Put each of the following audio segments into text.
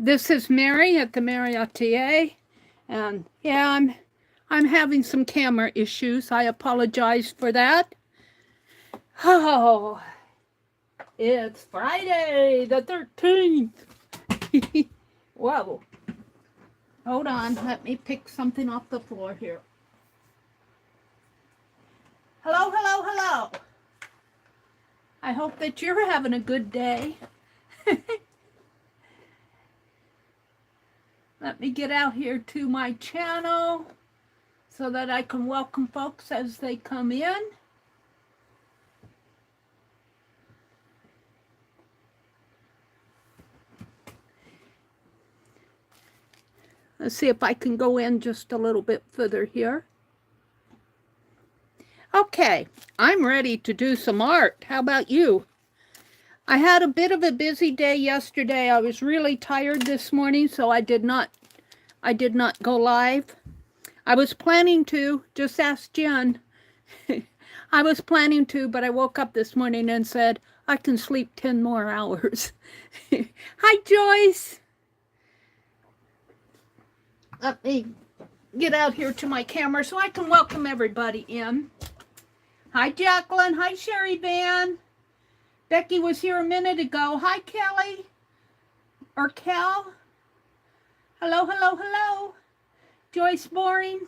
This is Meri at the Meri Atelier, and yeah, I'm having some camera issues. I apologize for that. Oh, it's Friday the 13th. Whoa. Hold on, let me pick something off the floor here. Hello, hello, hello. I hope that you're having a good day. Let me get out here to my channel so that I can welcome folks as they come in. Let's see if I can go in just a little bit further here. Okay, I'm ready to do some art. How about you? I had a bit of a busy day yesterday. I was really tired this morning, so I did not go live. I was planning to, just ask Jen. I was planning to, but I woke up this morning and said, I can sleep 10 more hours. Hi, Joyce. Let me get out here to my camera so I can welcome everybody in. Hi, Jacqueline. Hi, Sherry Van. Becky was here a minute ago. Hi, Kelly. Or Cal. Hello, hello, hello. Joyce Boring.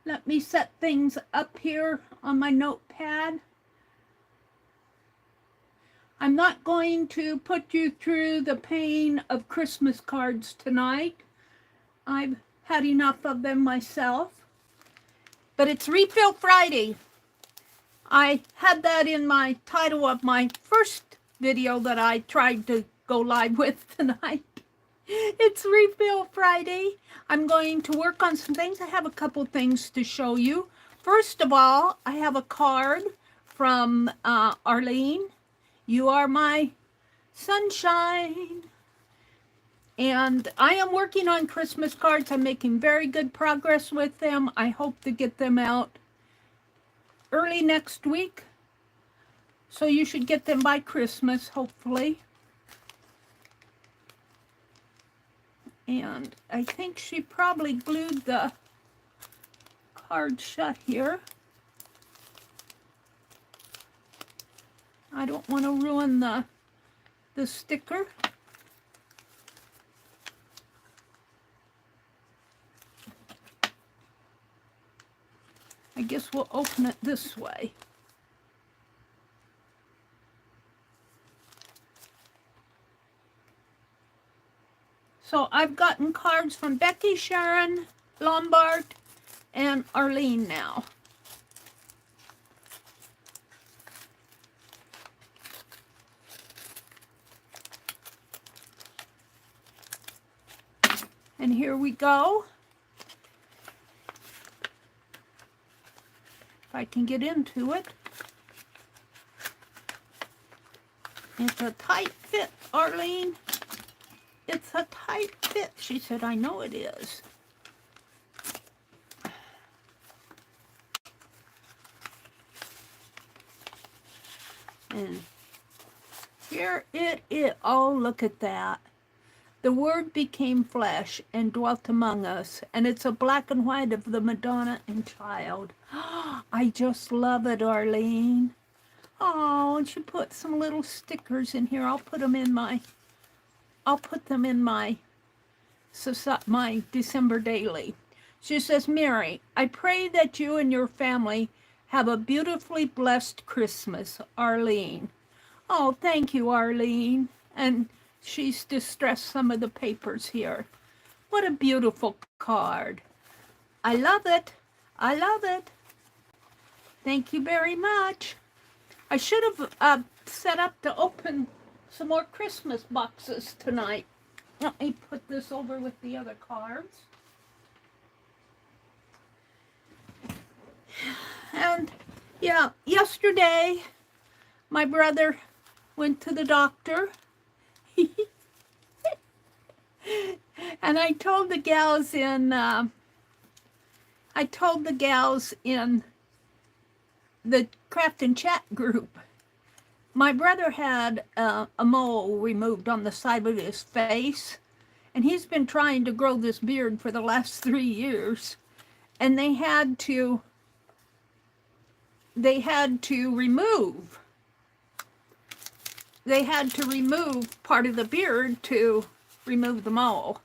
Let me set things up here on my notepad. I'm not going to put you through the pain of Christmas cards tonight. I've had enough of them myself. But it's Refill Friday. I had that in my title of my first video that I tried to go live with tonight. It's Refill Friday. I'm going to work on some things. I have a couple things to show you. First of all, I have a card from Arlene. You are my sunshine. And I am working on Christmas cards. I'm making very good progress with them. I hope to get them out early next week. So you should get them by Christmas, hopefully. And I think she probably glued the card shut here. I don't want to ruin the sticker. I guess we'll open it this way. So I've gotten cards from Becky, Sharon, Lombard, and Arlene now. And here we go. If I can get into it. It's a tight fit, Arlene. It's a tight fit. She said, I know it is. And here it is. Oh, look at that. The Word became flesh and dwelt among us. And it's a black and white of the Madonna and Child. I just love it, Arlene. Oh, and she put some little stickers in here. I'll put them in my my December daily. She says, Meri, I pray that you and your family have a beautifully blessed Christmas, Arlene. Oh, thank you, Arlene. And she's distressed some of the papers here. What a beautiful card. I love it. I love it. Thank you very much. I should have set up to open some more Christmas boxes tonight. Let me put this over with the other cards. And yeah, yesterday my brother went to the doctor. And I told the gals in the Craft and Chat group my brother had a mole removed on the side of his face, and he's been trying to grow this beard for the last 3 years, and they had to remove part of the beard to remove the mole.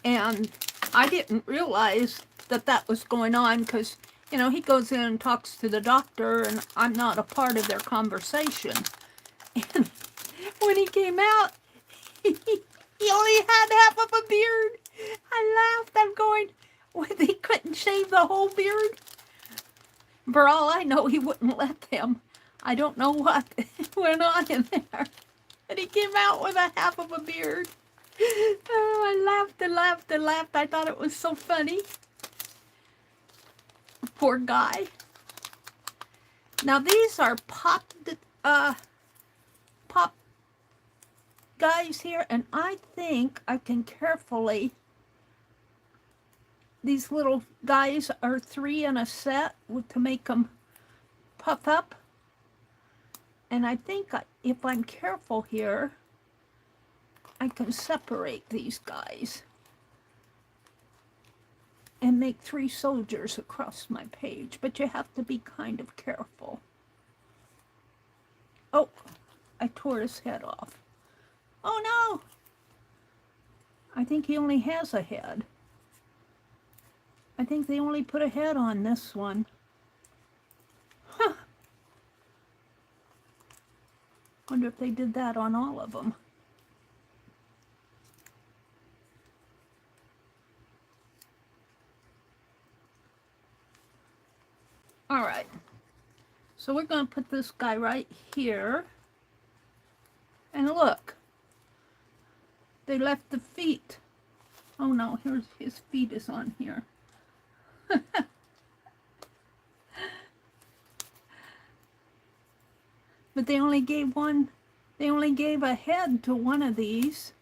And I didn't realize that that was going on because, you know, he goes in and talks to the doctor, and I'm not a part of their conversation. And when he came out, he only had half of a beard. I laughed. I'm going, well, they couldn't shave the whole beard? For all I know, he wouldn't let them. I don't know what went on in there. But he came out with a half of a beard. Oh, I laughed and laughed and laughed. I thought it was so funny. Poor guy. Now these are pop guys here, and I think I can carefully, these little guys are 3 in a set to make them puff up. And I think if I'm careful here, I can separate these guys and make 3 soldiers across my page, but you have to be kind of careful. Oh, I tore his head off. Oh no! I think he only has a head. I think they only put a head on this one. Huh. Wonder if they did that on all of them. All right. So we're going to put this guy right here. And look. They left the feet. Oh no, here's his feet is on here. But they only gave a head to one of these.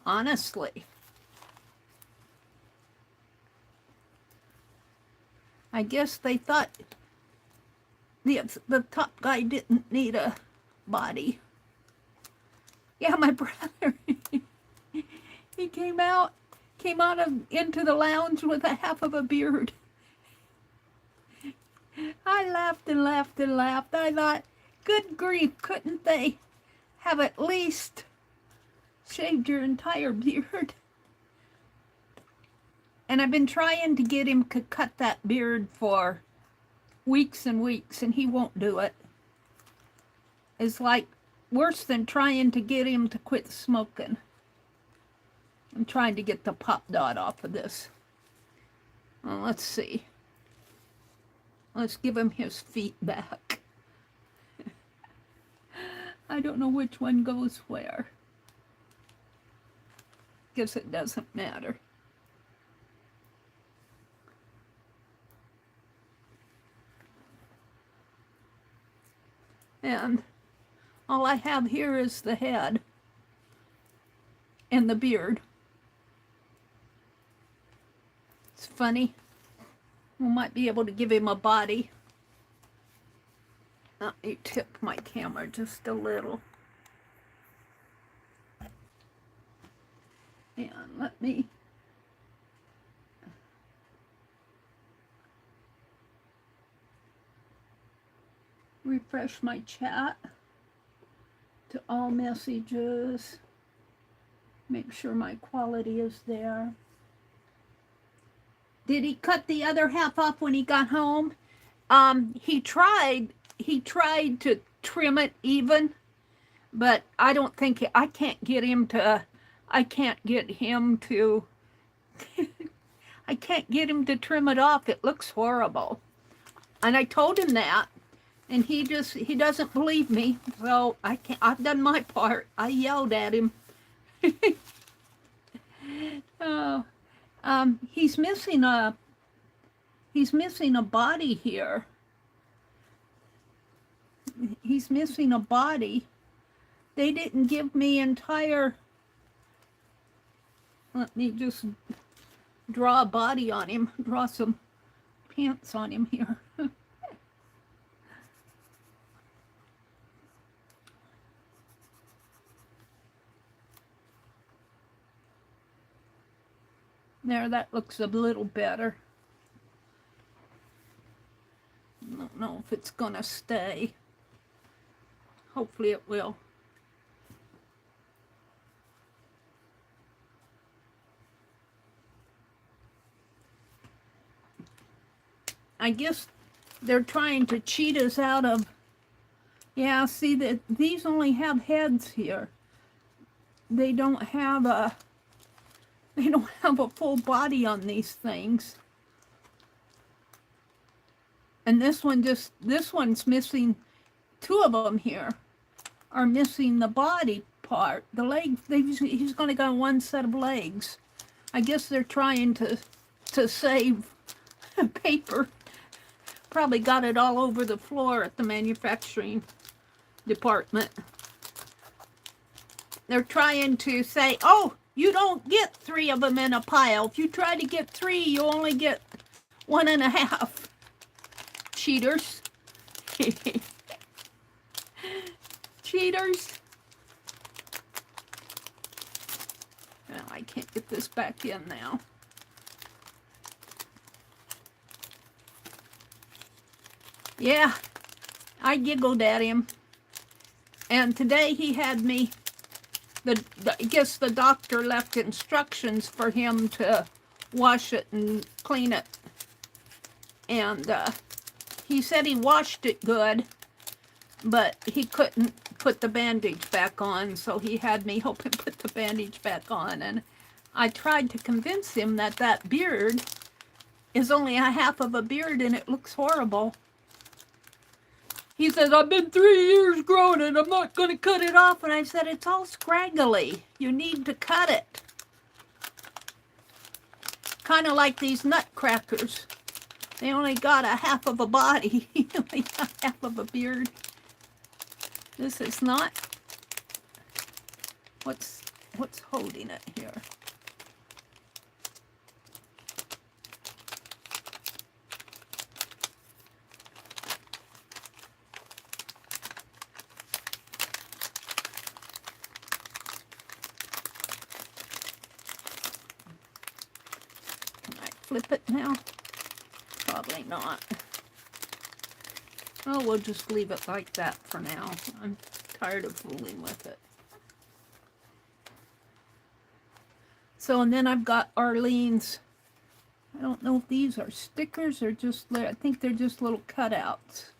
Honestly. I guess they thought the top guy didn't need a body. Yeah, my brother, he came out into the lounge with a half of a beard. I laughed and laughed and laughed. I thought, good grief, couldn't they have at least shaved your entire beard? And I've been trying to get him to cut that beard for weeks and weeks, and he won't do it. It's like worse than trying to get him to quit smoking. I'm trying to get the pop dot off of this. Well, let's see. Let's give him his feet back. I don't know which one goes where. Guess it doesn't matter. And all I have here is the head and the beard. It's funny. We might be able to give him a body. Let me tip my camera just a little. And let me refresh my chat to all messages. Make sure my quality is there. Did he cut the other half off when he got home? He tried to trim it even, but I don't think I can't get him to I can't get him to trim it off. It looks horrible. And I told him that, and he doesn't believe me. So I've done my part. I yelled at him. Oh. He's missing a body here. He's missing a body. They didn't give me entire. Let me just draw a body on him. Draw some pants on him here. There, that looks a little better. I don't know if it's gonna stay. Hopefully it will. I guess they're trying to cheat us out of, yeah, see that these only have heads here. They don't have a full body on these things. And this one's missing, two of them here are missing the body part. The leg, he's going to go one set of legs. I guess they're trying to save paper. Probably got it all over the floor at the manufacturing department. They're trying to say, oh, you don't get 3 of them in a pile. If you try to get 3, you only get 1.5. Cheaters. Cheaters. Well, I can't get this back in now. Yeah, I giggled at him. And today he had me, I guess the doctor left instructions for him to wash it and clean it. And he said he washed it good, but he couldn't put the bandage back on, so he had me help him put the bandage back on. And I tried to convince him that that beard is only a half of a beard and it looks horrible. He says, I've been 3 years growing it, I'm not going to cut it off. And I said, it's all scraggly. You need to cut it. Kind of like these nutcrackers. They only got a half of a body. He only got half of a beard. This is not... What's holding it here? Flip it now? Probably not. Oh, we'll just leave it like that for now. I'm tired of fooling with it. So, and then I've got Arlene's, I don't know if these are stickers or just, I think they're just little cutouts.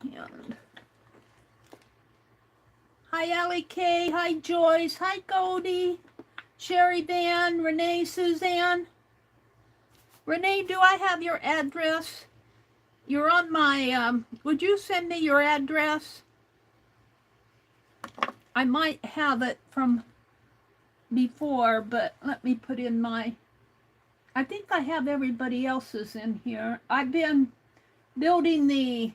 And hi, Allie K. Hi, Joyce. Hi, Goldie. Sherry Van, Renee, Suzanne. Renee, do I have your address? You're on my, would you send me your address? I might have it from before, but let me put in my, I think I have everybody else's in here. I've been building the,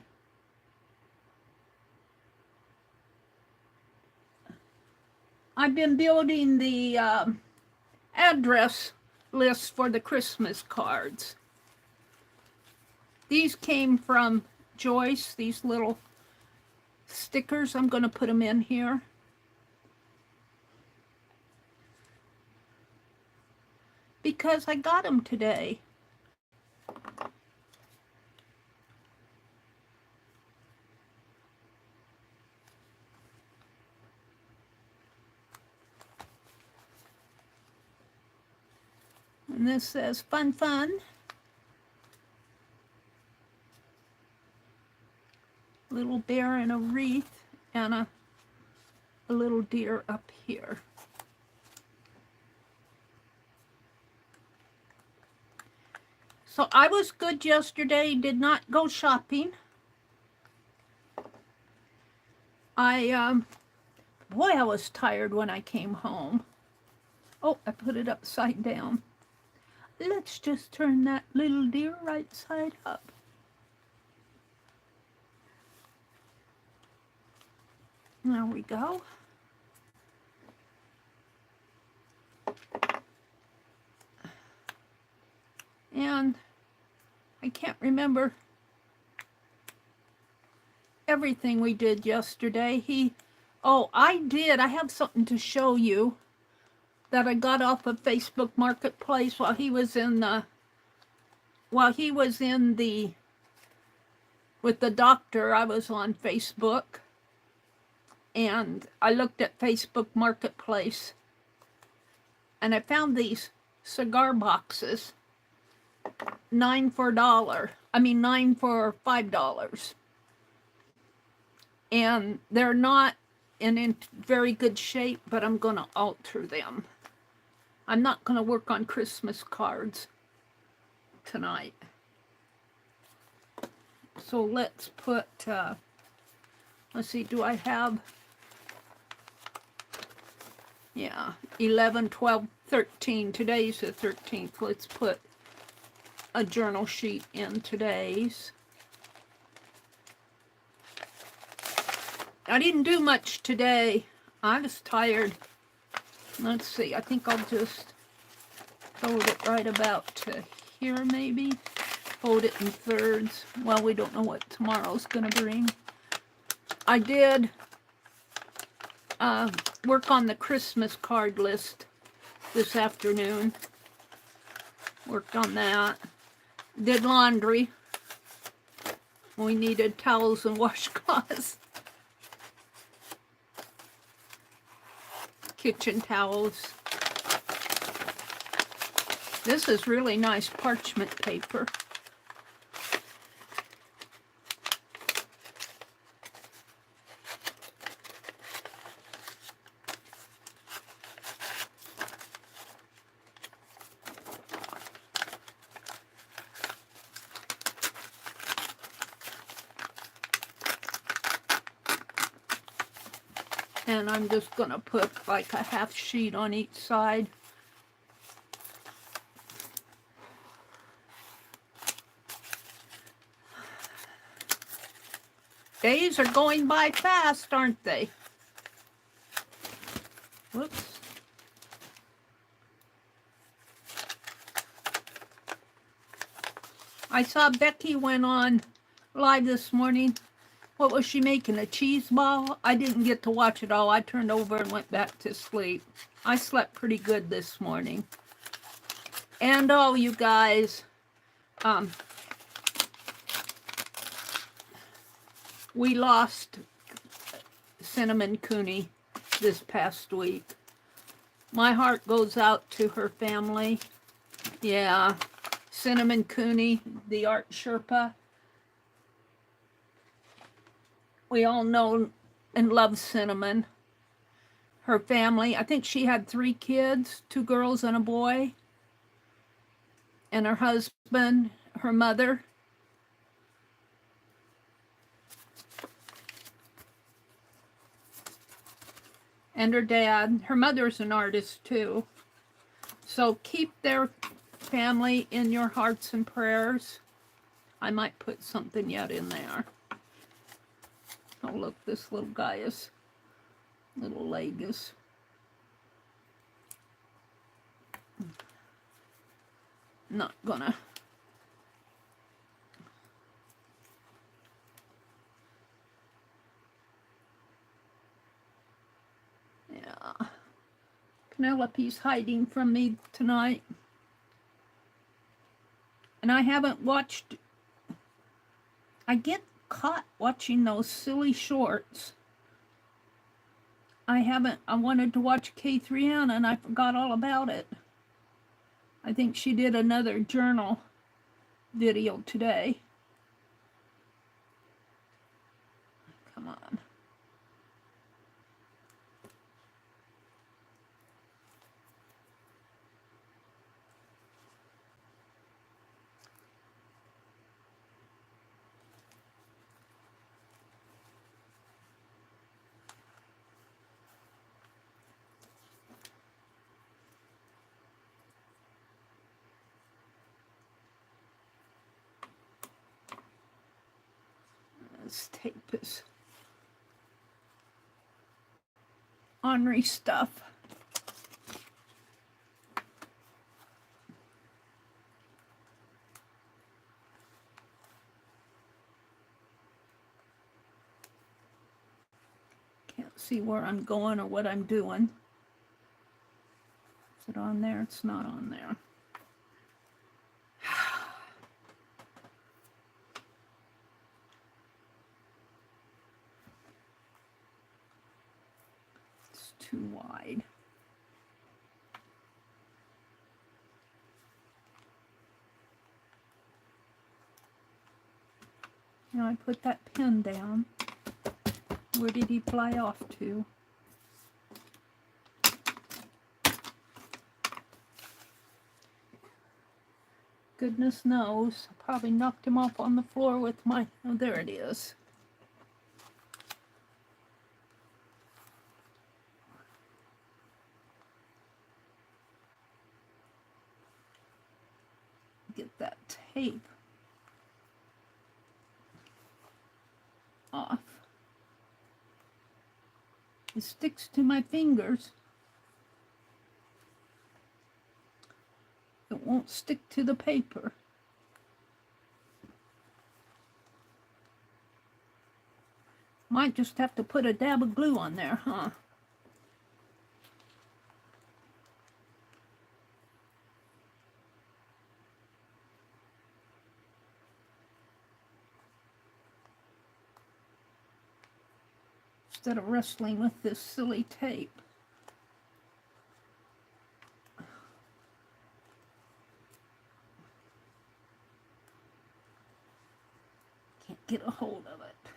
address list for the Christmas cards. These came from Joyce, these little stickers. I'm going to put them in here. Because I got them today. And this says, fun, fun. Little bear in a wreath and a little deer up here. So I was good yesterday, did not go shopping. Boy, I was tired when I came home. Oh, I put it upside down. Let's just turn that little deer right side up. There we go. And I can't remember everything we did yesterday. I have something to show you that I got off of Facebook Marketplace while he was in the with the doctor. I was on Facebook and I looked at Facebook Marketplace and I found these cigar boxes, 9 for $5. And they're not in very good shape, but I'm going to alter them. I'm not going to work on Christmas cards tonight. So let's put, let's see, do I have, 11, 12, 13. Today's the 13th. Let's put a journal sheet in today's. I didn't do much today. I was tired. Let's see, I think I'll just fold it right about to here maybe. Fold it in thirds. Well, we don't know what tomorrow's gonna bring. I did work on the Christmas card list this afternoon. Worked on that. Did laundry. We needed towels and washcloths. Kitchen towels. This is really nice parchment paper. And I'm just going to put like a half sheet on each side. Days are going by fast, aren't they? Whoops. I saw Becky went on live this morning. What was she making, a cheese ball? I didn't get to watch it all. I turned over and went back to sleep. I slept pretty good this morning. And oh, you guys, we lost Cinnamon Cooney this past week. My heart goes out to her family. Yeah, Cinnamon Cooney, the art Sherpa. We all know and love Cinnamon. Her family, I think she had 3 kids, 2 girls and a boy. And her husband, her mother. And her dad. Her mother's an artist too. So keep their family in your hearts and prayers. I might put something yet in there. Oh, look, this little guy is, little leg is. Not gonna. Yeah. Penelope's hiding from me tonight. And I haven't watched, I get caught watching those silly shorts. I wanted to watch K3N and I forgot all about it. I think she did another journal video today. Come on. This tape is ornery stuff. see where I'm going or what I'm doing. Is it on there? It's not on there. It's too wide. Now I put that pen down. Where did he fly off to? Goodness knows. I probably knocked him off on the floor with my... Oh, there it is. Get that tape off. It sticks to my fingers. It won't stick to the paper. Might just have to put a dab of glue on there, huh? Instead of wrestling with this silly tape. Can't get a hold of it.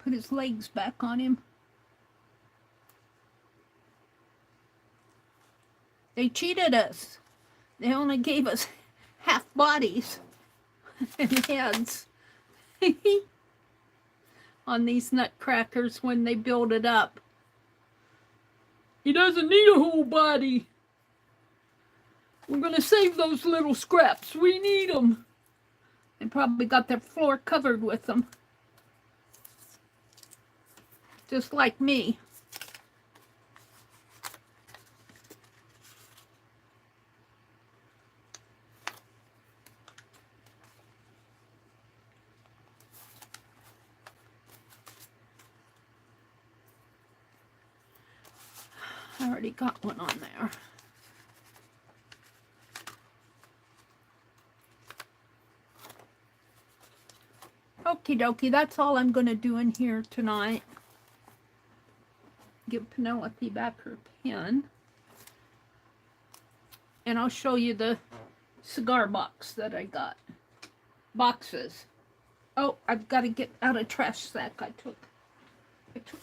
Put his legs back on him. They cheated us. They only gave us half bodies and heads on these nutcrackers when they build it up. He doesn't need a whole body. We're going to save those little scraps. We need them. They probably got their floor covered with them. Just like me. I already got one on there. Okie dokie, that's all I'm going to do in here tonight. Give Penelope back her pen. And I'll show you the cigar box that I got. Boxes. Oh, I've got to get out a trash sack I took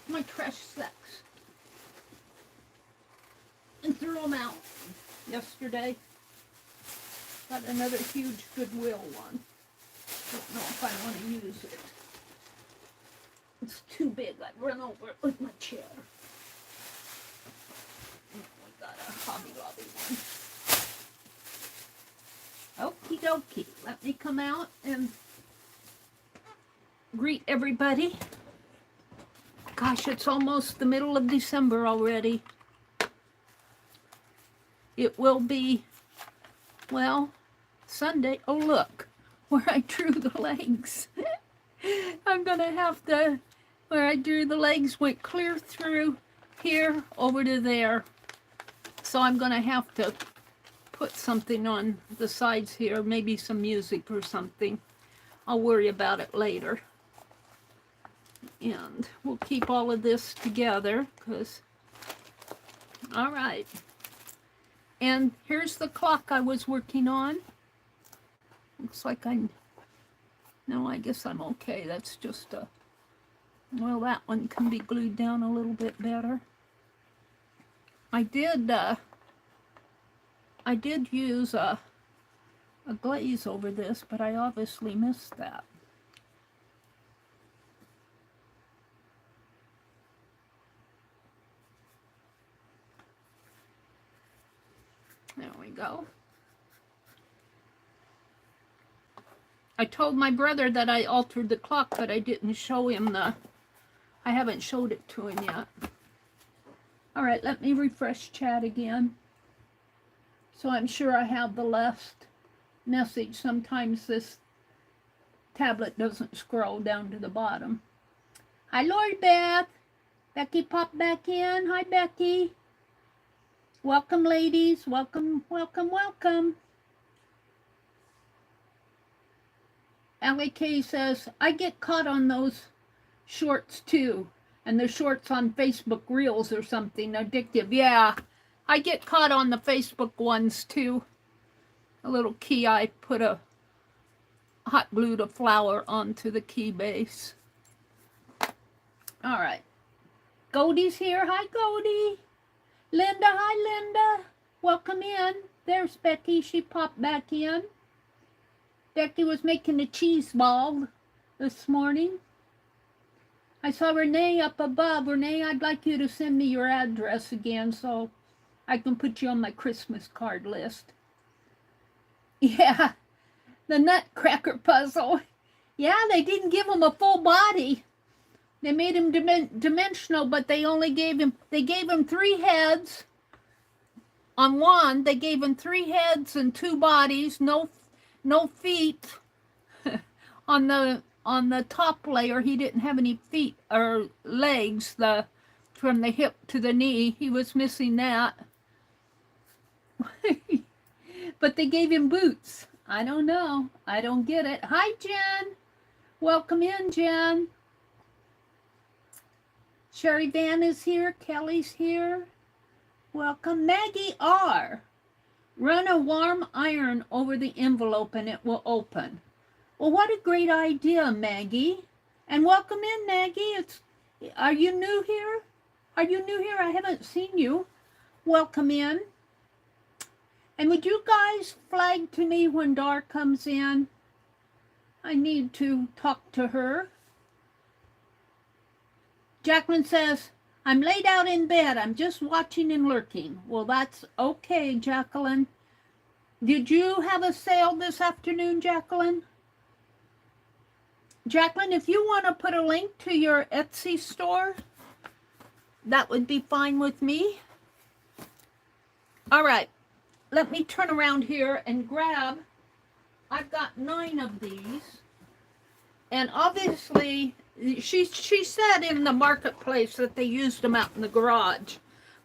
my trash sacks and threw them out yesterday. Got another huge Goodwill one. Don't know if I want to use it. It's too big. I'd run over it with my chair. We got a Hobby Lobby one. Okie dokie. Let me come out and greet everybody. Gosh, it's almost the middle of December already. It will be, well, Sunday. Oh, look, where I drew the legs. I'm going to have to, where I drew the legs went clear through here over to there. So I'm going to have to put something on the sides here, maybe some music or something. I'll worry about it later. And we'll keep all of this together because, all right. And here's the clock I was working on. Looks like no, I guess I'm okay. That's just a, well, that one can be glued down a little bit better. I did use a glaze over this, but I obviously missed that. There we go. I told my brother that I altered the clock, but I didn't show him I haven't showed it to him yet. All right, let me refresh chat again. So I'm sure I have the message. Sometimes this tablet doesn't scroll down to the bottom. Hi, Lord Beth. Becky popped back in. Hi, Becky. Welcome, ladies. Welcome, welcome, welcome. LAK says, I get caught on those shorts too. And the shorts on Facebook Reels or something addictive. Yeah, I get caught on the Facebook ones too. A little key, I put a hot glued a flower onto the key base. All right. Goldie's here. Hi, Goldie. Linda, hi, Linda. Welcome in. There's Becky. She popped back in. Becky was making a cheese ball this morning. I saw Renee up above. Renee, I'd like you to send me your address again so I can put you on my Christmas card list. Yeah, the Nutcracker puzzle. Yeah, they didn't give him a full body. They made him dimensional, but they only gave him 3 heads. On one, they gave him 3 heads and 2 bodies, no feet. On the top layer, he didn't have any feet or legs. From the hip to the knee, he was missing that. But they gave him boots. I don't know. I don't get it. Hi, Jen. Welcome in, Jen. Sherry Van is here. Kelly's here. Welcome. Maggie R. Run a warm iron over the envelope and it will open. Well, what a great idea, Maggie. And welcome in, Maggie. Are you new here? Are you new here? I haven't seen you. Welcome in. And would you guys flag to me when Dar comes in? I need to talk to her. Jacqueline says, I'm laid out in bed. I'm just watching and lurking. Well, that's okay, Jacqueline. Did you have a sale this afternoon, Jacqueline? Jacqueline, if you want to put a link to your Etsy store, that would be fine with me. All right. Let me turn around here and grab, I've got 9 of these, and obviously, she said in the marketplace that they used them out in the garage,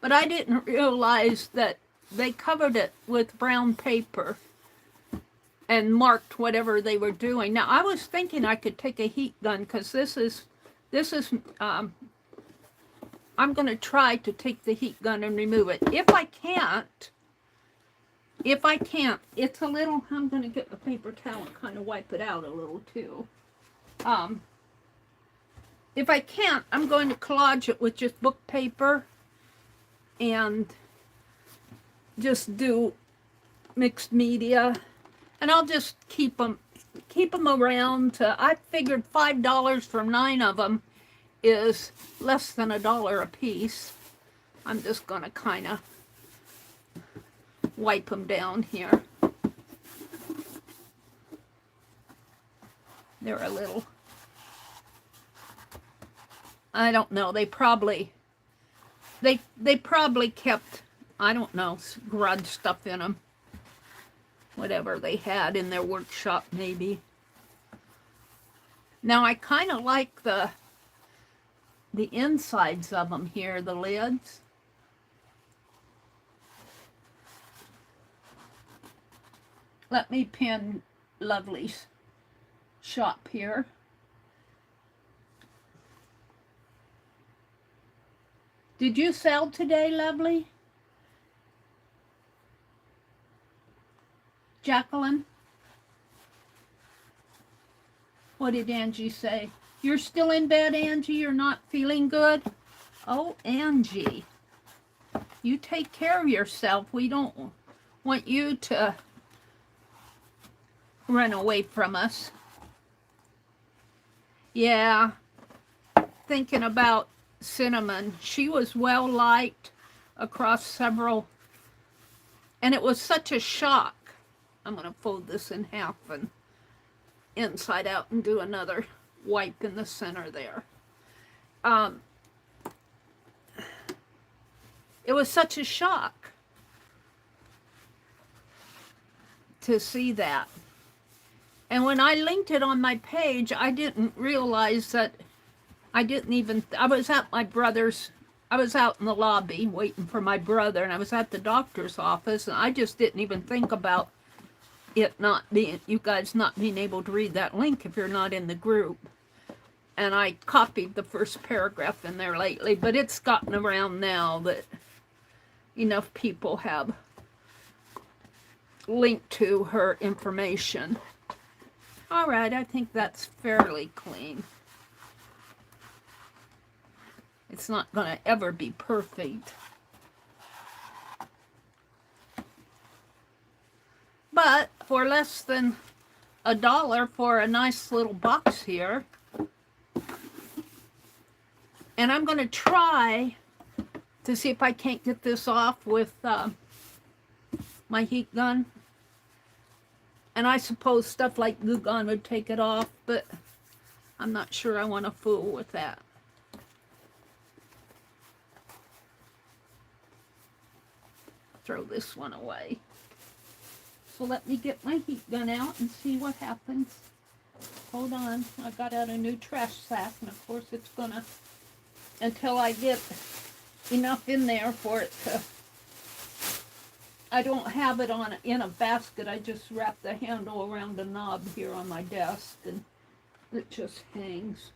but I didn't realize that they covered it with brown paper and marked whatever they were doing. Now, I was thinking I could take a heat gun, because this is, I'm going to try to take the heat gun and remove it. If I can't, it's a little, I'm going to get the paper towel and kind of wipe it out a little too. If I can't, I'm going to collage it with just book paper and just do mixed media. And I'll just keep them around. I figured $5 for 9 of them is less than $1 a piece. I'm just going to kind of wipe them down here. They're a little, I don't know, they probably kept, I don't know, garage stuff in them. Whatever they had in their workshop, maybe. Now, I kind of like the insides of them here, the lids. Let me pin Lovely's shop here. Did you sell today, Lovely? Jacqueline? What did Angie say? You're still in bed, Angie? You're not feeling good? Oh, Angie. You take care of yourself. We don't want you to run away from us. Yeah. Thinking about Cinnamon. She was well liked across several. And it was such a shock. I'm going to fold this in half and inside out and do another wipe in the center there. It was such a shock to see that. And when I linked it on my page, I didn't realize that I was at my brother's, I was out in the lobby waiting for my brother, and I was at the doctor's office, and I just didn't even think about it not being, you guys not being able to read that link if you're not in the group. And I copied the first paragraph in there lately, but it's gotten around now that enough people have linked to her information. All right, I think that's fairly clean. It's not going to ever be perfect. But for less than $1 for a nice little box here, and I'm going to try to see if I can't get this off with my heat gun. And I suppose stuff like glue gun would take it off, but I'm not sure I want to fool with that. Throw this one away. So let me get my heat gun out and see what happens. Hold on, I got out a new trash sack, and of course it's gonna, until I get enough in there for it to, I don't have it on in a basket. I just wrap the handle around a knob here on my desk, and it just hangs.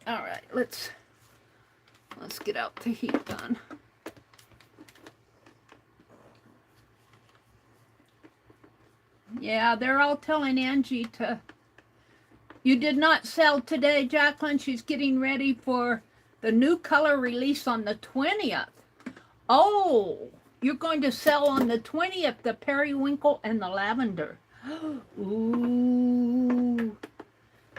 All right, let's get out the heat gun. Yeah, they're all telling Angie to, you did not sell today, Jacqueline. She's getting ready for the new color release on the 20th. Oh, you're going to sell on the 20th, the periwinkle and the lavender. Ooh.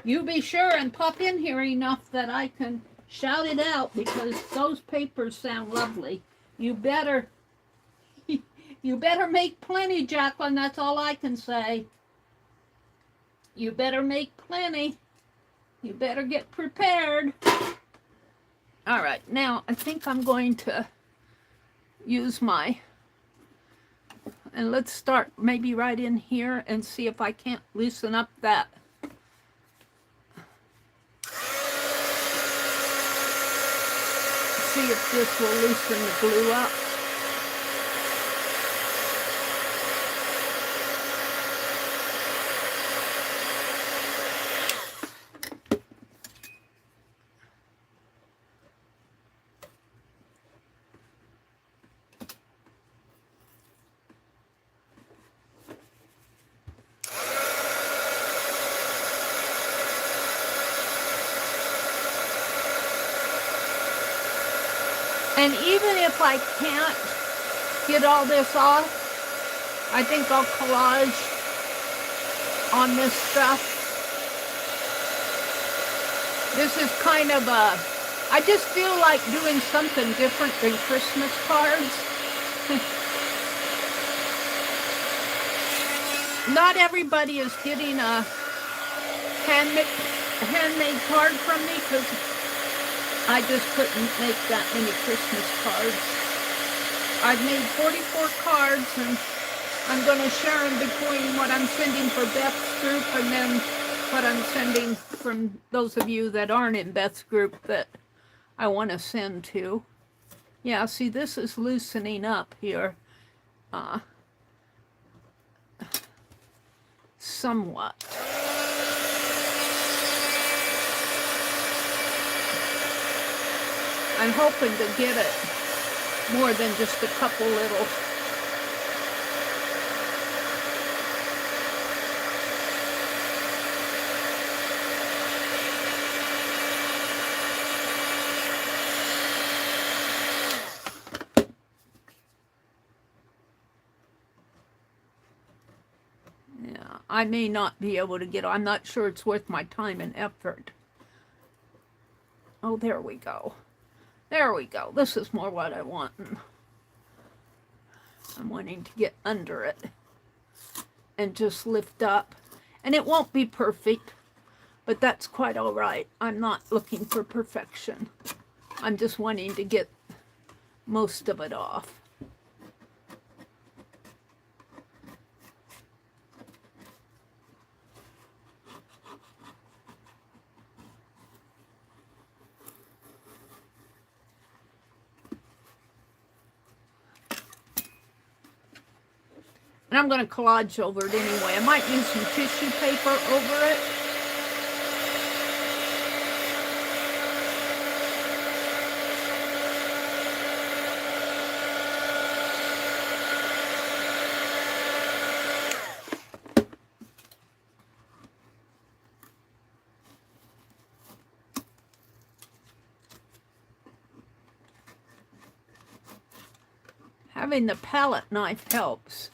You be sure and pop in here enough that I can shout it out, because those papers sound lovely. You better make plenty, Jacqueline. That's all I can say. You better make plenty. You better get prepared. All right, now I think I'm going to use my, and let's start maybe right in here and see if I can't loosen up that. See if this will loosen the glue up. And even if I can't get all this off, I think I'll collage on this stuff. This is kind of a, I just feel like doing something different than Christmas cards. Not everybody is getting a handmade card from me, because I just couldn't make that many Christmas cards. I've made 44 cards, and I'm going to share them between what I'm sending for Beth's group and then what I'm sending from those of you that aren't in Beth's group that I want to send to. Yeah, see, this is loosening up here somewhat. I'm hoping to get it more than just a couple little. Yeah, I may not be able to get, I'm not sure it's worth my time and effort. Oh, there we go. There we go. This is more what I want. I'm wanting to get under it and just lift up. And it won't be perfect, but that's quite all right. I'm not looking for perfection. I'm just wanting to get most of it off. And I'm going to collage over it anyway. I might use some tissue paper over it. Having the palette knife helps.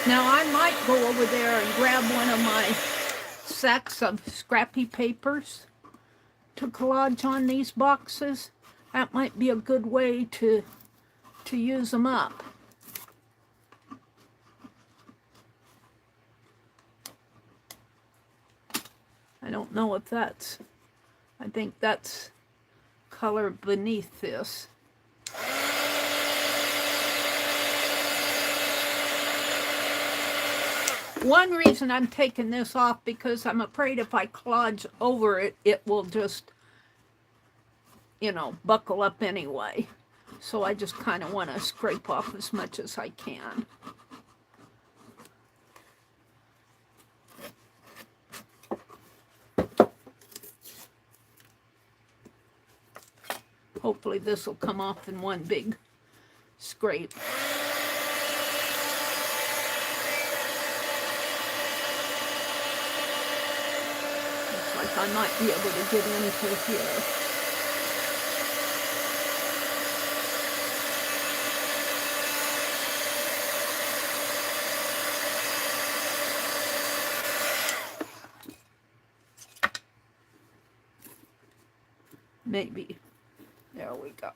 Now I might go over there and grab one of my sacks of scrappy papers to collage on these boxes. That might be a good way to use them up. I don't know if that's, I think that's color beneath this. One reason I'm taking this off because I'm afraid if I collage over it, it will just, you know, buckle up anyway. So I just kind of want to scrape off as much as I can. Hopefully this will come off in one big scrape. Looks like I might be able to get into here. Maybe. There we go.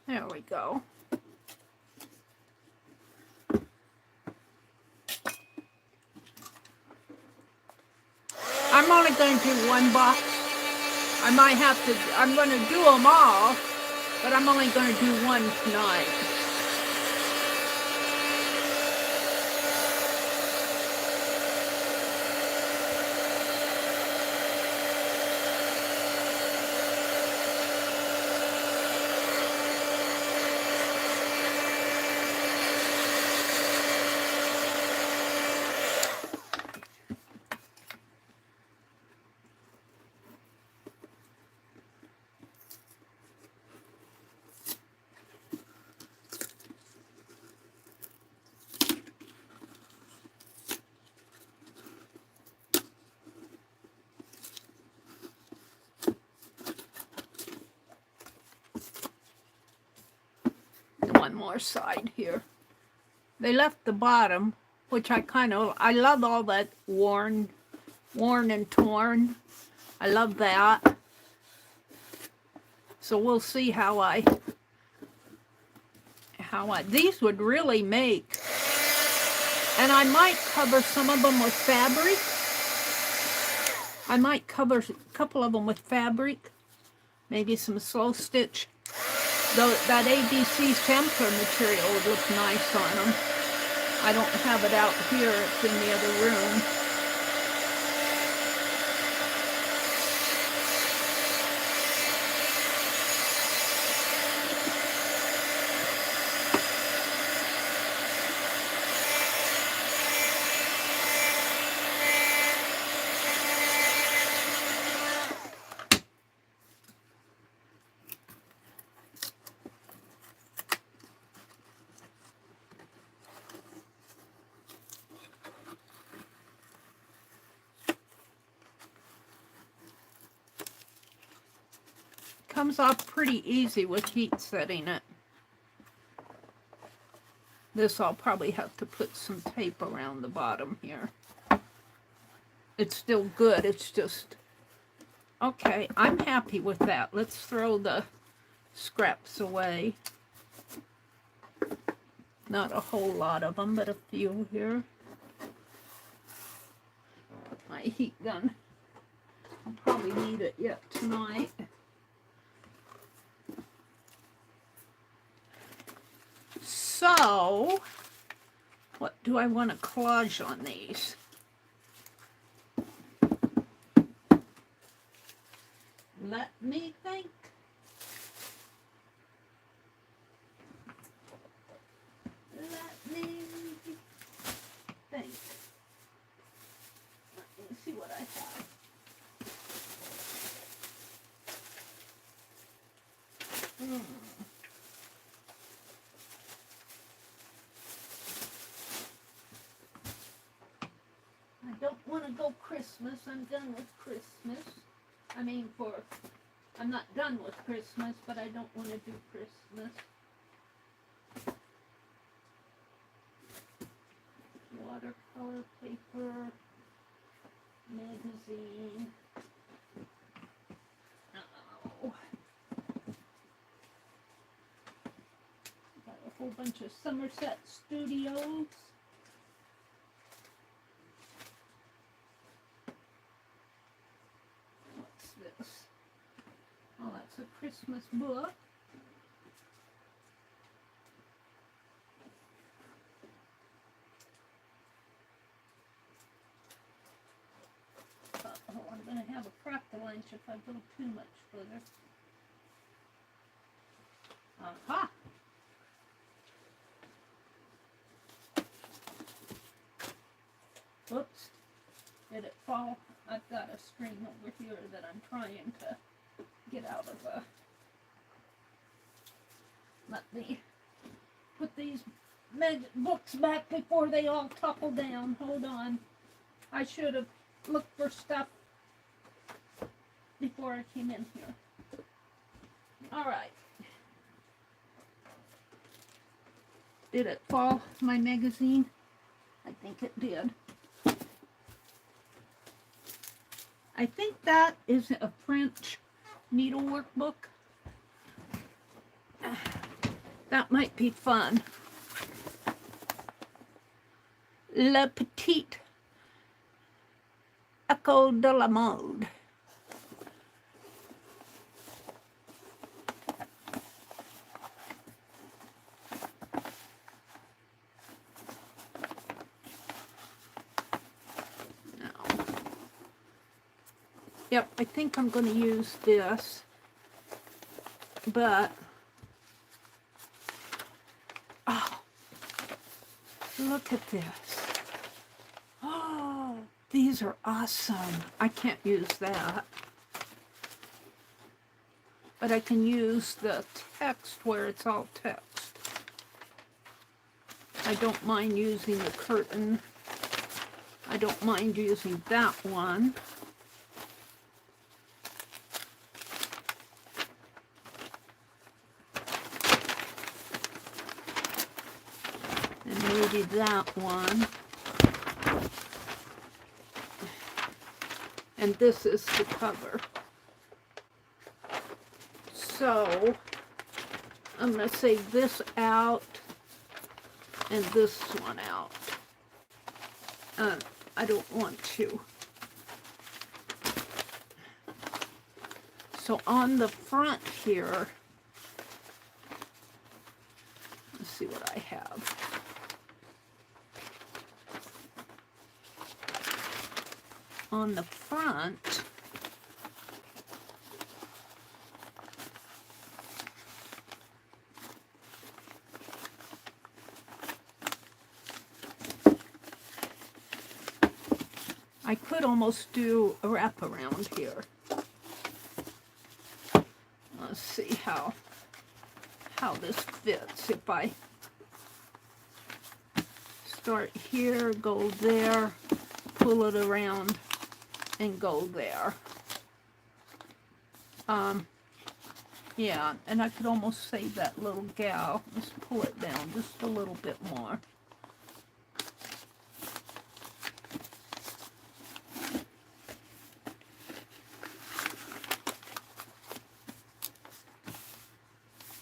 There we go. I'm only going to do one box. I might have to, I'm going to do them all, but I'm only going to do one tonight. One more side here. They left the bottom, which I love all that worn and torn. I love that. So we'll see how these would really make. And I might cover some of them with fabric. I might cover a couple of them with fabric. Maybe some slow stitch. Though that ABC sampler material would look nice on them. I don't have it out here, it's in the other room. Comes off pretty easy with heat setting it. This I'll probably have to put some tape around the bottom here. It's still good, it's just... Okay, I'm happy with that. Let's throw the scraps away. Not a whole lot of them, but a few here. Put my heat gun. I'll probably need it yet tonight. So, what do I want to collage on these? Let me think. Let me think. Let me see what I have. I don't want to go Christmas. I'm done with Christmas. I'm not done with Christmas, but I don't want to do Christmas. Watercolor paper, magazine. Oh. Got a whole bunch of Somerset Studios. What's this? Oh, that's a Christmas book. Oh, I'm going to have a cracked lunch if I go too much further. Aha! Whoops. Did it fall? I've got a string over here that I'm trying to get out of the... Let me put these books back before they all topple down. Hold on. I should have looked for stuff before I came in here. Alright. Did it fall, my magazine? I think it did. I think that is a French needlework book. That might be fun. Le Petit École de la Mode. Yep, I think I'm going to use this, but, oh, look at this. Oh, these are awesome. I can't use that, but I can use the text where it's all text. I don't mind using the curtain. I don't mind using that one. Maybe that one. And this is the cover. So I'm going to say this out and this one out. I don't want to. So on the front here, let's see what I have. On the front, I could almost do a wraparound here. Let's see how this fits. If I start here, go there, pull it around, and go there. Yeah, and I could almost save that little gal. Let's pull it down just a little bit more.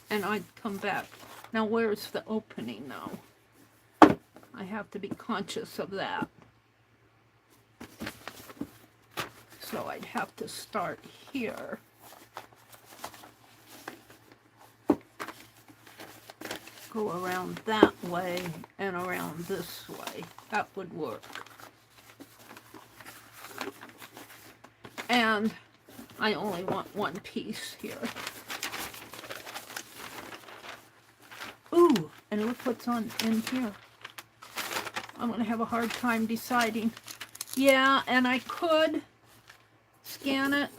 And I'd come back. Now where's the opening now? I have to be conscious of that. So I'd have to start here. Go around that way and around this way. That would work. And I only want one piece here. Ooh, and look what's on in here. I'm going to have a hard time deciding. Yeah, and I could scan it.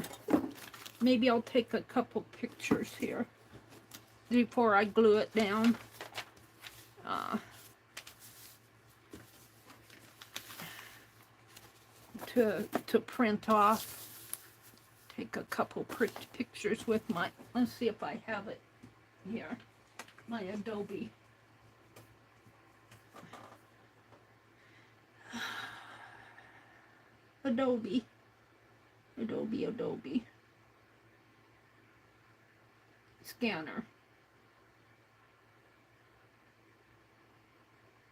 Maybe I'll take a couple pictures here before I glue it down. To print off. Take a couple pictures with my, let's see if I have it here, my Adobe. Adobe. Scanner.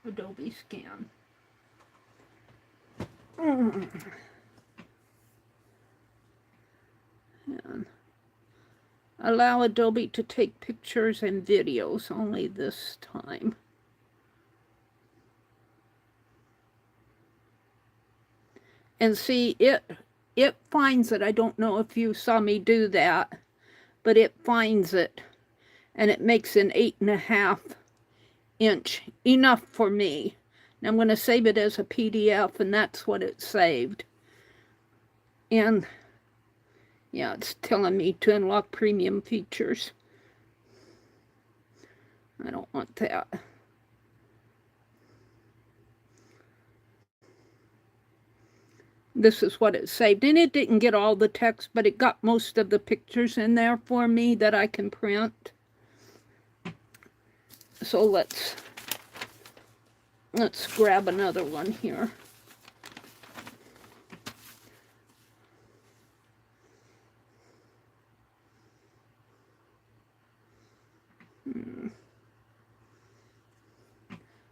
Adobe Scan. And allow Adobe to take pictures and videos only this time. And see, it finds it. I don't know if you saw me do that, but it finds it, and it makes an 8.5 inch, enough for me. Now I'm going to save it as a PDF, and that's what it saved. And yeah, it's telling me to unlock premium features. I don't want that. This is what it saved, and it didn't get all the text, but it got most of the pictures in there for me that I can print. So let's grab another one here.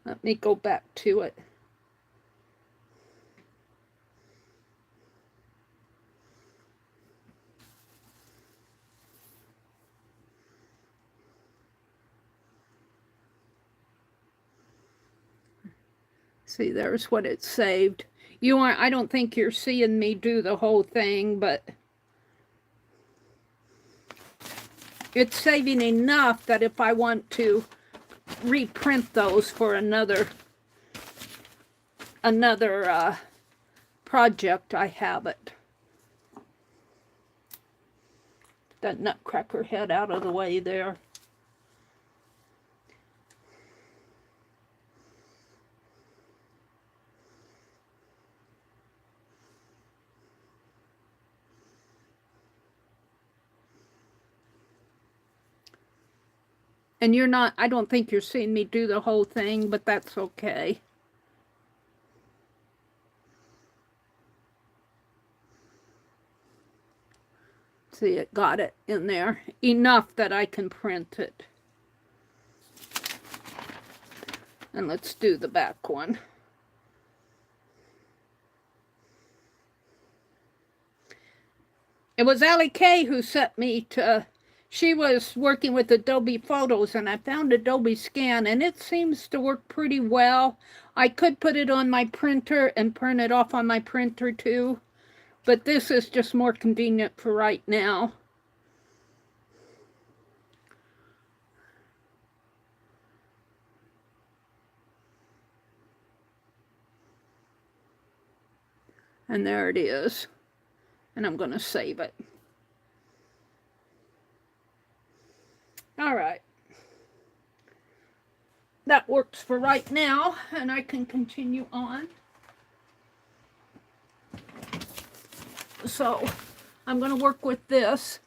Let me go back to it. See, there's what it saved. I don't think you're seeing me do the whole thing, but it's saving enough that if I want to reprint those for another project, I have it. That nutcracker head out of the way there. And you're not, I don't think you're seeing me do the whole thing, but that's okay. See, it got it in there. Enough that I can print it. And let's do the back one. It was Allie Kay who sent me to, she was working with Adobe Photos, and I found Adobe Scan, and it seems to work pretty well. I could put it on my printer and print it off on my printer too, but this is just more convenient for right now. And there it is. And I'm going to save it. All right. That works for right now, and I can continue on. So I'm going to work with this,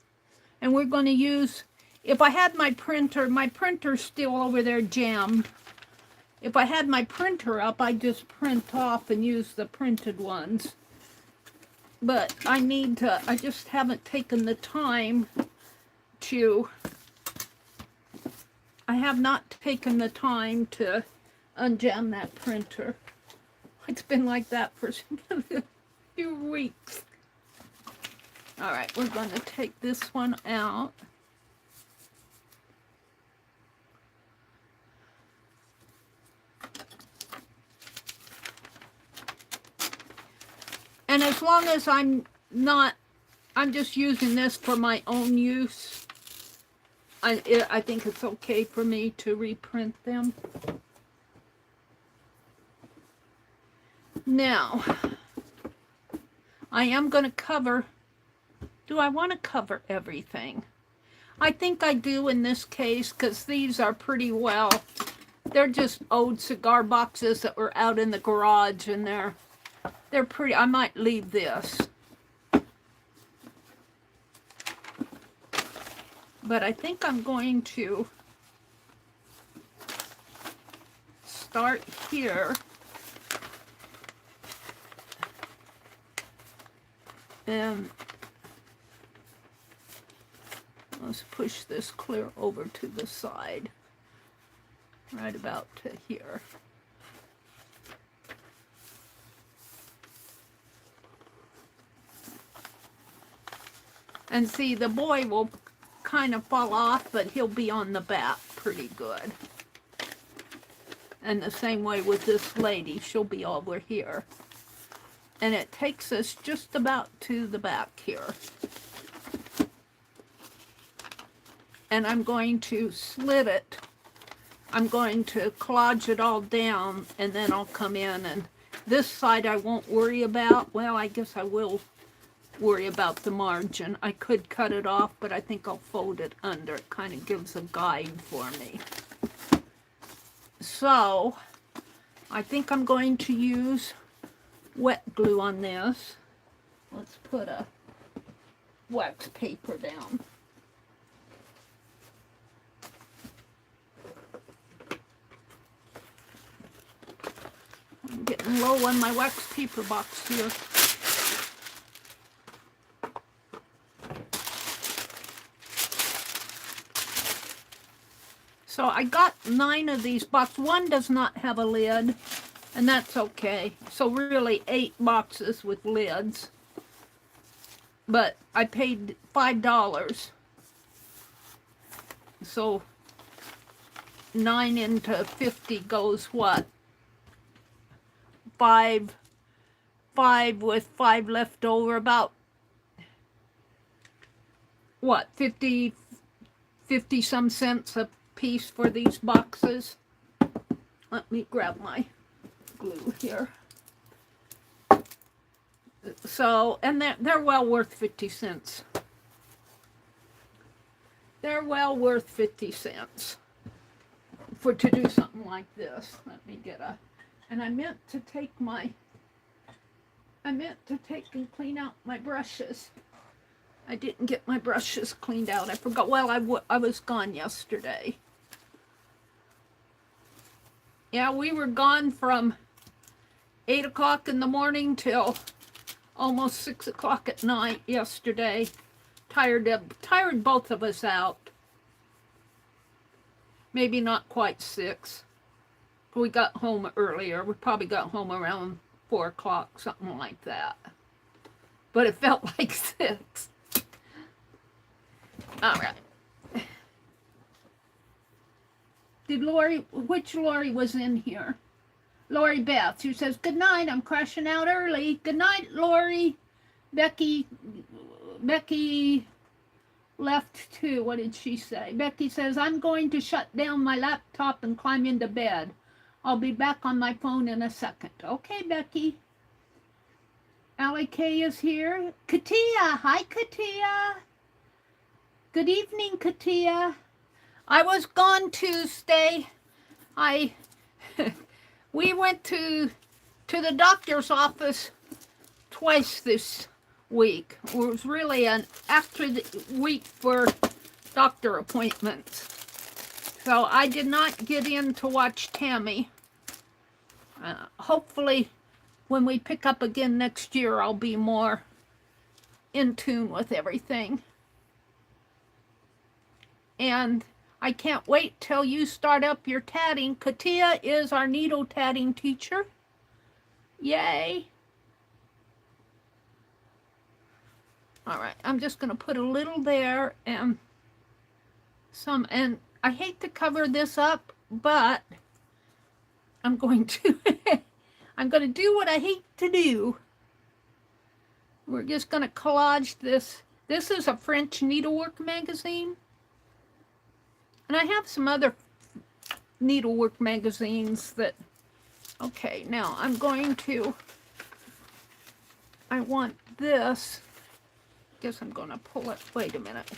and we're going to use, if I had my printer's still over there jammed. If I had my printer up, I'd just print off and use the printed ones. But I just haven't taken the time to, I have not taken the time to unjam that printer. It's been like that for a few weeks. All right, we're going to take this one out. And as long as I'm just using this for my own use, I think it's okay for me to reprint them. Now, I am going to cover, do I want to cover everything? I think I do in this case, because these are pretty well, they're just old cigar boxes that were out in the garage, and they're pretty, I might leave this. But I think I'm going to start here. And let's push this clear over to the side, right about to here. And see, the boy will kind of fall off, but he'll be on the back pretty good. And the same way with this lady, she'll be over here. And it takes us just about to the back here. And I'm going to slit it. I'm going to collage it all down, and then I'll come in, and this side I won't worry about. Well, I guess I will worry about the margin. I could cut it off, but I think I'll fold it under. It kind of gives a guide for me. So, I think I'm going to use wet glue on this. Let's put a wax paper down. I'm getting low on my wax paper box here. So I got 9 of these boxes. One does not have a lid, and that's okay. So really 8 boxes with lids. But I paid $5. So 9 into 50 goes what? 5 with 5 left over, about what, 50 some cents a piece for these boxes. Let me grab my glue here. So, and they're well worth 50 cents. They're well worth 50 cents to do something like this. Let me get a, and I meant to take and clean out my brushes. I didn't get my brushes cleaned out. I forgot. Well, I was gone yesterday. Yeah, we were gone from 8 o'clock in the morning till almost 6 o'clock at night yesterday. Tired both of us out. Maybe not quite 6. We got home earlier. We probably got home around 4 o'clock, something like that. But it felt like 6. All right. Did which Lori was in here? Lori Beth, who says, good night, I'm crashing out early. Good night, Lori. Becky left too. What did she say? Becky says, I'm going to shut down my laptop and climb into bed. I'll be back on my phone in a second. Okay, Becky. Allie K is here. Katia. Hi, Katia. Good evening, Katia. I was gone Tuesday. We went to the doctor's office twice this week. It was really an after the week for doctor appointments. So I did not get in to watch Tammy. Hopefully when we pick up again next year, I'll be more in tune with everything. And I can't wait till you start up your tatting. Katia is our needle tatting teacher. Yay. All right, I'm just going to put a little there and some, and I hate to cover this up, but I'm going to, I'm going to do what I hate to do. We're just going to collage this. This is a French needlework magazine. And I have some other needlework magazines that, okay, now I'm going to, I want this. Guess I'm going to pull it. Wait a minute.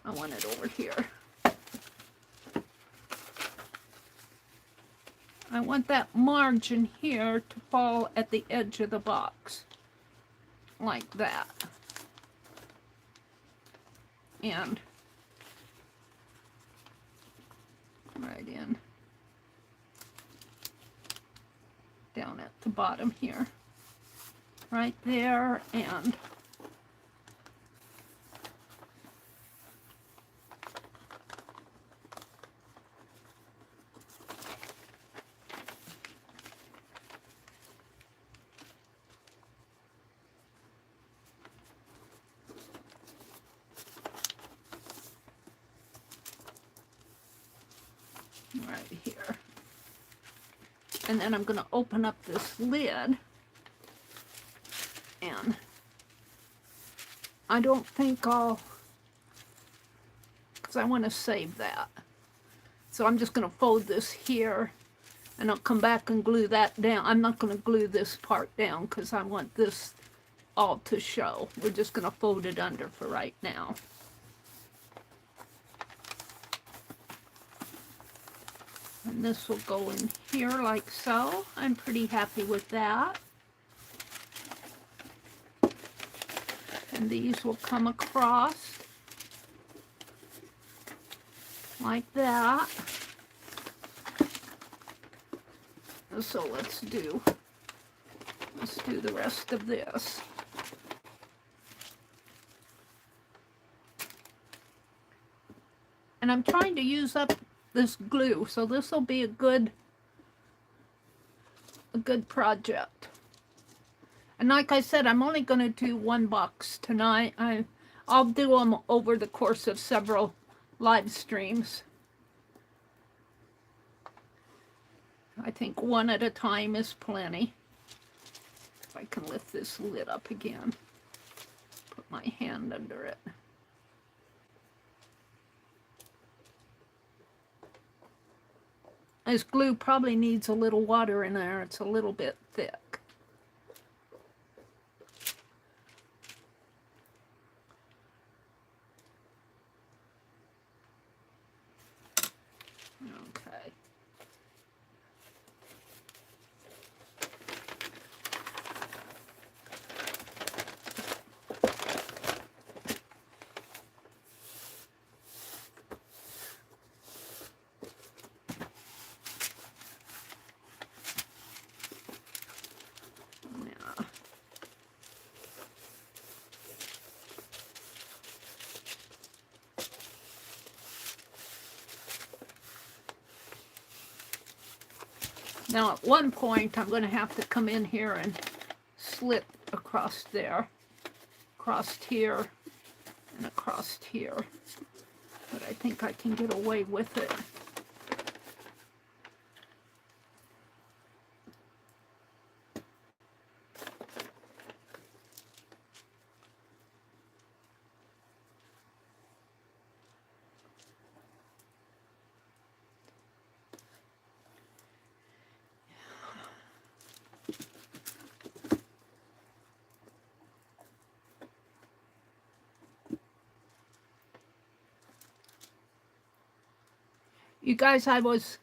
I want it over here. I want that margin here to fall at the edge of the box. Like that. And right in. Down at the bottom here. Right there, and right here. And then I'm going to open up this lid, and I don't think I'll, because I want to save that. So I'm just going to fold this here, and I'll come back and glue that down. I'm not going to glue this part down because I want this all to show. We're just going to fold it under for right now. And this will go in here like so. I'm pretty happy with that. And these will come across like that. So let's do the rest of this. And I'm trying to use up this glue, so this will be a good project. And like I said, I'm only going to do one box tonight. I'll do them over the course of several live streams. I think one at a time is plenty. If I can lift this lid up again, put my hand under it. This glue probably needs a little water in there. It's a little bit thick. Okay. Now at one point I'm going to have to come in here and slit across there, across here, and across here. But I think I can get away with it. You guys, I was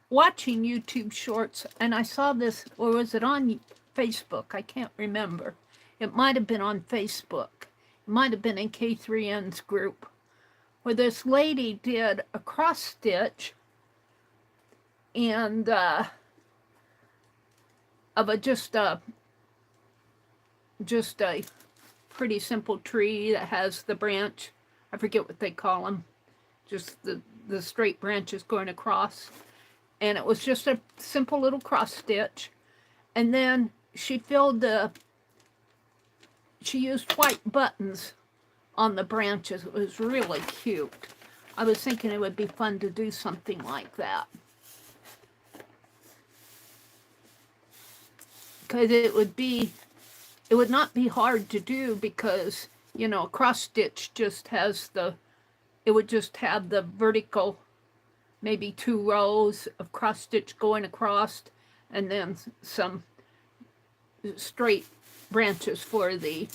watching YouTube Shorts and I saw this, or was it on Facebook? I can't remember. It might have been on Facebook. It might have been in K3N's group. where this lady did a cross stitch and of just a pretty simple tree that has the branch. I forget what they call them. Just the straight branches going across. And it was just a simple little cross stitch. And then she used white buttons on the branches. It was really cute. I was thinking it would be fun to do something like that. Because it would not be hard to do because, you know, a cross stitch just has it would just have the vertical, maybe 2 rows of cross stitch going across, and then some straight branches straight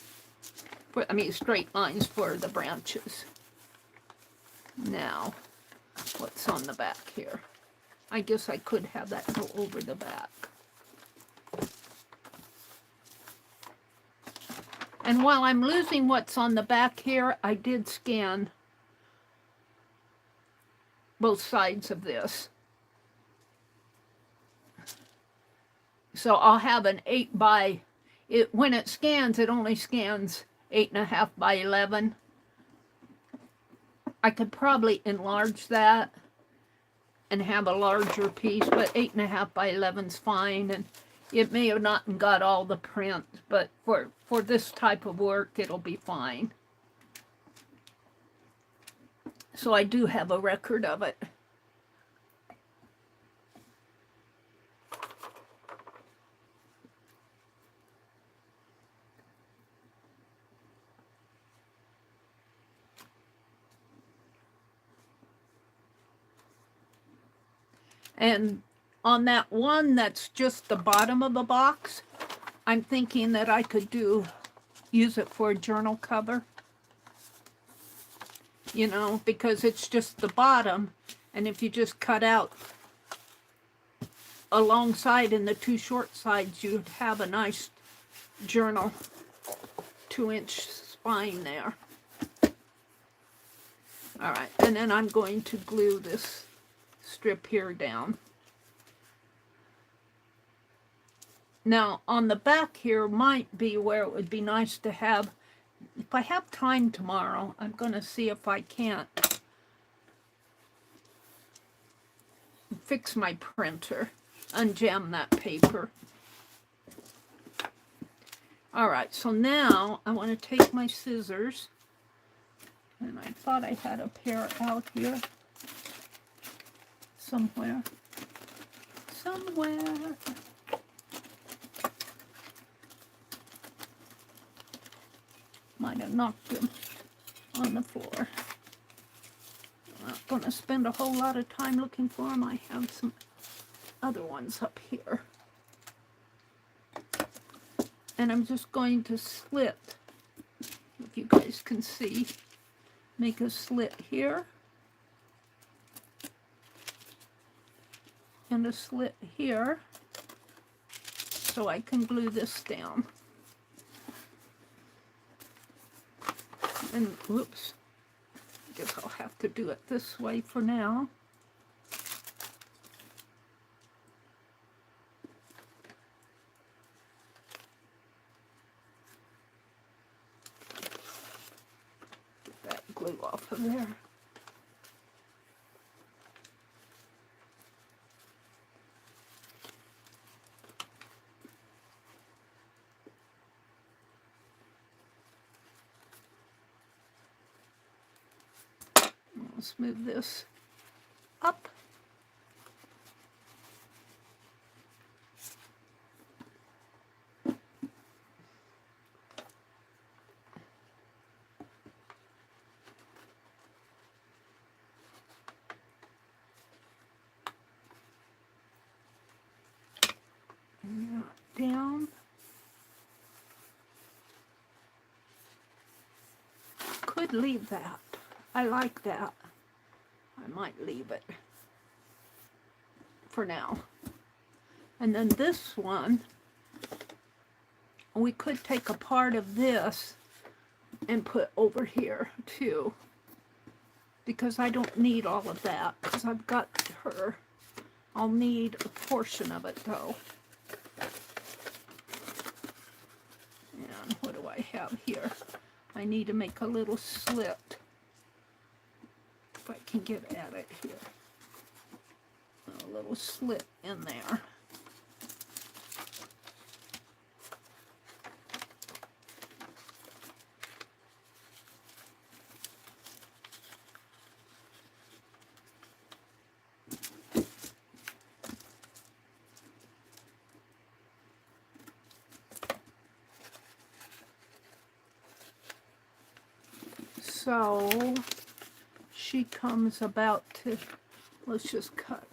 lines for the branches. Now, what's on the back here? I guess I could have that go over the back. And while I'm losing what's on the back here, I did scan both sides of this. So I'll have an 8 by, when it scans, it only scans 8.5 by 11. I could probably enlarge that and have a larger piece, but 8.5 by 11 is fine. And it may have not got all the print, but for this type of work, it'll be fine. So I do have a record of it. And on that one that's just the bottom of the box, I'm thinking that I could use it for a journal cover. You know, because it's just the bottom, and if you just cut out a long side and the 2 short sides, you'd have a nice journal 2-inch spine there. All right, and then I'm going to glue this strip here down. Now, on the back here might be where it would be nice to have, if I have time tomorrow, I'm going to see if I can't fix my printer, unjam that paper. All right, so now I want to take my scissors, and I thought I had a pair out here somewhere. Might have knocked them on the floor. I'm not going to spend a whole lot of time looking for them. I have some other ones up here. And I'm just going to slit, if you guys can see, make a slit here. And a slit here, so I can glue this down. And whoops, I guess I'll have to do it this way for now. Get that glue off of there. Let's move this up. Down. Could leave that. I like that. I might leave it for now. And then this one, we could take a part of this and put over here too. because I don't need all of that, because I've got her. I'll need a portion of it, though. And what do I have here? I need to make a little slit. If I can get at it here. A little slit in there. So she comes about to, let's just cut,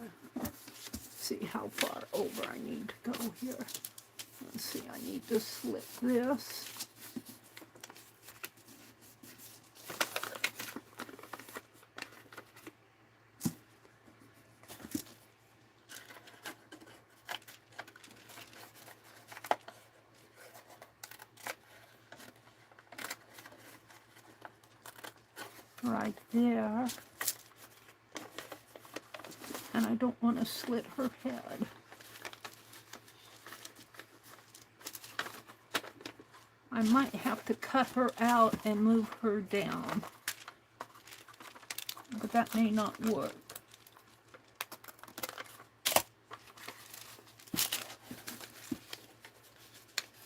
see how far over I need to go here. Let's see, I need to slit this. Right there, and I don't want to slit her head. I might have to cut her out and move her down, but that may not work.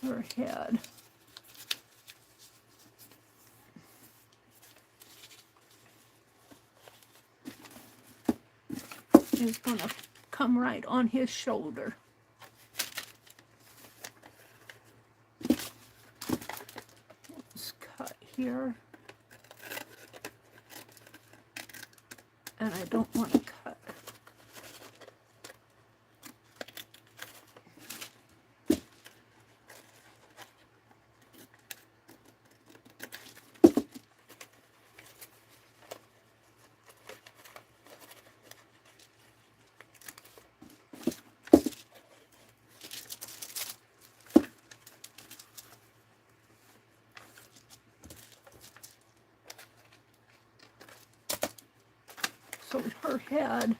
Her head. Is going to come right on his shoulder. Let's cut here. And I don't want to cut. So her head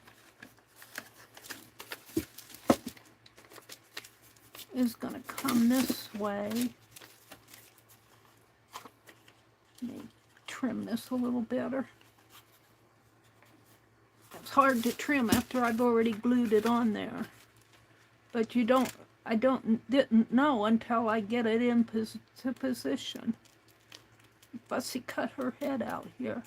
is going to come this way. Let me trim this a little better. It's hard to trim after I've already glued it on there. But didn't know until I get it in to position. Fussy cut her head out here.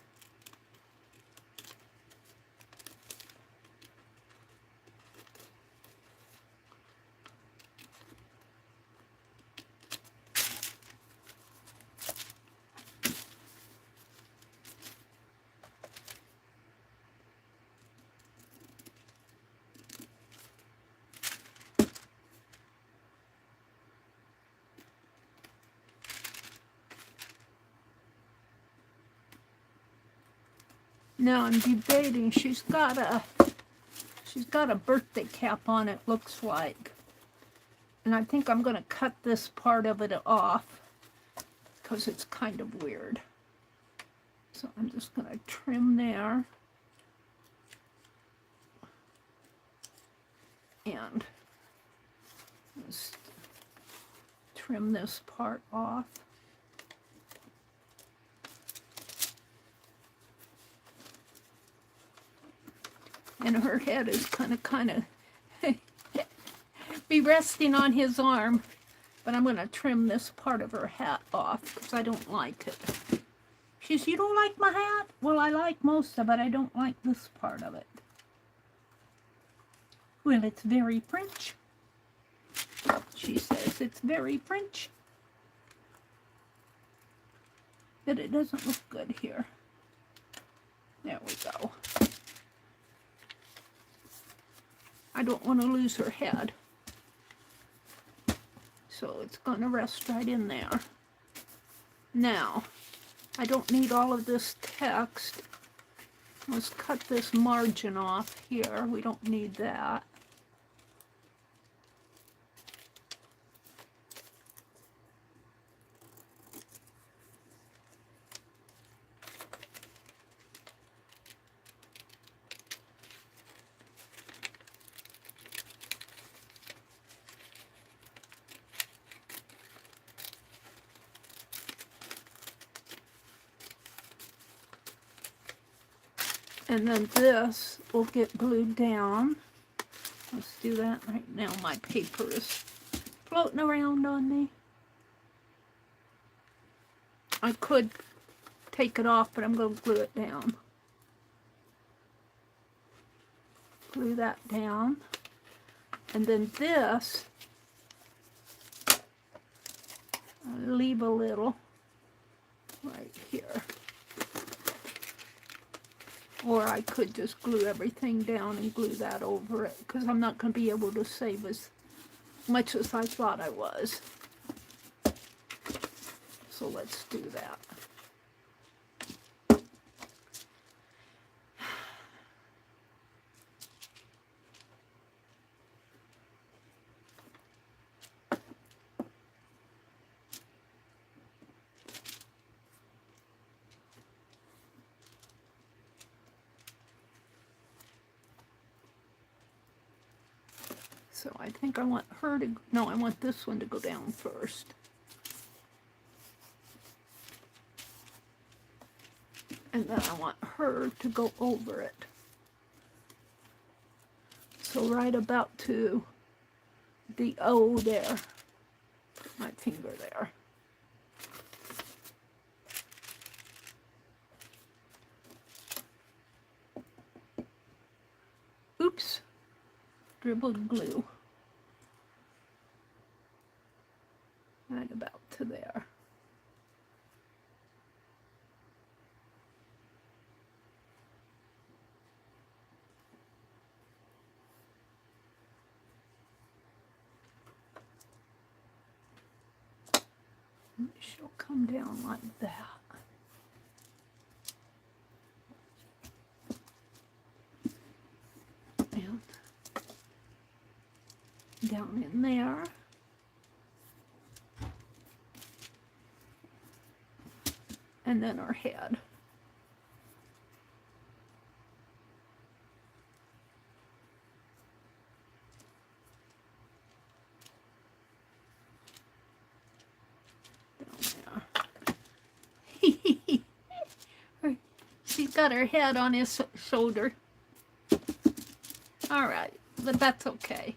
Now I'm debating, she's got a birthday cap on, it looks like. And I think I'm going to cut this part of it off because it's kind of weird. So I'm just going to trim there. And just trim this part off. And her head is kind of be resting on his arm. But I'm going to trim this part of her hat off because I don't like it. She says, "You don't like my hat?" Well, I like most of it. I don't like this part of it. Well, it's very French. She says it's very French. But it doesn't look good here. There we go. I don't want to lose her head. So it's going to rest right in there. Now, I don't need all of this text. Let's cut this margin off here. We don't need that. And then this will get glued down. Let's do that right now. My paper is floating around on me. I could take it off, but I'm going to glue it down. Glue that down. And then this, I'll leave a little right here. Or I could just glue everything down and glue that over it, because I'm not going to be able to save as much as I thought I was. So let's do that. So I think I want her to, no, I want this one to go down first. And then I want her to go over it. So right about to the O there. Put my finger there. Oops. Dribbled glue. Right about to there. She'll come down like that. And down in there. And then her head. Down there. She's got her head on his shoulder. All right, but that's okay.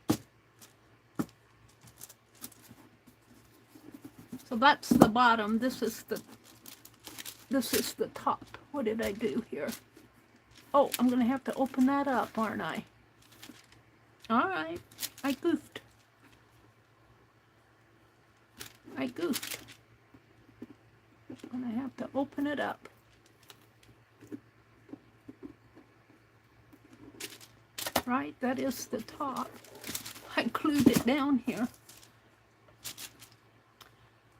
So that's the bottom. This is the top. What did I do here? Oh, I'm going to have to open that up, aren't I? All right. I goofed. I'm going to have to open it up. Right, that is the top. I glued it down here.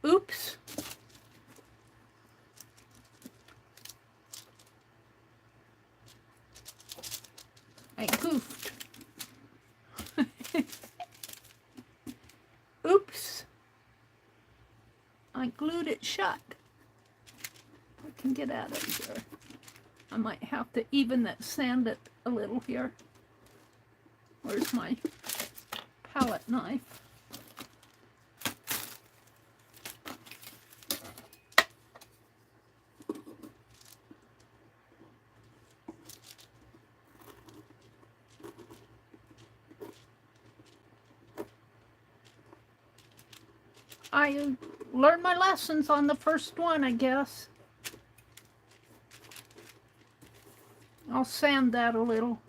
Oops. I goofed. Oops. I glued it shut. I can get out of here. I might have to even that, sand it a little here. Where's my palette knife? I learned my lessons on the first one, I guess. I'll sand that a little.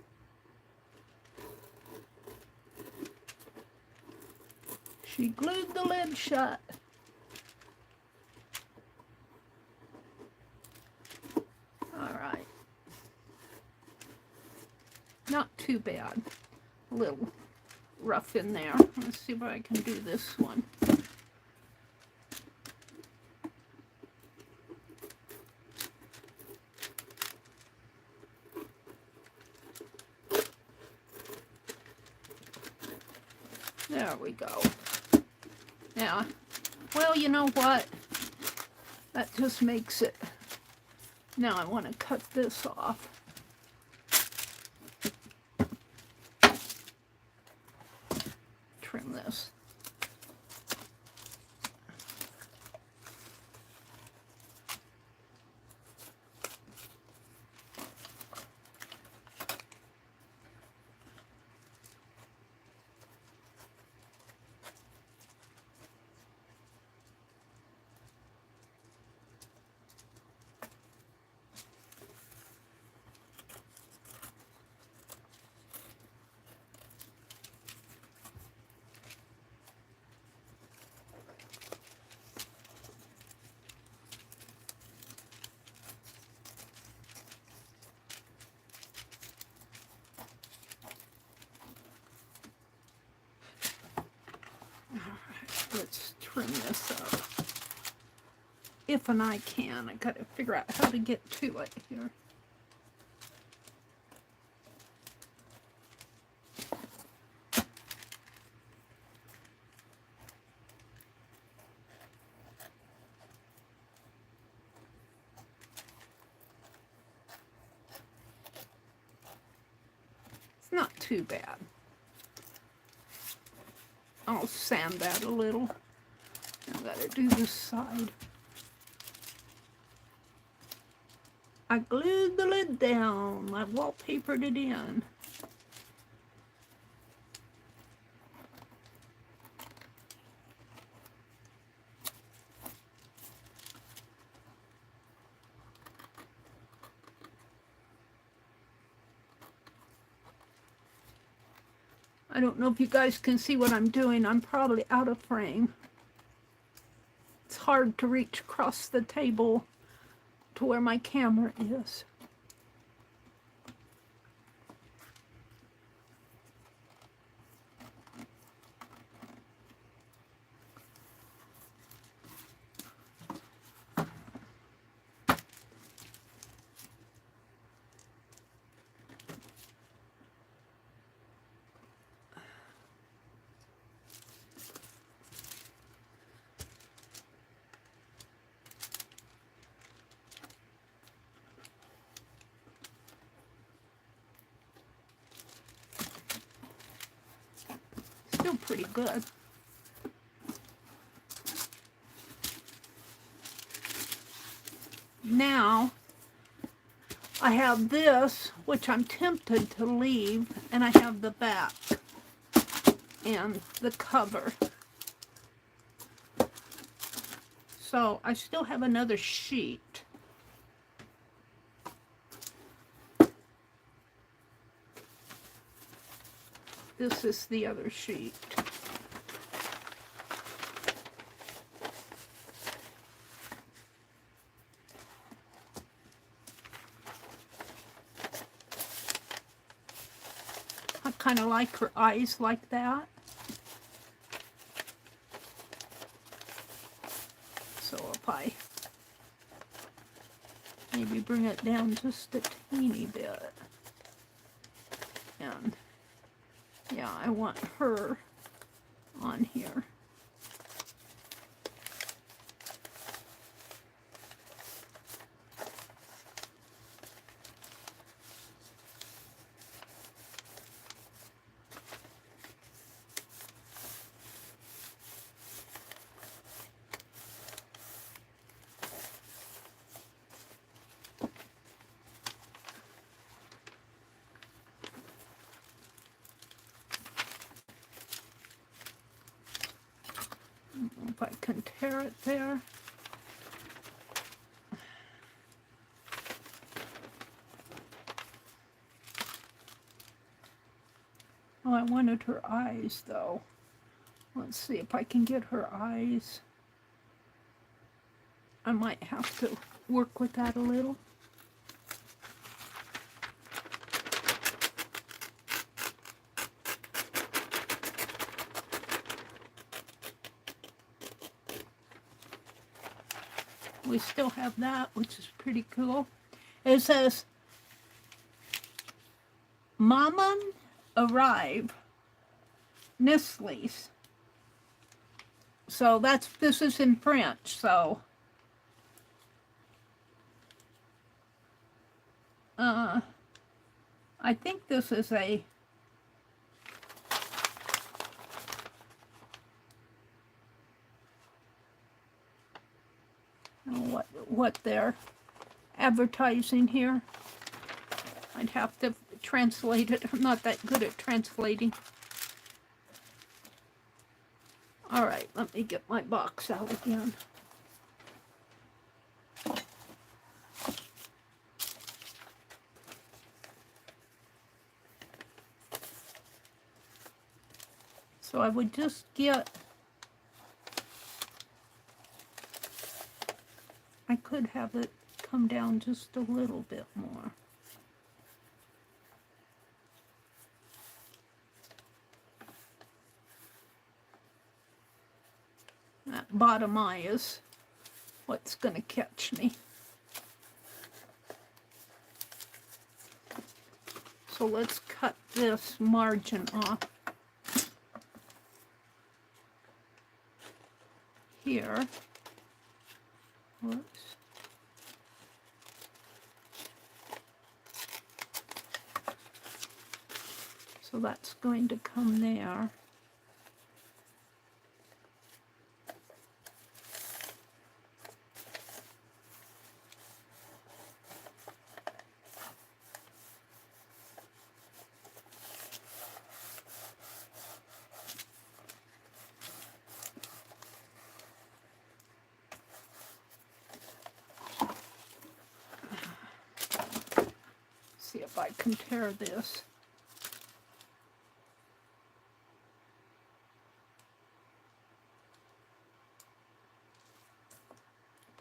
She glued the lid shut. All right. Not too bad. A little rough in there. Let's see if I can do this one. There we go. Yeah. Well, you know what? That just makes it. Now I want to cut this off. Trim this. trim this up. If and I can. I gotta figure out how to get to it here. It's not too bad. I'll sand that a little. I gotta do this side. I glued the lid down. I wallpapered it in. I don't know if you guys can see what I'm doing. I'm probably out of frame. It's hard to reach across the table to where my camera is. Still pretty good. Now, I have this, which I'm tempted to leave, and I have the back and the cover. So I still have another sheet. This is the other sheet. I kind of like her eyes like that. So if I maybe bring it down just a teeny bit. And yeah, I want her on here. If I can tear it there. Oh, I wanted her eyes though. Let's see if I can get her eyes. I might have to work with that a little. We still have that, which is pretty cool. It says, Maman arrive, Nestle's. So this is in French, so. I think this is a, what they're advertising here. I'd have to translate it. I'm not that good at translating. All right, let me get my box out again. So I would just get, I could have it come down just a little bit more. That bottom eye is what's going to catch me. So let's cut this margin off here. Whoops. So that's going to come there. See if I can tear this.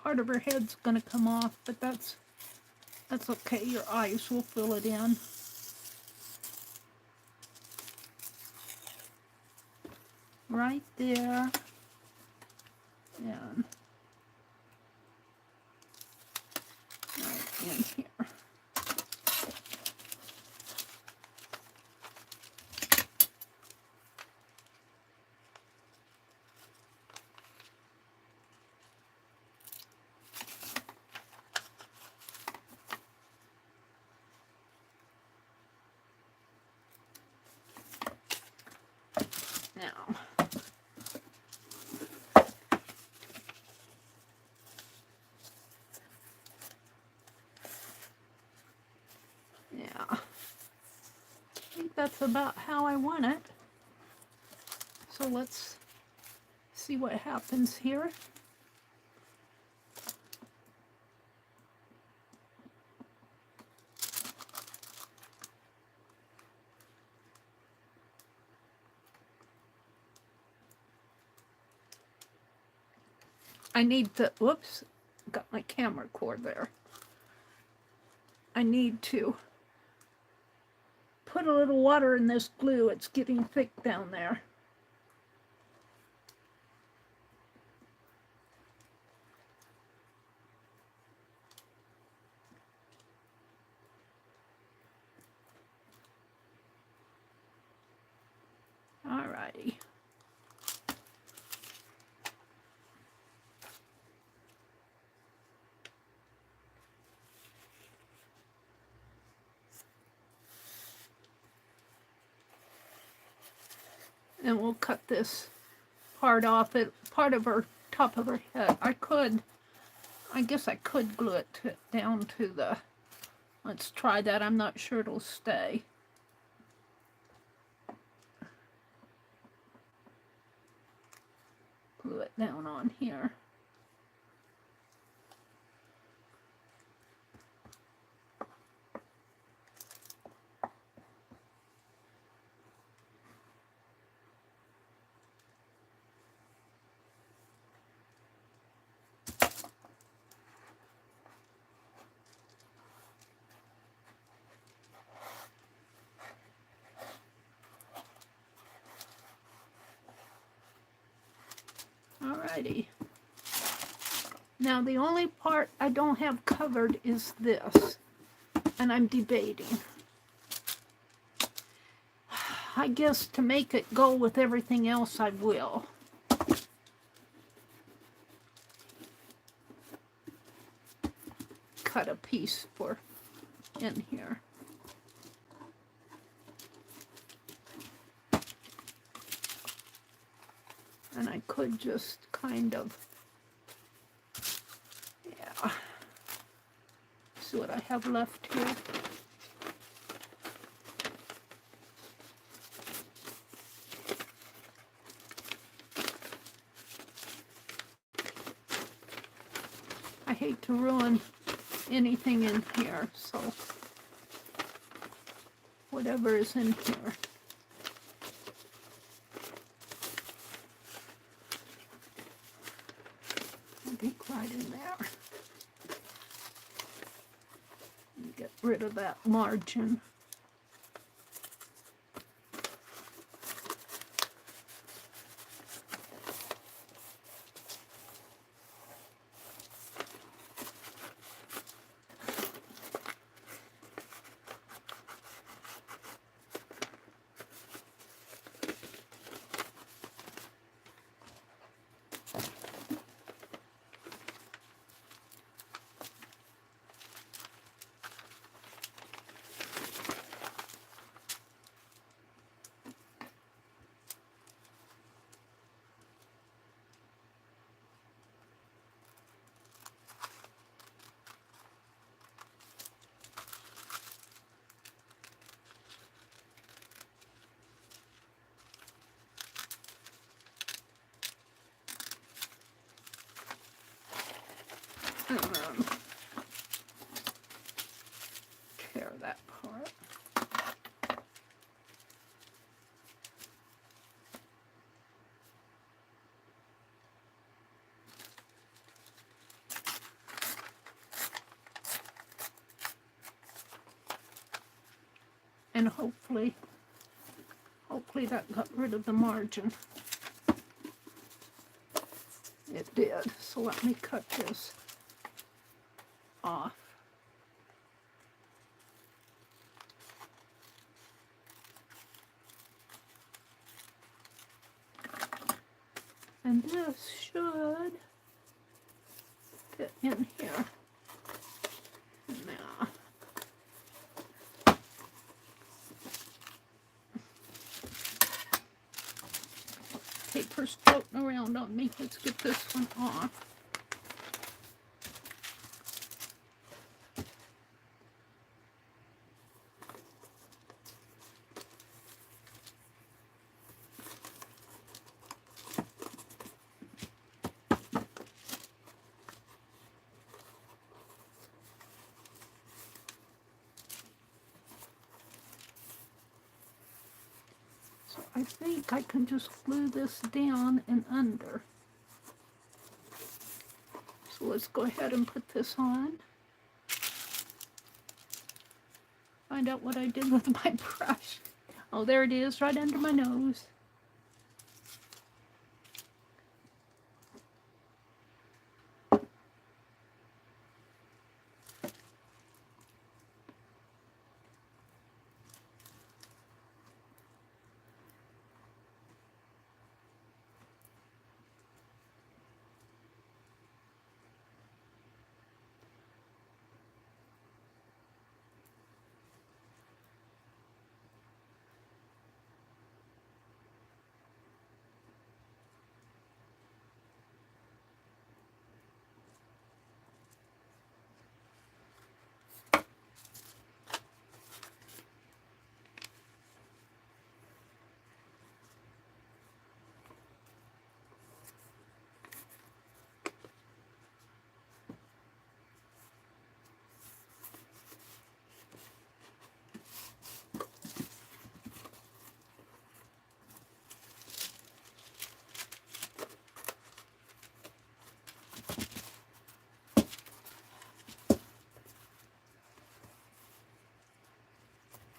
Part of her head's gonna come off, but that's okay. Your eyes will fill it in. Right there. And right in here. Now, yeah, I think that's about how I want it. So let's see what happens here. I need to, whoops, got my camera cord there. I need to put a little water in this glue. It's getting thick down there. Alrighty. And we'll cut this part off, part of her top of her head. I guess I could glue it down to the, let's try that. I'm not sure it'll stay. Glue it down on here. Alrighty. Now the only part I don't have covered is this, and I'm debating. I guess to make it go with everything else, I will. Cut a piece for in here. And I could just kind of, yeah. See what I have left here. I hate to ruin anything in here, so whatever is in here. Right in there. Get rid of that margin. And hopefully that got rid of the margin. It did. So let me cut this off. And this should fit in here. Now, paper's floating around on me. Let's get this one off. I think I can just glue this down and under. So let's go ahead and put this on. Find out what I did with my brush. Oh, there it is, right under my nose.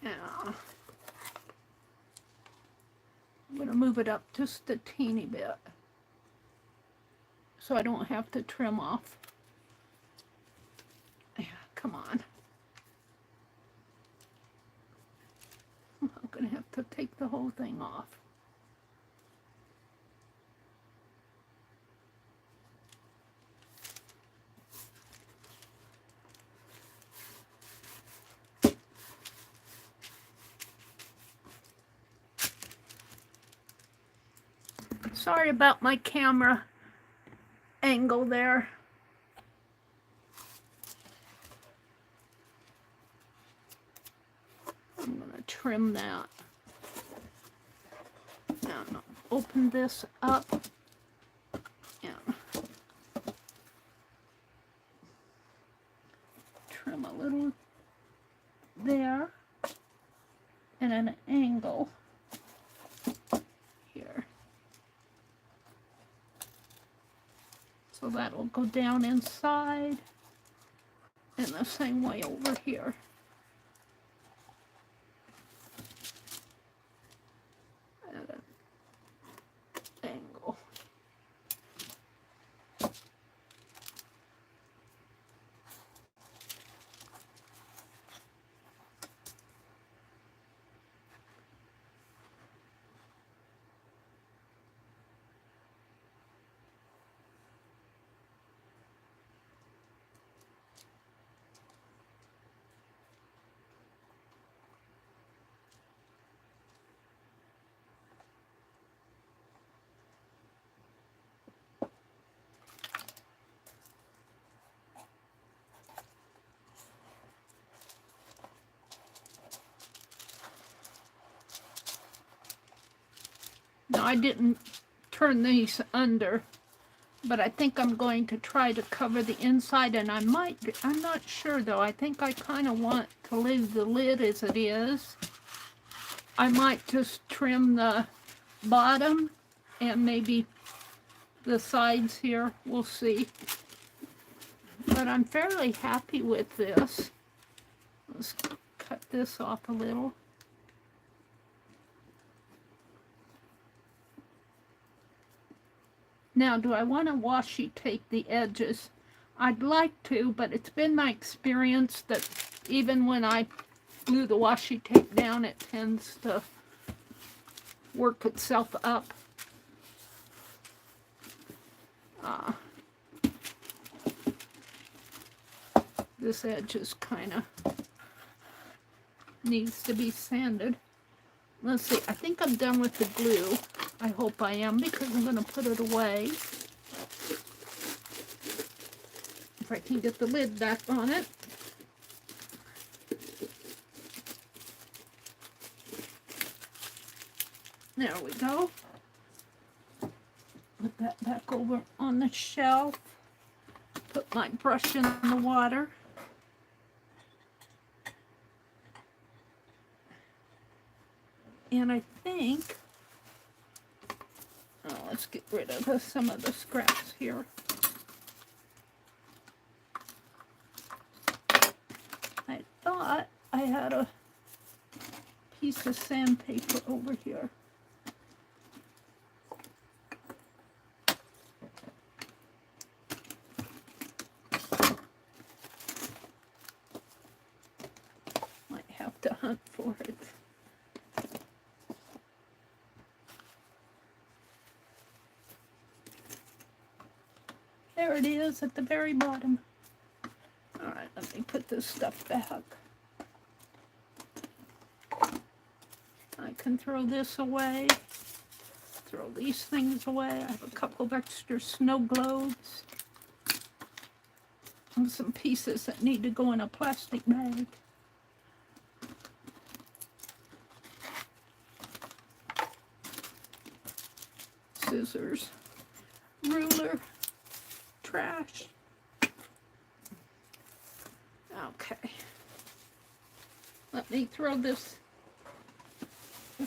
Now, I'm going to move it up just a teeny bit so I don't have to trim off. Yeah, come on. I'm going to have to take the whole thing off. Sorry about my camera angle there. I'm going to trim that. Now open this up and trim a little there and an angle here. So that'll go down inside and the same way over here. At an angle. Now I didn't turn these under, but I think I'm going to try to cover the inside, and I'm not sure though. I think I kind of want to leave the lid as it is. I might just trim the bottom and maybe the sides here. We'll see. But I'm fairly happy with this. Let's cut this off a little. Now, do I want to washi tape the edges? I'd like to, but it's been my experience that even when I glue the washi tape down, it tends to work itself up. This edge is kind of needs to be sanded. Let's see, I think I'm done with the glue. I hope I am, because I'm going to put it away. If I can get the lid back on it. There we go. Put that back over on the shelf. Put my brush in the water. And I think, let's get rid of some of the scraps here. I thought I had a piece of sandpaper over here. Might have to hunt for it. There it is at the very bottom. All right, let me put this stuff back. I can throw this away. Throw these things away. I have a couple of extra snow globes. And some pieces that need to go in a plastic bag. Scissors, ruler, trash. Okay. Let me throw this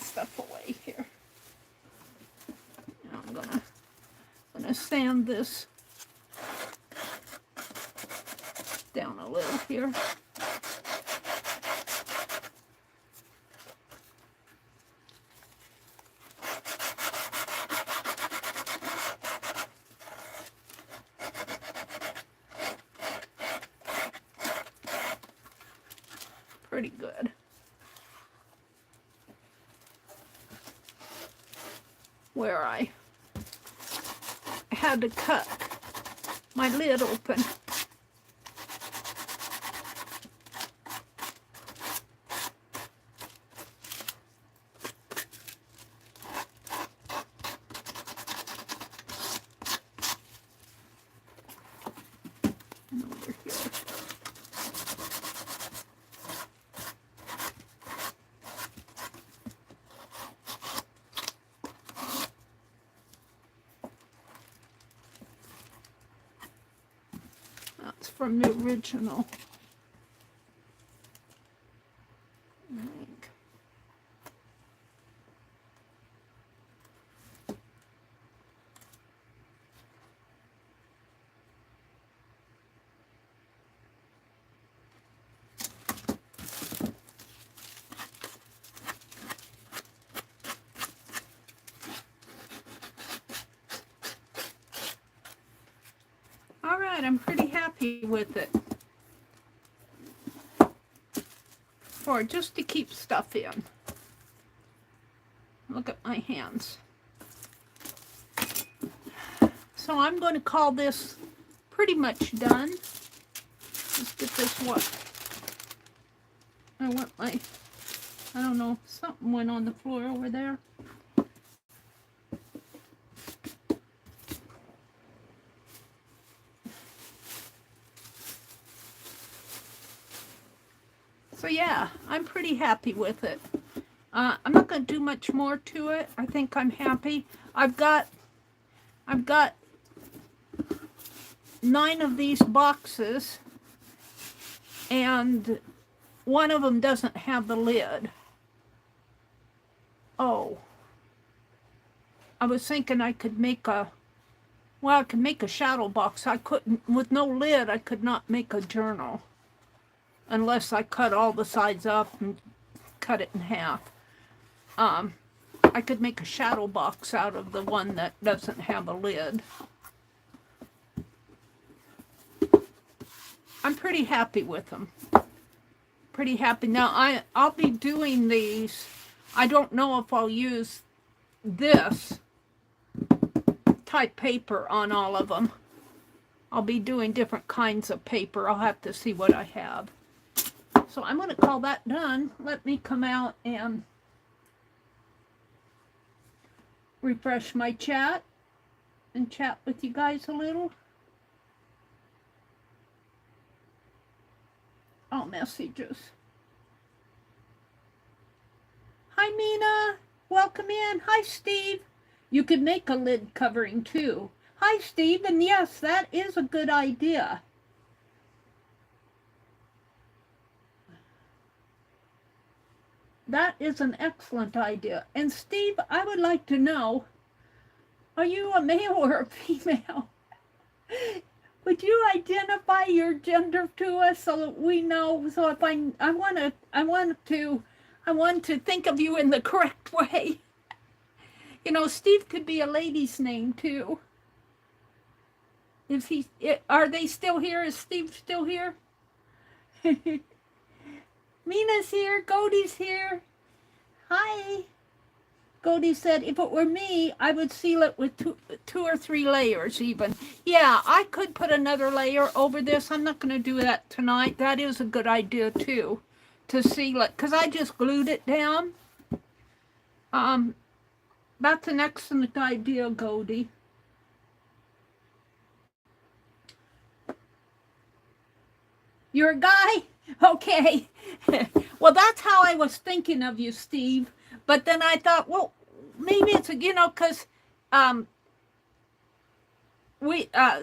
stuff away here. Now I'm gonna sand this down a little here. Pretty good. Where I had to cut my lid open. And over here. That's from the original. I think. All right, I'm pretty happy with it. For just to keep stuff in. Look at my hands. So I'm going to call this pretty much done. Let's get this one. I want my, I don't know, something went on the floor over there. So yeah, I'm pretty happy with it. I'm not going to do much more to it. I think I'm happy. I've got 9 of these boxes, and one of them doesn't have the lid. Oh, I was thinking I could make a, well, I could make a shadow box. I couldn't, with no lid, I could not make a journal. Unless I cut all the sides up and cut it in half. I could make a shadow box out of the one that doesn't have a lid. I'm pretty happy with them. Pretty happy. Now, I'll be doing these. I don't know if I'll use this type paper on all of them. I'll be doing different kinds of paper. I'll have to see what I have. So I'm going to call that done. Let me come out and refresh my chat and chat with you guys a little. Oh, messages. Hi, Mina. Welcome in. Hi, Steve. You could make a lid covering, too. Hi, Steve. And yes, that is a good idea. That is an excellent idea. And, Steve, I would like to know, are you a male or a female? Would you identify your gender to us so that we know? So if I want to think of you in the correct way. You know, Steve could be a lady's name too. Are they still here? Is Steve still here? Mina's here. Godie's here. Hi. Godie said, if it were me, I would seal it with two or three layers even. Yeah, I could put another layer over this. I'm not going to do that tonight. That is a good idea, too, to seal it, because I just glued it down. That's an excellent idea, Godie. You're a guy? Okay. Well, that's how I was thinking of you, Steve. But then I thought, well, maybe it's, you know, because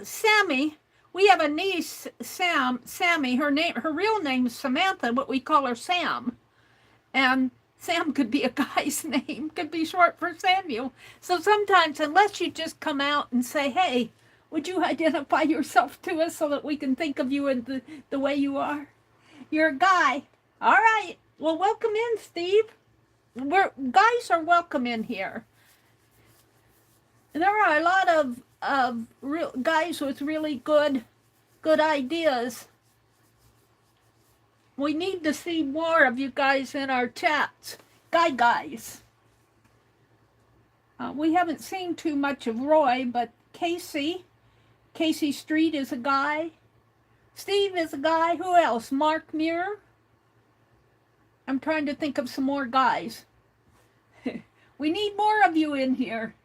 Sammy, we have a niece, Sammy, her real name is Samantha, but we call her Sam. And Sam could be a guy's name, could be short for Samuel. So sometimes, unless you just come out and say, hey, would you identify yourself to us so that we can think of you in the way you are? You're a guy. All right. Well, welcome in, Steve. Guys are welcome in here. And there are a lot of real guys with really good ideas. We need to see more of you guys in our chats. Guys. We haven't seen too much of Roy, but Casey Street is a guy. Steve is a guy. Who else? Mark Muir. I'm trying to think of some more guys. We need more of you in here.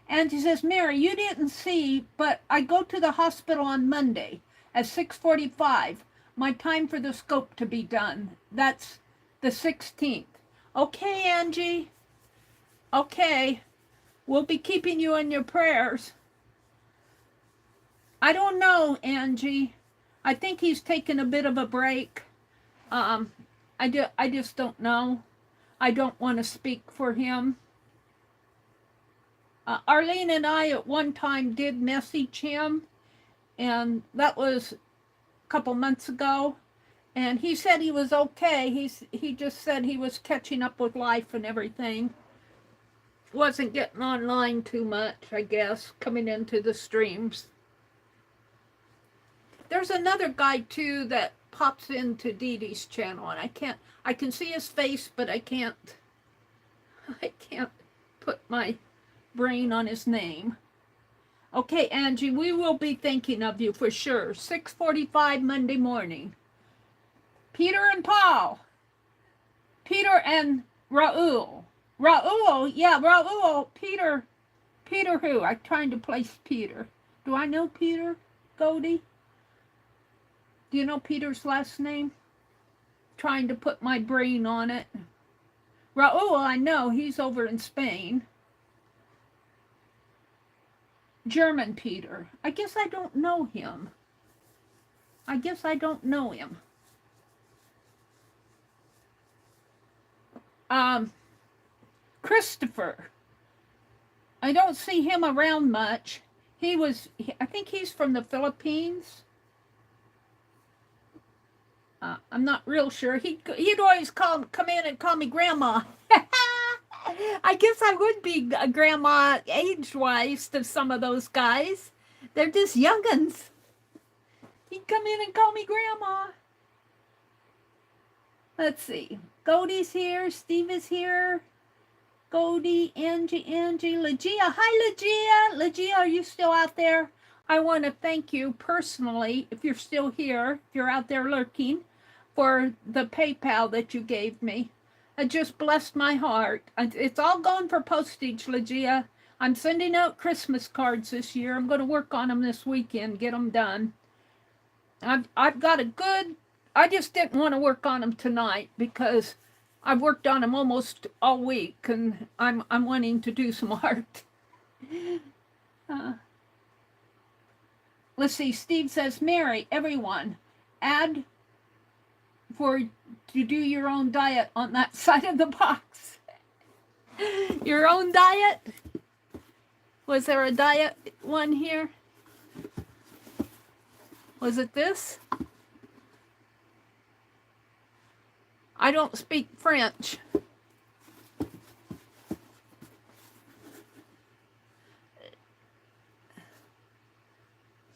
And she says, Meri, you didn't see, but I go to the hospital on Monday at 6:45. My time for the scope to be done. That's the 16th. Okay, Angie. Okay. We'll be keeping you in your prayers. I don't know, Angie. I think he's taken a bit of a break. I just don't know. I don't want to speak for him. Arlene and I at one time did message him, and that was a couple months ago, and he said he was okay. He just said he was catching up with life and everything. Wasn't getting online too much, I guess, coming into the streams. There's another guy too that pops into Dee Dee's channel, and I can see his face, but I can't put my brain on his name. Okay, Angie, we will be thinking of you for sure. 6:45 Monday morning. Peter and Paul. Peter and Raul. Raul, yeah, Raul. Peter who? I'm trying to place Peter. Do I know Peter? Godie? Do you know Peter's last name? Trying to put my brain on it. Raul, I know. He's over in Spain. German Peter. I guess I don't know him. Christopher. I don't see him around much. I think he's from the Philippines. I'm not real sure. He'd always come in and call me grandma. I guess I would be a grandma age-wise to some of those guys. They're just young'uns. He'd come in and call me grandma. Let's see. Goldie's here. Steve is here. Goldie, Angie, Legia. Hi, Legia. Legia, are you still out there? I want to thank you personally, if you're still here, if you're out there lurking, for the PayPal that you gave me. It just blessed my heart. It's all gone for postage, Legia. I'm sending out Christmas cards this year. I'm going to work on them this weekend, get them done. I've got a good... I just didn't want to work on them tonight because I've worked on them almost all week, and I'm wanting to do some art. Let's see. Steve says, Meri, everyone, add for to do your own diet on that side of the box. Your own diet? Was there a diet one here? Was it this? I don't speak French.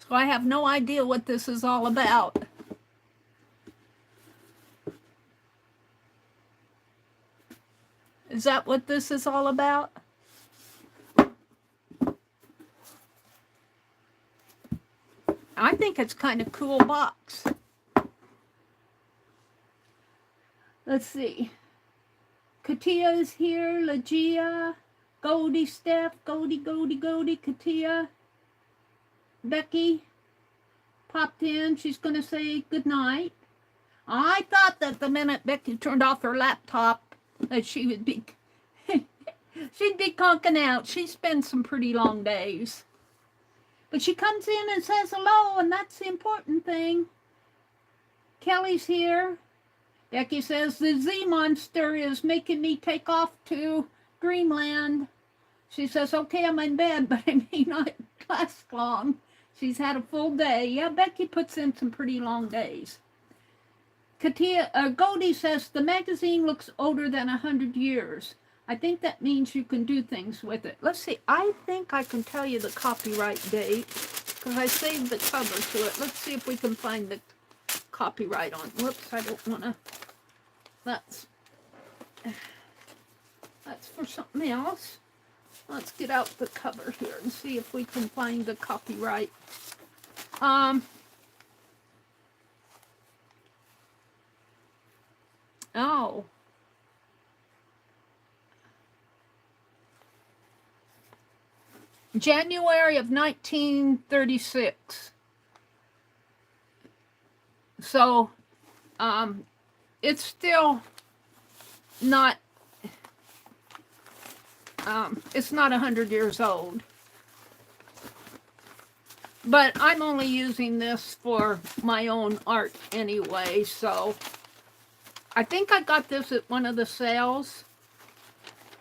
So I have no idea what this is all about. Is that what this is all about? I think it's kind of cool box. Let's see. Katia is here. Legia. Goldie, Steph. Goldie. Katia. Becky popped in. She's going to say good night. I thought that the minute Becky turned off her laptop that she would be she'd be conking out. She spends some pretty long days. But she comes in and says hello, and that's the important thing. Kelly's here. Becky says the Z monster is making me take off to Greenland. She says, okay, I'm in bed, but I may not last long. She's had a full day. Yeah, Becky puts in some pretty long days. Goldie says, the magazine looks older than 100 years. I think that means you can do things with it. Let's see. I think I can tell you the copyright date because I saved the cover to it. Let's see if we can find the copyright on. Whoops, I don't want to. That's for something else. Let's get out the cover here and see if we can find the copyright. Oh. January of 1936. So, it's still not, it's not 100 years old. But I'm only using this for my own art anyway, so I think I got this at one of the sales.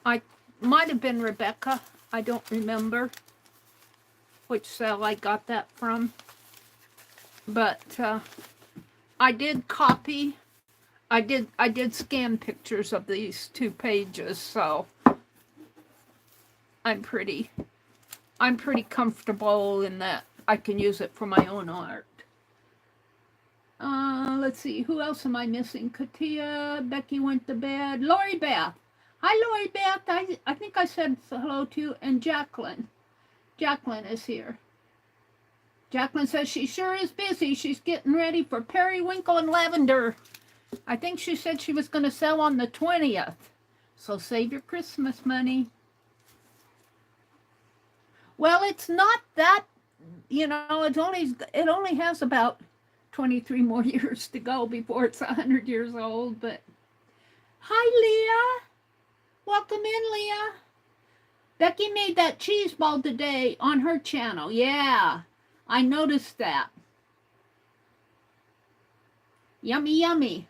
I might have been Rebecca. I don't remember which sale I got that from. But I did copy. I did scan pictures of these 2 pages, so I'm pretty comfortable in that I can use it for my own art. Let's see, who else am I missing? Katia, Becky went to bed. Lori Beth. Hi, Lori Beth. I think I said hello to you. And Jacqueline. Jacqueline is here. Jacqueline says she sure is busy. She's getting ready for periwinkle and lavender. I think she said she was going to sell on the 20th. So save your Christmas money. Well, it's not that, you know, it only has about 23 more years to go before it's 100 years old. But hi, Leah. Welcome in, Leah. Becky made that cheese ball today on her channel. Yeah, I noticed that. Yummy, yummy.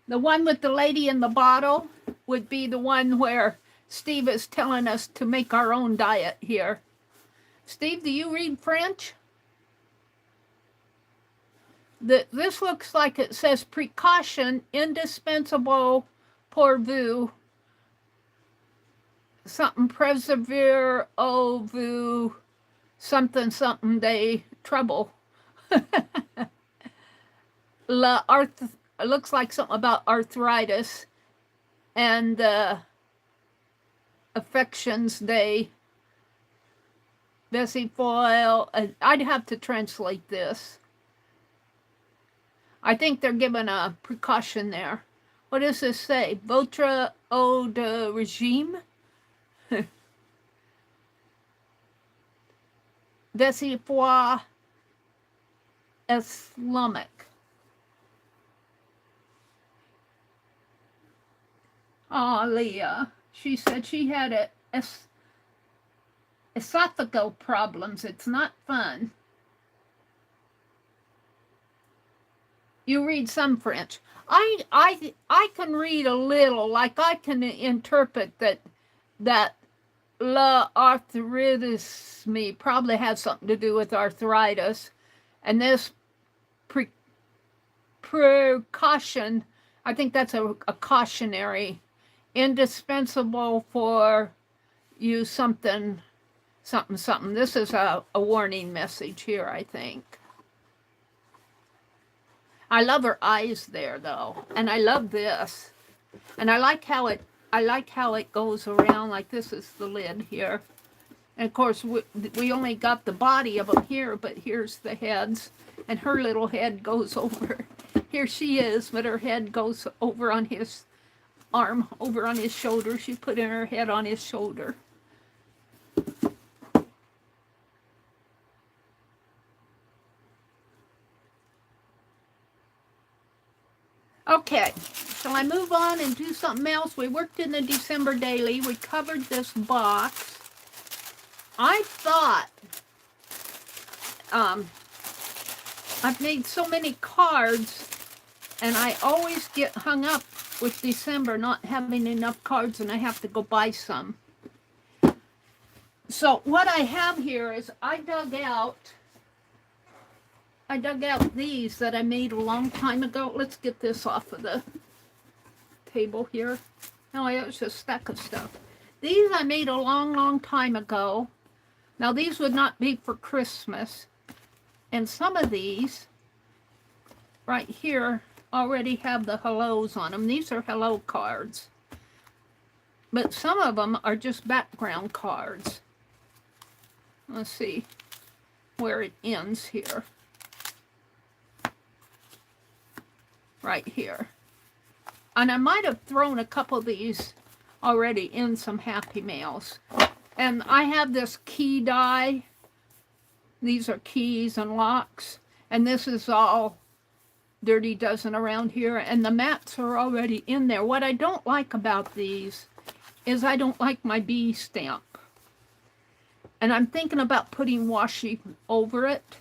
The one with the lady in the bottle would be the one where Steve is telling us to make our own diet here. Steve, do you read French? This looks like it says precaution indispensable pour vous something persevere ovu something something day trouble. La arth looks like something about arthritis and affections day. Bessie foil. I'd have to translate this. I think they're giving a precaution there. What does this say? Votre eau de regime? Bessie foil Islamic. Oh, Leah. She said she had esophageal problems. It's not fun. You read some French. I can read a little. Like I can interpret that l'arthritis probably has something to do with arthritis, and this precaution. I think that's a cautionary, indispensable for you something. This is a warning message here, I think. I love her eyes there, though, and I love this, and I like how it goes around. Like this is the lid here, and of course we only got the body of them here, but here's the heads, and her little head goes over. Here she is, but her head goes over on his arm, over on his shoulder. She put in her head on his shoulder. Okay, shall I move on and do something else? We worked in the December daily. We covered this box. I thought, I've made so many cards, and I always get hung up with December not having enough cards, and I have to go buy some. So what I have here is I dug out these that I made a long time ago. Let's get this off of the table here. No, it's just a stack of stuff. These I made a long time ago. Now these would not be for Christmas. And some of these right here already have the hellos on them. These are hello cards. But some of them are just background cards. Let's see where it ends here. Right here. And I might have thrown a couple of these already in some Happy Mails. And I have this key die. These are keys and locks. And this is all Dirty Dozen around here. And the mats are already in there. What I don't like about these is I don't like my B stamp. And I'm thinking about putting washi over it.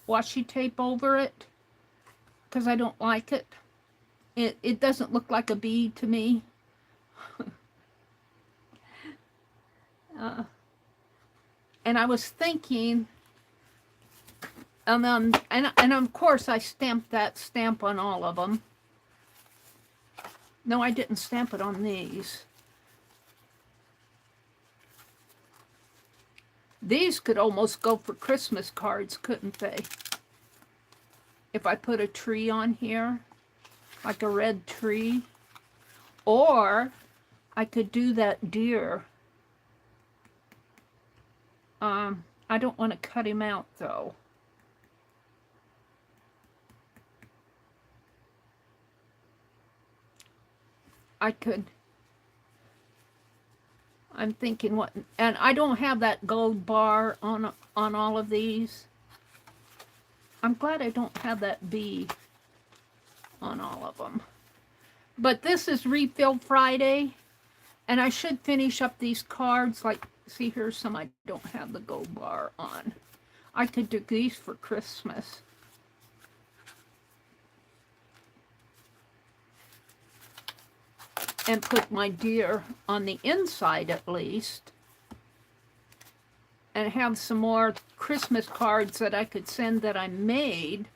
Washi tape over it. Because I don't like it. It doesn't look like a bee to me. And I was thinking, and of course I stamped that stamp on all of them. No, I didn't stamp it on these. These could almost go for Christmas cards, couldn't they? If I put a tree on here, like a red tree. Or I could do that deer. I don't want to cut him out, though. I could. I'm thinking what, and I don't have that gold bar on all of these. I'm glad I don't have that bee on all of them. But this is Refill Friday, and I should finish up these cards. Like, see, here's some I don't have the gold bar on. I could do these for Christmas. And put my deer on the inside at least. And have some more Christmas cards that I could send that I made.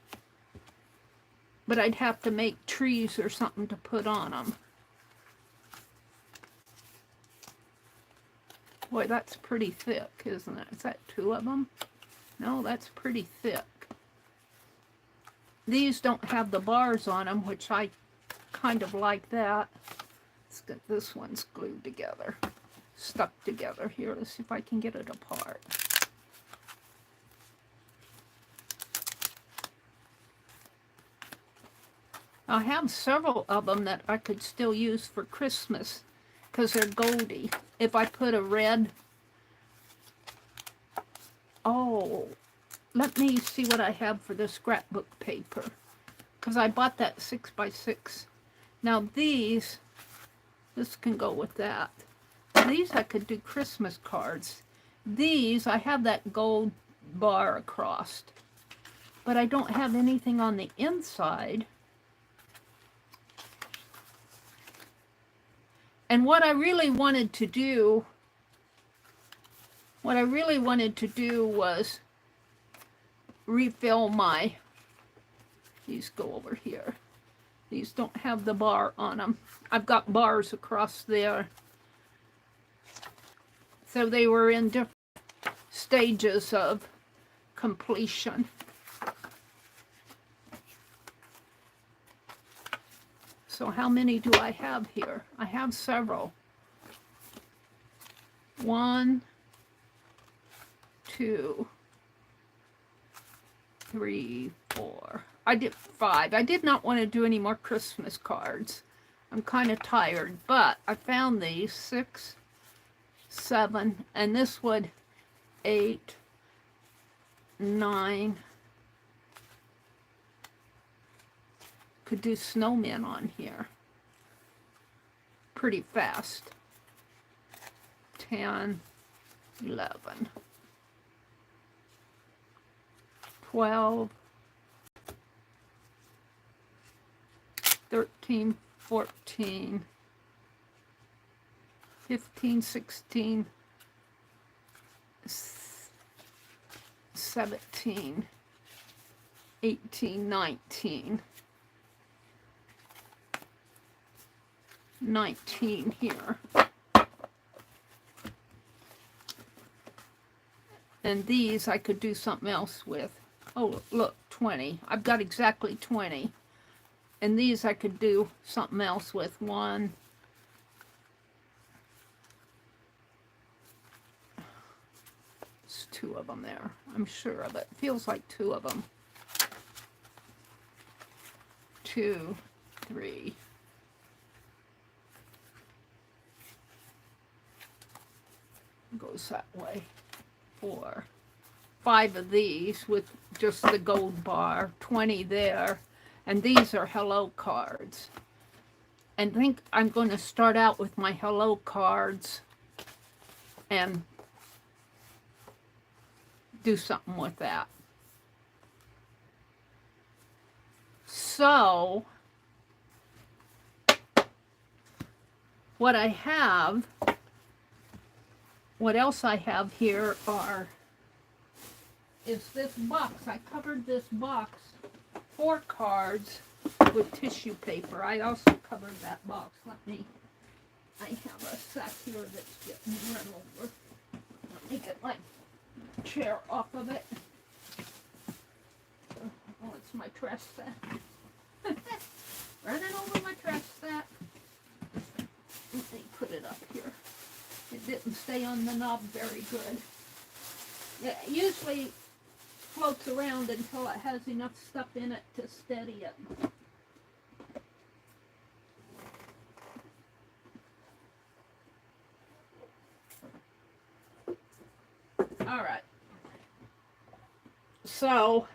But I'd have to make trees or something to put on them. Boy, that's pretty thick, isn't it? Is that 2 of them? No, that's pretty thick. These don't have the bars on them, which I kind of like that. Let's get this one's glued together, stuck together. Here, let's see if I can get it apart. I have several of them that I could still use for Christmas because they're goldy. If I put a red, oh, let me see what I have for the scrapbook paper, because I bought that 6x6. Now these, this can go with that. These I could do Christmas cards. These, I have that gold bar across, but I don't have anything on the inside. And what I really wanted to do, was refill my, these go over here. These don't have the bar on them. I've got bars across there. So they were in different stages of completion. So how many do I have here? I have several. 1, 2, 3, 4. I did 5. I did not want to do any more Christmas cards. I'm kind of tired, but I found these 6, 7, and this would 8, 9. Could do snowmen on here pretty fast. 10, 11, 12, 13, 14, 15, 16, 17, 18, 19. 19 here. And these I could do something else with. Oh, look, 20. I've got exactly 20. And these I could do something else with. 1, it's 2 of them there. I'm sure of it. Feels like 2 of them. 2, 3. Goes that way. 4, 5 of these with just the gold bar, 20 there, and these are hello cards. And I think I'm going to start out with my hello cards and do something with that. So what I have, what else I have here is this box. I covered this box 4 cards with tissue paper. I also covered that box. I have a sack here that's getting run over. Let me get my chair off of it. Oh, it's my trash sack. Running over my trash sack. Let me put it up here. It didn't stay on the knob very good. It usually floats around until it has enough stuff in it to steady it. All right. So,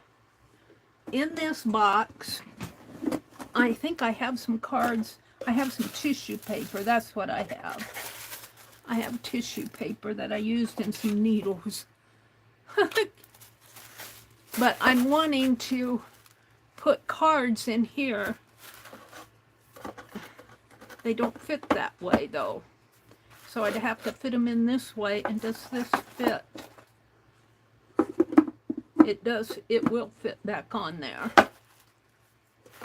in this box, I think I have some cards. I have some tissue paper. That's what I have. I have tissue paper that I used in some needles. But I'm wanting to put cards in here. They don't fit that way though. So I'd have to fit them in this way. And does this fit? It does. It will fit back on there.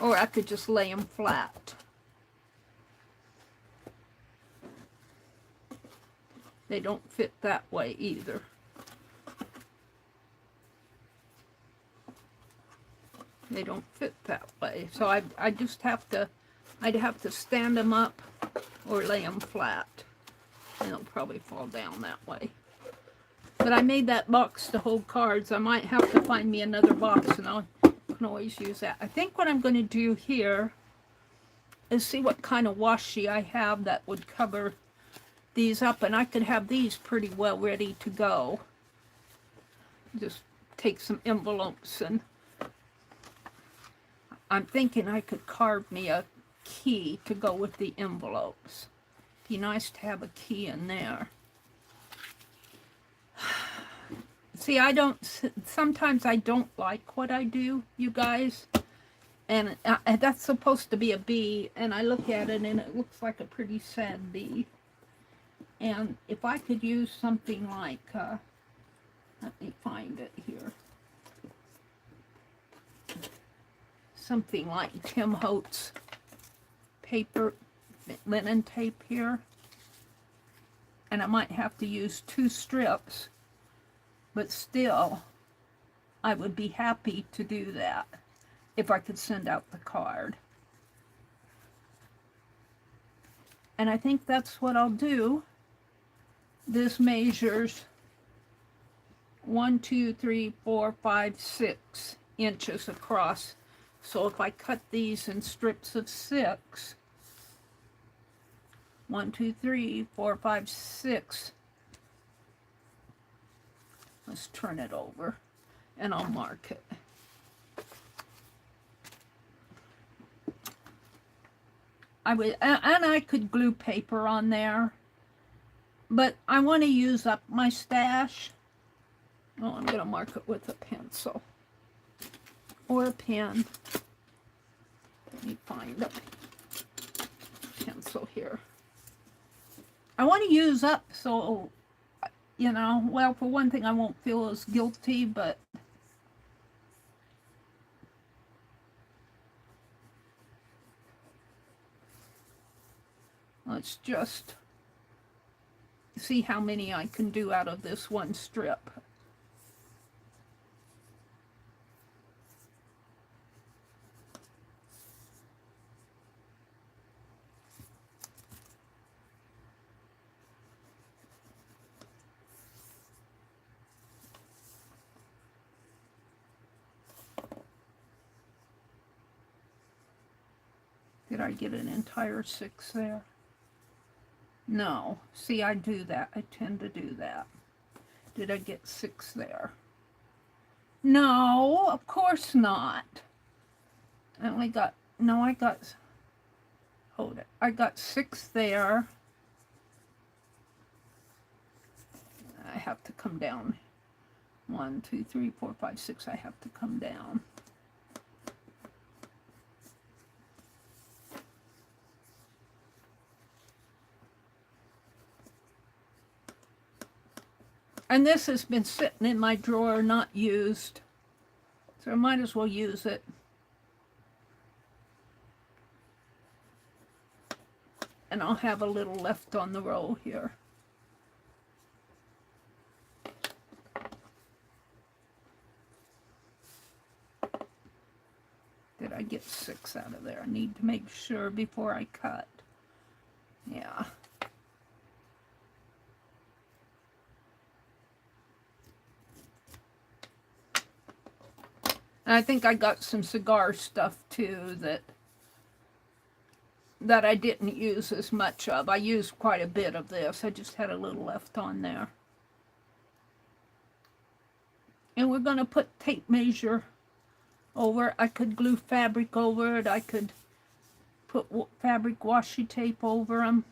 Or I could just lay them flat. They don't fit that way either. They don't fit that way. So I just have to, I'd have to stand them up or lay them flat. And they'll probably fall down that way. But I made that box to hold cards. I might have to find me another box, and I can always use that. I think what I'm going to do here is see what kind of washi I have that would cover these up, and I could have these pretty well ready to go. Just take some envelopes, and I'm thinking I could carve me a key to go with the envelopes. Be nice to have a key in there. See, sometimes I don't like what I do, you guys. And that's supposed to be a bee, and I look at it and it looks like a pretty sad bee. And if I could use something like, let me find it here. Something like Tim Holtz paper, linen tape here. And I might have to use 2 strips. But still, I would be happy to do that if I could send out the card. And I think that's what I'll do. This measures 1, 2, 3, 4, 5, 6 inches across. So if I cut these in strips of 6, 1, 2, 3, 4, 5, 6. Let's turn it over, and I'll mark it. And I could glue paper on there, but I want to use up my stash. Oh, I'm going to mark it with a pencil or a pen. Let me find a pencil here. I want to use up, so, you know, well, for one thing, I won't feel as guilty, but let's just see how many I can do out of this one strip. Did I get an entire 6 there? No. See, I do that. I tend to do that. Did I get 6 there? No, of course not. I only got, no, I got, hold it. I got 6 there. I have to come down. 1, 2, 3, 4, 5, 6. I have to come down. And this has been sitting in my drawer, not used. So I might as well use it. And I'll have a little left on the roll here. Did I get 6 out of there? I need to make sure before I cut. Yeah. And I think I got some cigar stuff too that I didn't use as much of. I used quite a bit of this. I just had a little left on there. And we're going to put tape measure over. I could glue fabric over it. I could put fabric washi tape over them.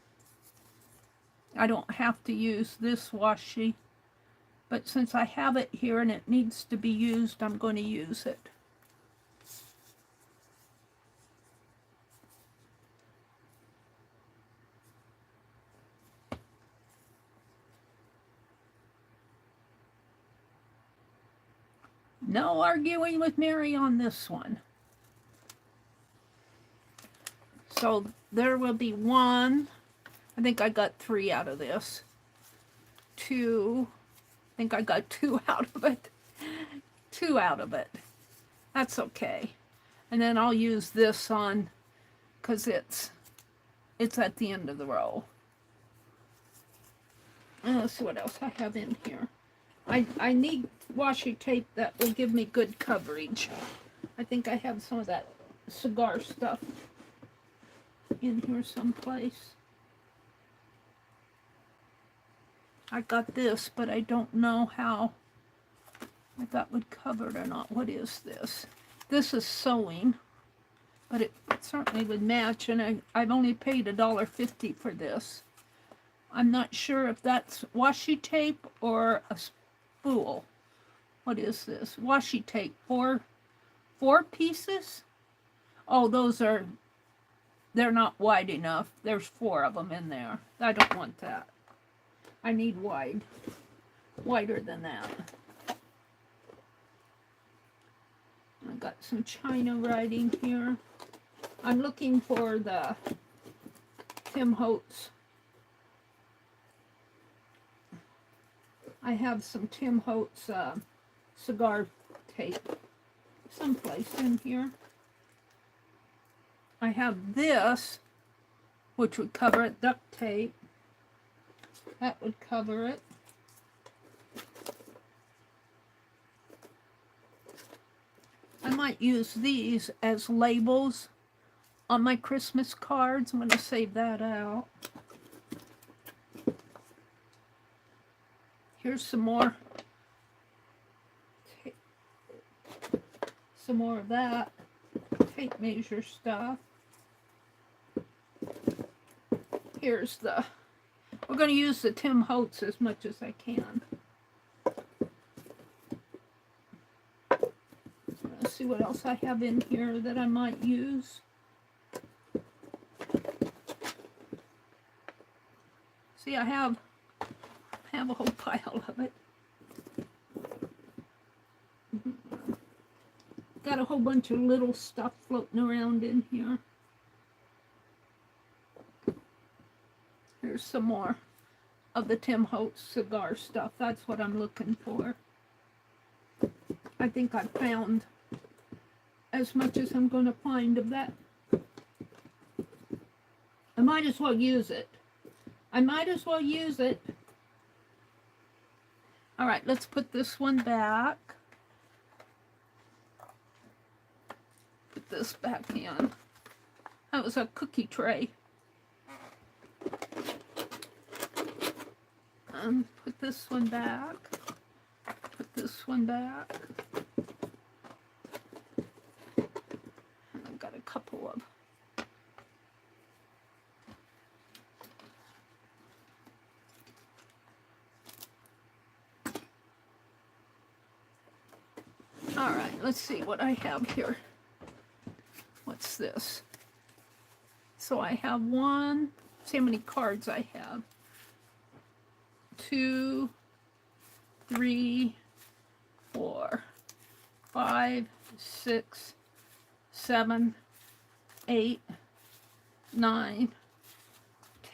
I don't have to use this washi. But since I have it here and it needs to be used, I'm going to use it. No arguing with Meri on this one. So there will be 1. I think I got 3 out of this. 2. I think I got 2 out of it. 2 out of it. That's okay. And then I'll use this on, because it's at the end of the row. And let's see what else I have in here. I need washi tape that will give me good coverage. I think I have some of that cigar stuff in here someplace. I got this, but I don't know how if that would cover it or not. What is this? This is sewing, but it certainly would match, and I've only paid $1.50 for this. I'm not sure if that's washi tape or a spool. What is this? Washi tape. Four pieces? Oh, they're not wide enough. There's 4 of them in there. I don't want that. I need wider than that. I got some China writing here. I'm looking for the Tim Holtz. I have some Tim Holtz cigar tape someplace in here. I have this, which would cover it, duct tape. That would cover it. I might use these as labels on my Christmas cards. I'm going to save that out. Here's some more tape. Some more of that tape measure stuff. Here's we're going to use the Tim Holtz as much as I can. Let's see what else I have in here that I might use. See, I have a whole pile of it. Got a whole bunch of little stuff floating around in here. Here's some more of the Tim Holtz cigar stuff. That's what I'm looking for. I think I found as much as I'm going to find of that. I might as well use it. I might as well use it. All right, let's put this one back. Put this back in. That was a cookie tray. Put this one back. Put this one back. And I've got a couple of. All right, let's see what I have here. What's this? So I have one. See how many cards I have. 2, 3, 4, 5, 6, 7, 8, 9,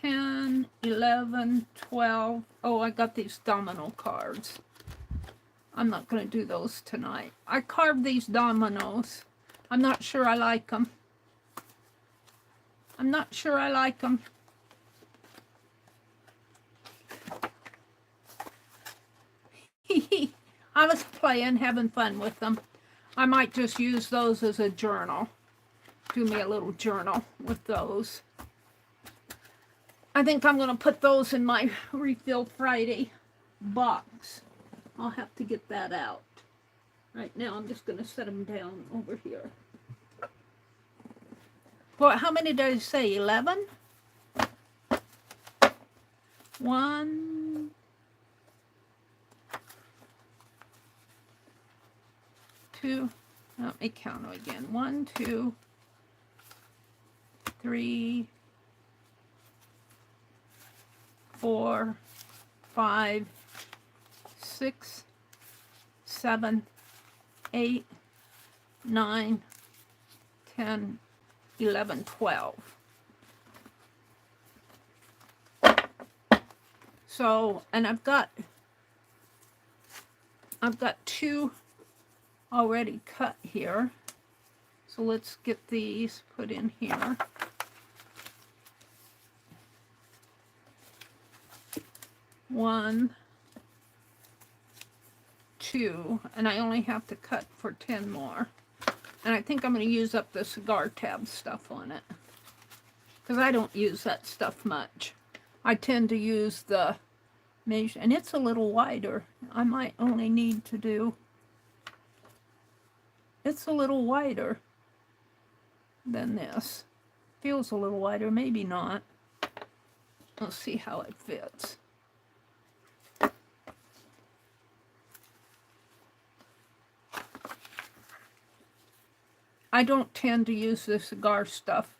10, 11, 12. Oh, I got these domino cards. I'm not going to do those tonight. I carved these dominoes. I'm not sure I like them. I'm not sure I like them. I was playing, having fun with them. I might just use those as a journal. Do me a little journal with those. I think I'm going to put those in my Refill Friday box. I'll have to get that out. Right now, I'm just going to set them down over here. Well, how many did I say? 11? 1, 2. Let me count them again. 1, 2, 3, 4, 5, 6, 7, 8, 9, 10, 11, 12. So, and I've got 2 already cut here. So let's get these put in here. One, 2, and I only have to cut for 10 more. And I think I'm going to use up the cigar tab stuff on it, because I don't use that stuff much. I tend to use the measure, and it's a little wider. I might only need to do, it's a little wider than this. Feels a little wider, maybe not. We'll see how it fits. I don't tend to use the cigar stuff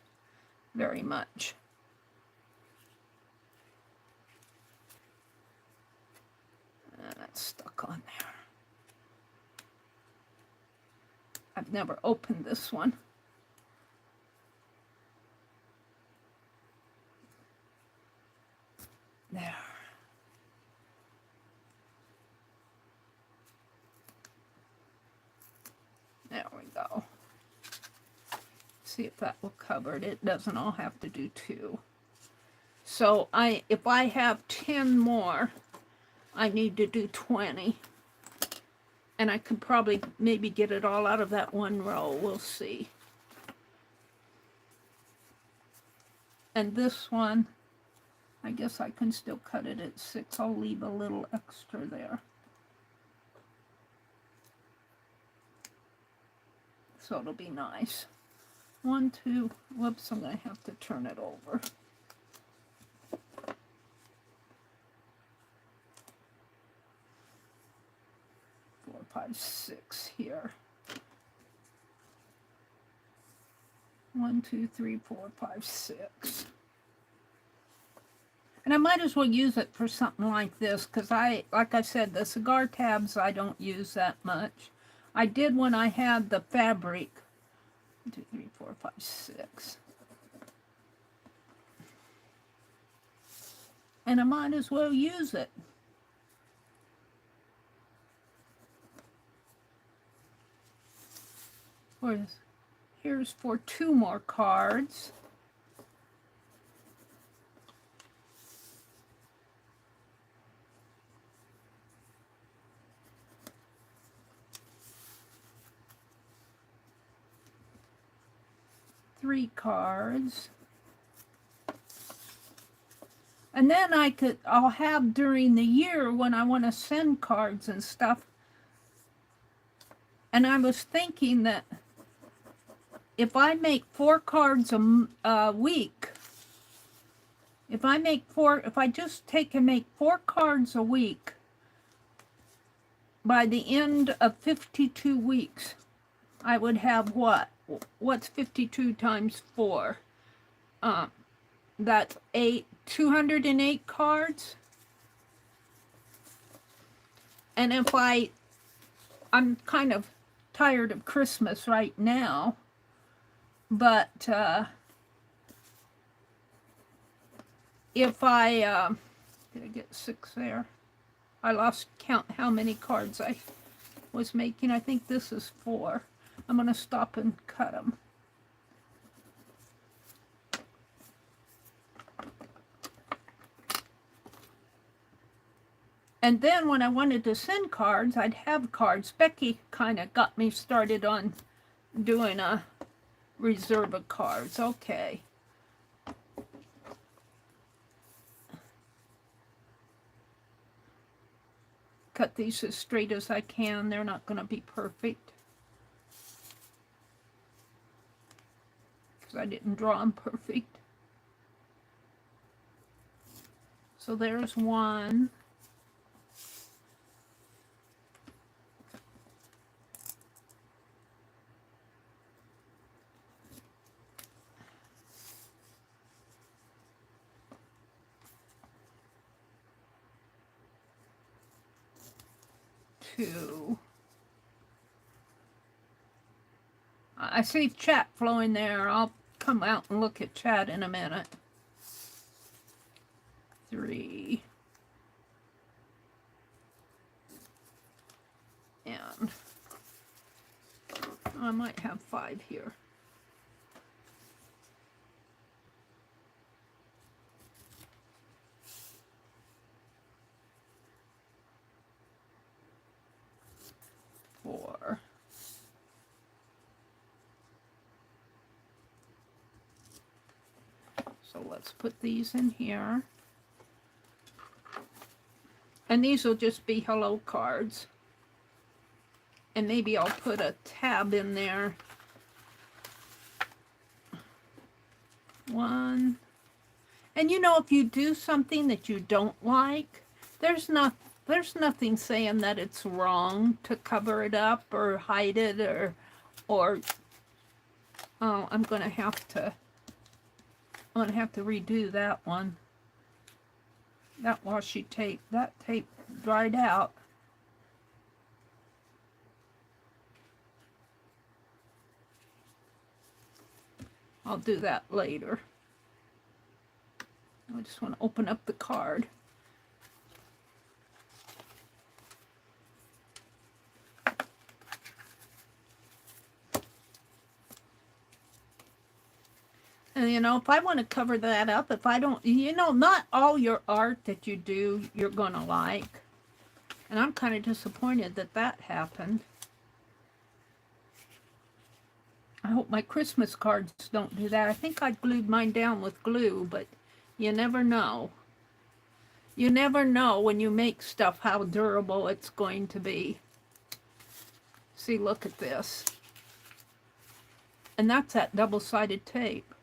very much. That's stuck on there. I've never opened this one. There. There we go. See if that will cover it. It doesn't all have to do 2. So if I have 10 more, I need to do 20. And I could probably maybe get it all out of that one row. We'll see. And this one, I guess I can still cut it at 6. I'll leave a little extra there. So it'll be nice. 1, 2, whoops, I'm going to have to turn it over. Four, 5, 6 here. 1, 2, 3, 4, 5, 6. And I might as well use it for something like this, because like I said, the cigar tabs I don't use that much. I did when I had the fabric. 1, 2, 3, 4, 5, 6. And I might as well use it. Here's for 2 more cards. Three cards. And then I'll have during the year when I want to send cards and stuff. And I was thinking that if I make 4 cards a week, if I just take and make 4 cards a week, by the end of 52 weeks, I would have what? What's 52 times 4? That's 208 cards. And if I'm kind of tired of Christmas right now, but if did I get 6 there? I lost count how many cards I was making. I think this is 4. I'm going to stop and cut them. And then when I wanted to send cards, I'd have cards. Becky kind of got me started on doing a reserve of cards. Okay. Cut these as straight as I can. They're not going to be perfect, because I didn't draw them perfect. So there's 1. I see chat flowing there. I'll come out and look at chat in a minute. 3. might have 5 here. Four. So let's put these in here. And these will just be hello cards. And maybe I'll put a tab in there. 1. And you know, if you do something that you don't like, there's nothing saying that it's wrong to cover it up or hide it or oh, I'm gonna have to redo that one. That washi tape, that tape dried out. I'll do that later. I just want to open up the card. And you know, if I want to cover that up, if I don't, you know, not all your art that you do, you're going to like. And I'm kind of disappointed that that happened. I hope my Christmas cards don't do that. I think I glued mine down with glue, but you never know. You never know when you make stuff how durable it's going to be. See, look at this. And that's that double-sided tape.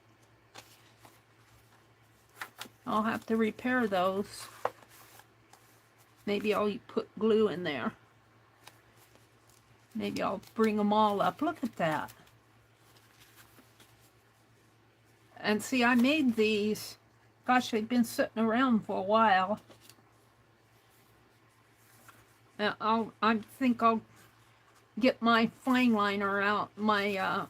I'll have to repair those. Maybe I'll put glue in there. Maybe I'll bring them all up. Look at that. And see, I made these. Gosh, they've been sitting around for a while. I think I'll get my fine liner out, my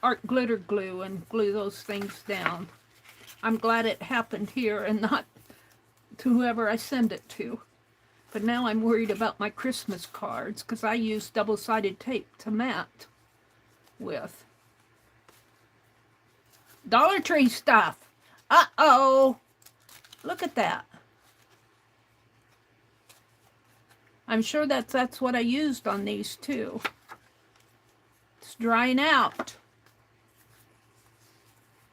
art glitter glue, and glue those things down. I'm glad it happened here and not to whoever I send it to. But now I'm worried about my Christmas cards because I use double-sided tape to mat with. Dollar Tree stuff. Uh-oh. Look at that. I'm sure that's what I used on these too. It's drying out.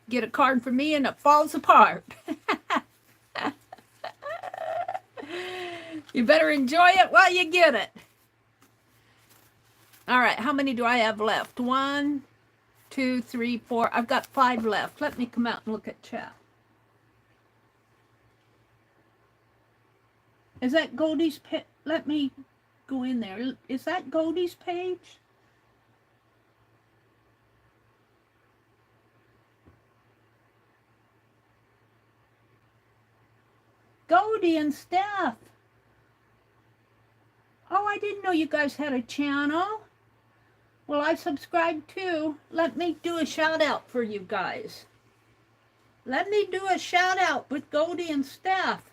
Get a card from me and it falls apart. You better enjoy it while you get it. All right, how many do I have left? 1, 2, 3, 4. I've got 5 left. Let me come out and look at chat. Is that Goldie's page? Let me go in there. Is that Goldie's page? Goldie and Steph. Oh, I didn't know you guys had a channel. Well, I subscribe too. Let me do a shout out for you guys. Let me do a shout out with Goldie and Steph.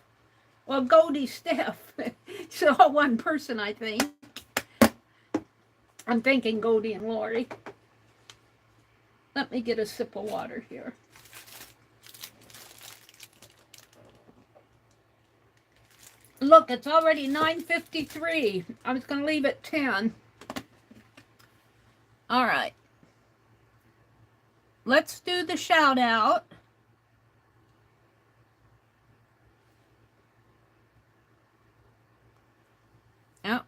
Well, Goldie, Steph. It's all one person, I think. I'm thinking Goldie and Lori. Let me get a sip of water here. Look, it's already 9:53. I was going to leave at 10. All right. Let's do the shout out. Yep.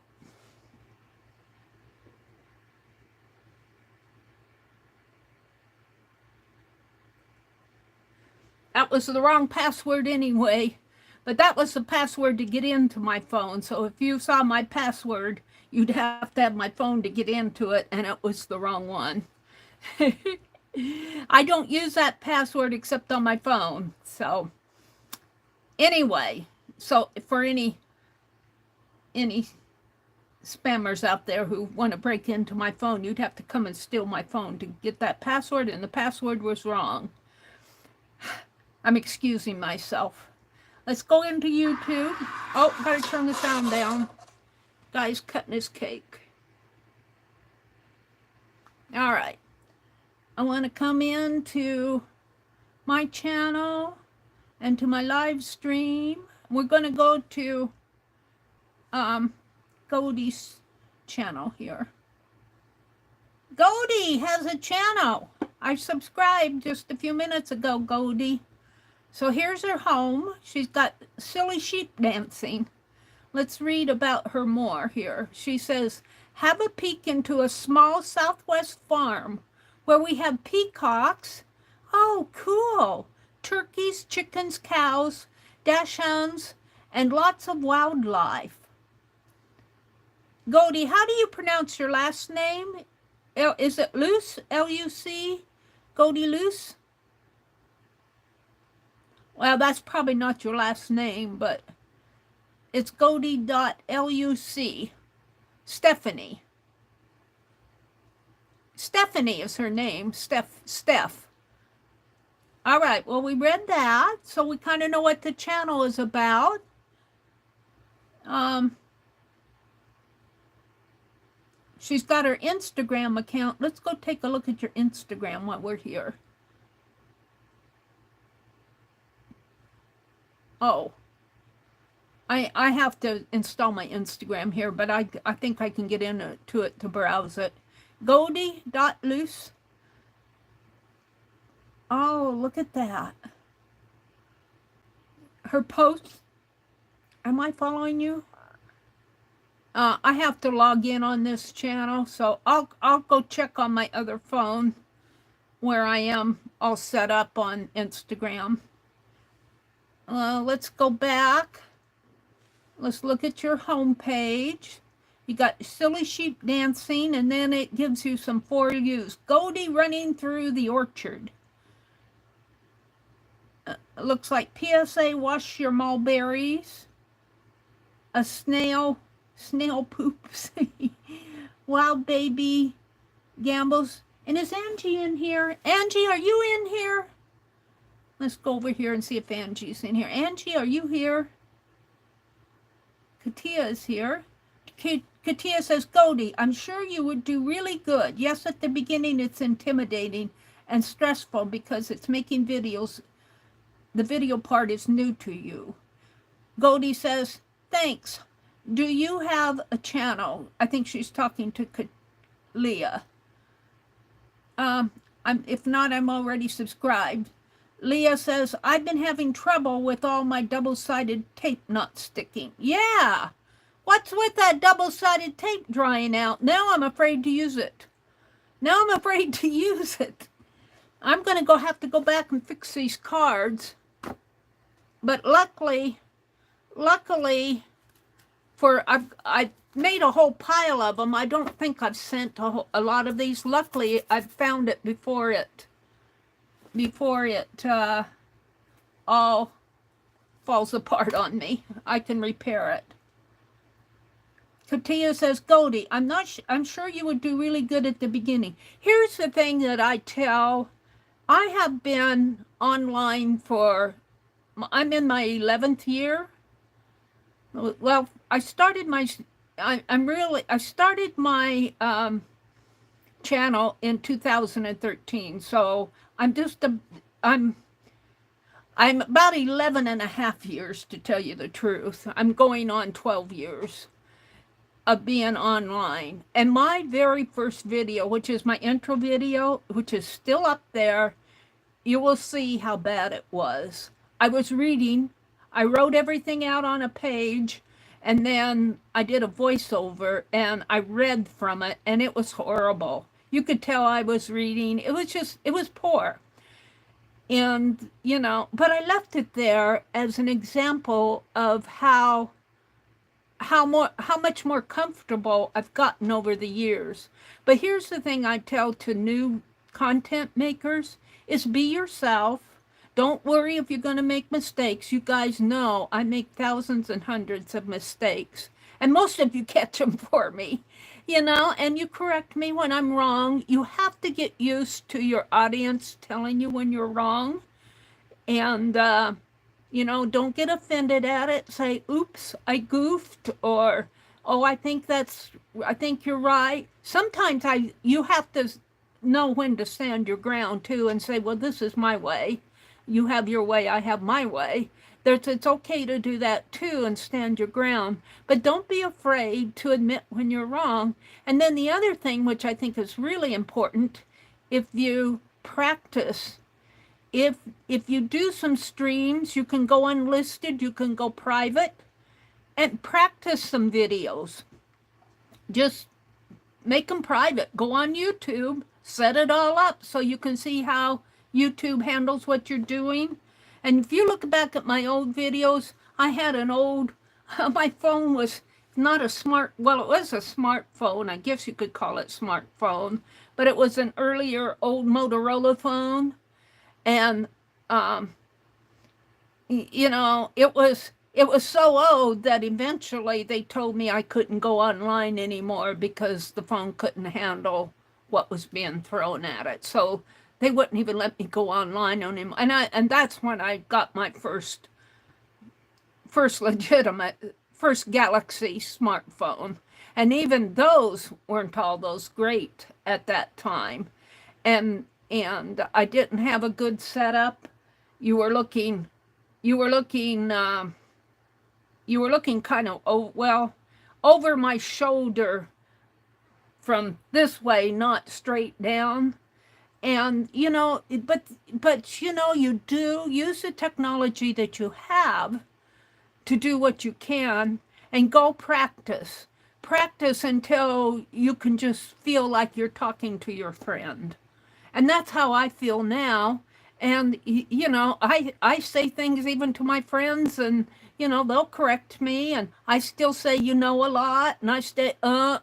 That was the wrong password anyway. But that was the password to get into my phone. So if you saw my password, you'd have to have my phone to get into it, and it was the wrong one. I don't use that password except on my phone. So anyway, so for any spammers out there who want to break into my phone, you'd have to come and steal my phone to get that password, and the password was wrong. I'm excusing myself. Let's go into YouTube. Oh, gotta turn the sound down. Guy's cutting his cake. All right. I want to come into my channel and to my live stream. We're going to go to Goldie's channel here. Goldie has a channel. I subscribed just a few minutes ago, Goldie. So here's her home. She's got silly sheep dancing. Let's read about her more here. She says, have a peek into a small Southwest farm where we have peacocks. Oh, cool. Turkeys, chickens, cows, dachshunds, and lots of wildlife. Goldie, how do you pronounce your last name? Is it Luce? L-U-C? Goldie Luce? Well, that's probably not your last name, but it's Goldie.Luc. Stephanie. Stephanie is her name. Steph. All right, well, we read that, so we kind of know what the channel is about. She's got her Instagram account. Let's go take a look at your Instagram while we're here. Oh, I have to install my Instagram here, but I think I can get into it to browse it. Goldie.Luce. Oh, look at that. Her posts. Am I following you? I have to log in on this channel, so I'll go check on my other phone where I am all set up on Instagram. Let's go back. Let's look at your home page. You got silly sheep dancing, and then it gives you some for yous. Goldie running through the orchard. Looks like PSA, wash your mulberries. A snail poops. Wild baby gambles. And is Angie in here? Angie, are you in here? Let's go over here and see if Angie's in here. Angie, are you here? Katia is here. Katia says, Goldie, I'm sure you would do really good. Yes, at the beginning it's intimidating and stressful because it's making videos. The video part is new to you. Goldie says, thanks. Do you have a channel? I think she's talking to Leah. If not, I'm already subscribed. Leah says, I've been having trouble with all my double-sided tape not sticking. Yeah. What's with that double-sided tape drying out? Now I'm afraid to use it. I'm going to have to go back and fix these cards. But luckily, I've made a whole pile of them. I don't think I've sent a lot of these. Luckily, I found it before it all falls apart on me. I can repair it. Katia says, Goldie, I'm sure you would do really good at the beginning. Here's the thing that I tell. I have been online I'm in my 11th year. Well, I started my channel in 2013. So I'm about 11 and a half years, to tell you the truth. I'm going on 12 years of being online. And my very first video, which is my intro video, which is still up there, you will see how bad it was. I was reading. I wrote everything out on a page, and then I did a voiceover, and I read from it, and it was horrible. You could tell I was reading. It was poor. And, but I left it there as an example of how much more comfortable I've gotten over the years. But here's the thing I tell to new content makers is be yourself. Don't worry if you're going to make mistakes. You guys know I make thousands and hundreds of mistakes. And most of you catch them for me, and you correct me when I'm wrong. You have to get used to your audience telling you when you're wrong. And, don't get offended at it. Say, oops, I goofed, or, oh, I think you're right. Sometimes you have to know when to stand your ground too and say, well, this is my way. You have your way, I have my way. It's okay to do that too and stand your ground. But don't be afraid to admit when you're wrong. And then the other thing, which I think is really important, if you practice, if you do some streams, you can go unlisted, you can go private, and practice some videos. Just make them private. Go on YouTube, set it all up so you can see how YouTube handles what you're doing. And if you look back at my old videos, I had an old, my phone was not a smart, well, it was a smartphone. I guess you could call it smartphone, but it was an earlier old Motorola phone. And, you know, it was so old that eventually they told me I couldn't go online anymore because the phone couldn't handle what was being thrown at it. So they wouldn't even let me go online on him. And that's when I got my first legitimate, first Galaxy smartphone. And even those weren't all those great at that time. And I didn't have a good setup. You were looking kind of, over my shoulder from this way, not straight down. And, you know, but you know, you do use the technology that you have to do what you can, and go practice. Practice until you can just feel like you're talking to your friend. And that's how I feel now. And, you know, I say things even to my friends, and, you know, they'll correct me, and I still say, you know, a lot, and I say, and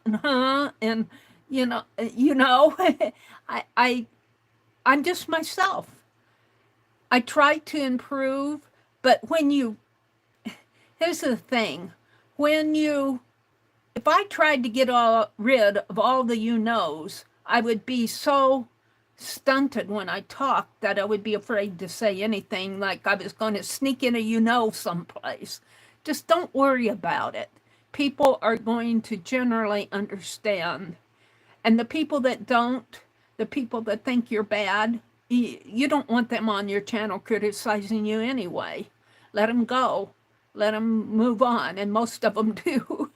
and, you know, I'm just myself. I try to improve, but here's the thing, if I tried to get rid of all the you-knows, I would be so stunted when I talked that I would be afraid to say anything, like I was going to sneak in a you-know someplace. Just don't worry about it. People are going to generally understand. And the people that don't, the people that think you're bad, you don't want them on your channel criticizing you anyway. Let them go. Let them move on. And most of them do.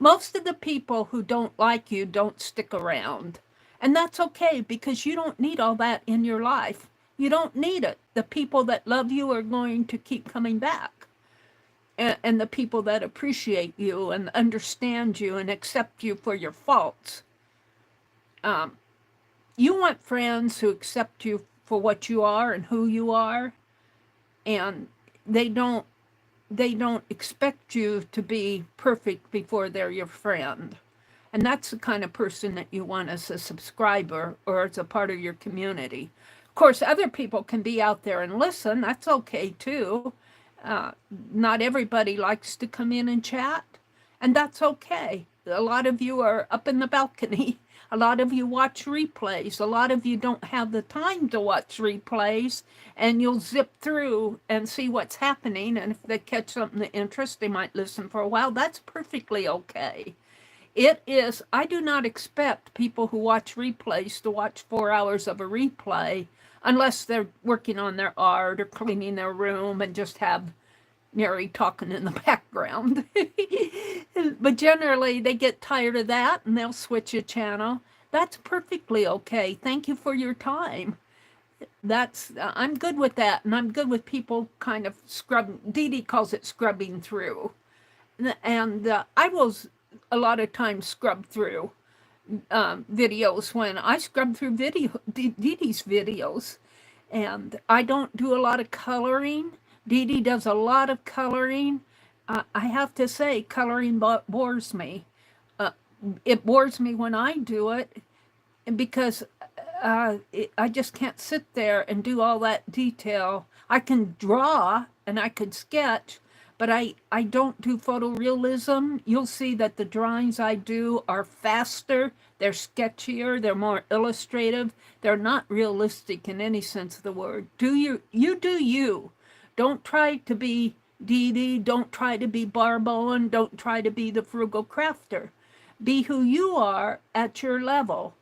Most of the people who don't like you don't stick around. And that's okay, because you don't need all that in your life. You don't need it. The people that love you are going to keep coming back. And the people that appreciate you and understand you and accept you for your faults. You want friends who accept you for what you are and who you are. And they don't expect you to be perfect before they're your friend. And that's the kind of person that you want as a subscriber or as a part of your community. Of course, other people can be out there and listen. That's okay too. Not everybody likes to come in and chat, and that's okay. A lot of you are up in the balcony. A lot of you watch replays. A lot of you don't have the time to watch replays, and you'll zip through and see what's happening. And if they catch something of interest, they might listen for a while. That's perfectly okay. It is, I do not expect people who watch replays to watch 4 hours of a replay unless they're working on their art or cleaning their room and just have Meri talking in the background. But generally, they get tired of that and they'll switch a channel. That's perfectly okay. Thank you for your time. I'm good with that, and I'm good with people kind of scrubbing. Dee Dee calls it scrubbing through. And I will a lot of times scrub through videos when I scrub through Dee Dee's videos. And I don't do a lot of coloring. Dee Dee does a lot of coloring. I have to say, coloring bores me. It bores me when I do it because I just can't sit there and do all that detail. I can draw and I could sketch, but I don't do photorealism. You'll see that the drawings I do are faster, they're sketchier, they're more illustrative. They're not realistic in any sense of the word. You do you. Don't try to be Dee Dee, don't try to be Barbowen, don't try to be the frugal crafter. Be who you are at your level.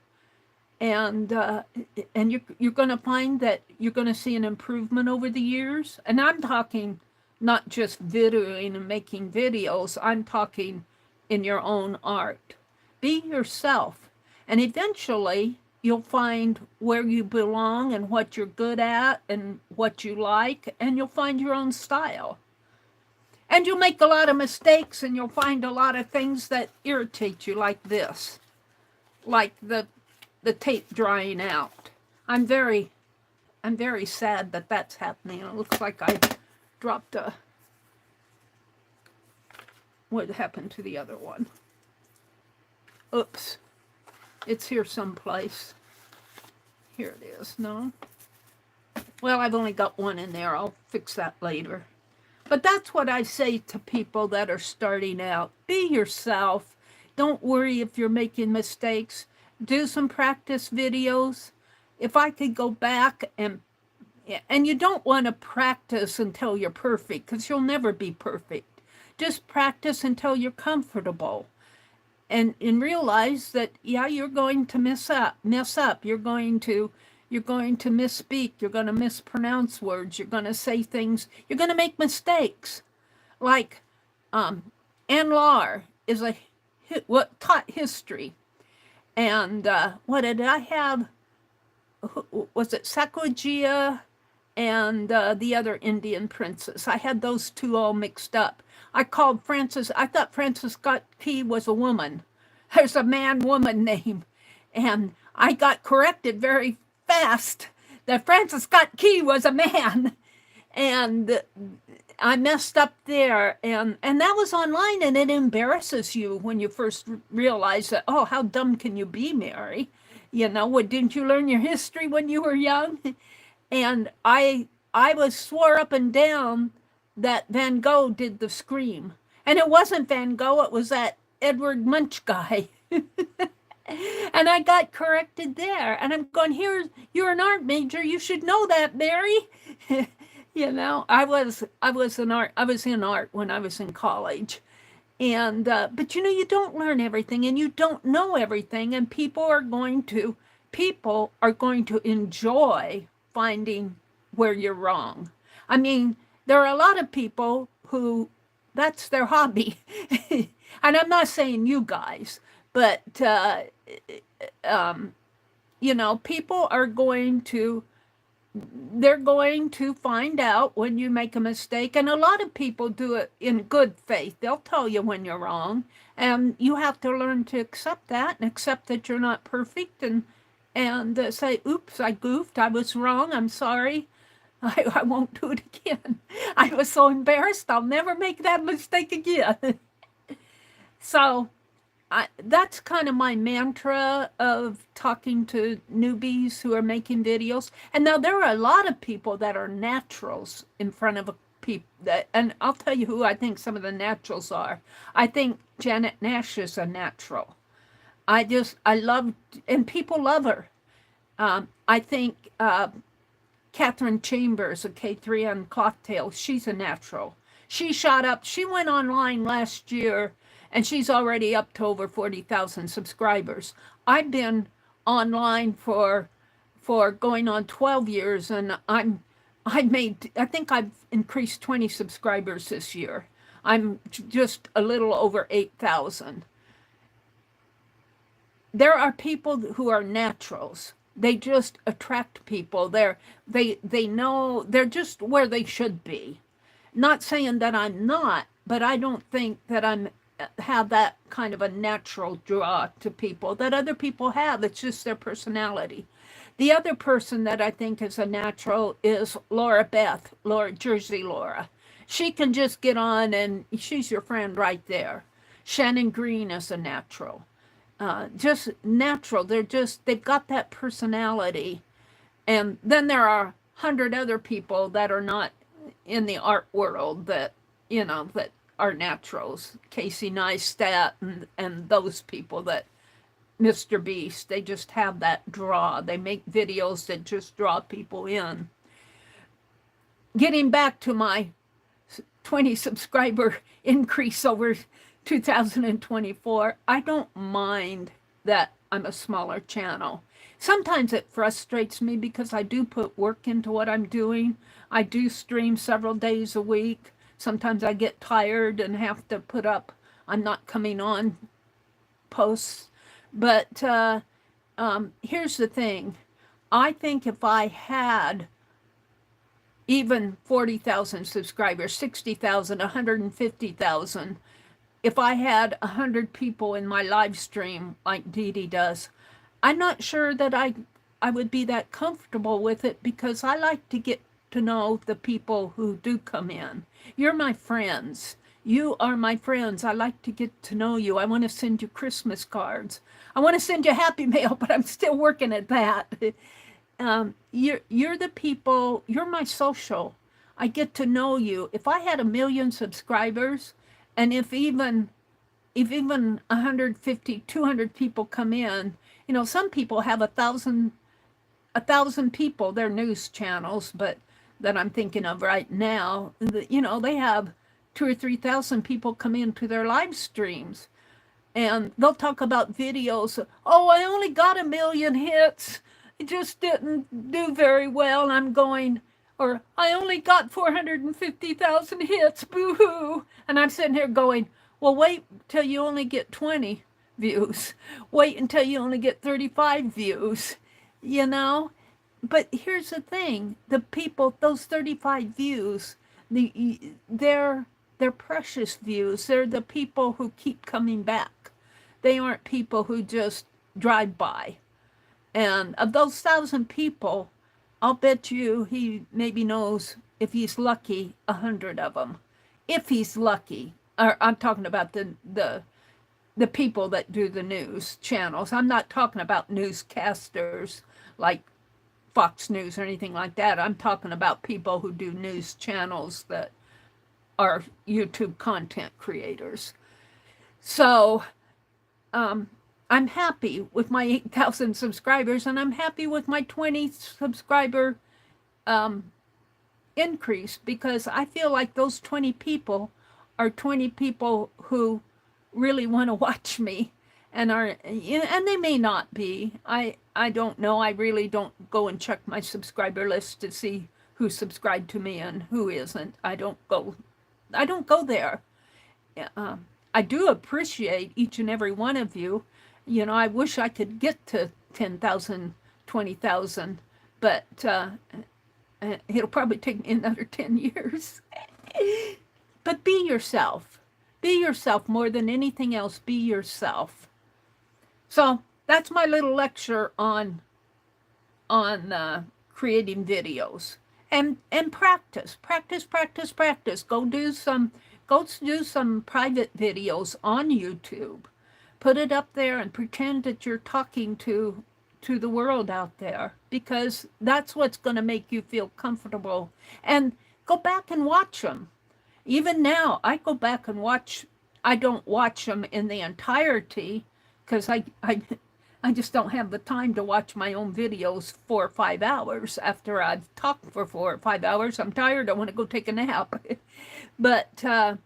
and you're going to find that you're going to see an improvement over the years. And I'm talking not just videoing and making videos, I'm talking in your own art. Be yourself, and eventually you'll find where you belong and what you're good at and what you like, and you'll find your own style. And you'll make a lot of mistakes, and you'll find a lot of things that irritate you, like this, like the tape drying out. I'm very sad that that's happening. It looks like I dropped a, what happened to the other one? Oops. It's here someplace. Here it is. No? Well, I've only got one in there. I'll fix that later. But that's what I say to people that are starting out. Be yourself. Don't worry if you're making mistakes. Do some practice videos. If I could go back and you don't want to practice until you're perfect, because you'll never be perfect. Just practice until you're comfortable. And realize that, yeah, you're going to mess up. You're going to misspeak. You're going to mispronounce words. You're going to say things. You're going to make mistakes. Like Anne Lar is taught history. And what did I have? Was it Sacagawea and the other Indian princess? I had those two all mixed up. I thought Francis Scott Key was a woman. There's a man-woman name. And I got corrected very fast that Francis Scott Key was a man. And I messed up there. And that was online, and it embarrasses you when you first realize that, oh, how dumb can you be, Meri? You know, what, didn't you learn your history when you were young? And I was swore up and down that Van Gogh did the Scream. And it wasn't Van Gogh, it was that Edward Munch guy. And I got corrected there. And I'm going, here, you're an art major, you should know that, Meri. You know, I was in art when I was in college. And but you know, you don't learn everything, and you don't know everything, and people are going to enjoy finding where you're wrong. I mean, there are a lot of people who that's their hobby. And I'm not saying you guys, but you know, people are going to find out when you make a mistake, and a lot of people do it in good faith. They'll tell you when you're wrong, and you have to learn to accept that, and accept that you're not perfect, and say, oops, I goofed, I was wrong, I'm sorry, I won't do it again. I was so embarrassed, I'll never make that mistake again. So that's kind of my mantra of talking to newbies who are making videos. And now there are a lot of people that are naturals in front of people. And I'll tell you who I think some of the naturals are. I think Janet Nash is a natural. I love, and people love her. I think Catherine Chambers of K3 on Clothtail, she's a natural. She shot up, she went online last year, and she's already up to over 40,000 subscribers. I've been online for going on 12 years, and I think I've increased 20 subscribers this year. I'm just a little over 8,000. There are people who are naturals. They just attract people. They know, they're just where they should be. Not saying that I'm not, but I don't think that have that kind of a natural draw to people that other people have. It's just their personality. The other person that I think is a natural is Laura Beth, Jersey Laura. She can just get on, and she's your friend right there. Shannon Green is a natural. Just natural. They've got that personality. And then there are 100 other people that are not in the art world that, you know, that are naturals. Casey Neistat and those people, that Mr. Beast, they just have that draw. They make videos that just draw people in. Getting back to my 20 subscriber increase over 2024, I don't mind that I'm a smaller channel. Sometimes it frustrates me because I do put work into what I'm doing. I do stream several days a week. Sometimes I get tired and have to put up, I'm not coming on posts. But here's the thing. I think if I had even 40,000 subscribers, 60,000, 150,000, if I had 100 people in my live stream like Dee Dee does, I'm not sure that I would be that comfortable with it, because I like to get to know the people who do come in. You're my friends. You are my friends. I like to get to know you. I want to send you Christmas cards. I want to send you Happy Mail, but I'm still working at that. You're the people, you're my social. I get to know you. If I had 1 million subscribers, and if even 150, 200 people come in, you know, some people have 1,000 people, they're news channels, but that I'm thinking of right now, you know, they have 2,000 or 3,000 people come into their live streams, and they'll talk about videos. Oh, I only got 1 million hits. It just didn't do very well. And I'm going, or I only got 450,000 hits. Boo-hoo. And I'm sitting here going, well, wait till you only get 20 views. Wait until you only get 35 views, you know? But here's the thing. The people, those 35 views, they're precious views. They're the people who keep coming back. They aren't people who just drive by. And of those 1,000 people, I'll bet you he maybe knows, if he's lucky, 100 of them. If he's lucky. Or I'm talking about the people that do the news channels. I'm not talking about newscasters like Fox News or anything like that. I'm talking about people who do news channels that are YouTube content creators. So, I'm happy with my 8,000 subscribers, and I'm happy with my 20 subscriber increase, because I feel like those 20 people are 20 people who really want to watch me, and they may not be. I don't know. I really don't go and check my subscriber list to see who subscribed to me and who isn't. I don't go there. I do appreciate each and every one of you. You know, I wish I could get to 10,000, 20,000, but it'll probably take me another 10 years. But be yourself. Be yourself more than anything else. Be yourself. So that's my little lecture on creating videos. And practice. Go do some private videos on YouTube. Put it up there and pretend that you're talking to the world out there, because that's what's going to make you feel comfortable. And go back and watch them. Even now, I go back and watch. I don't watch them in the entirety, because I just don't have the time to watch my own videos 4 or 5 hours after I've talked for 4 or 5 hours. I'm tired. I want to go take a nap. But I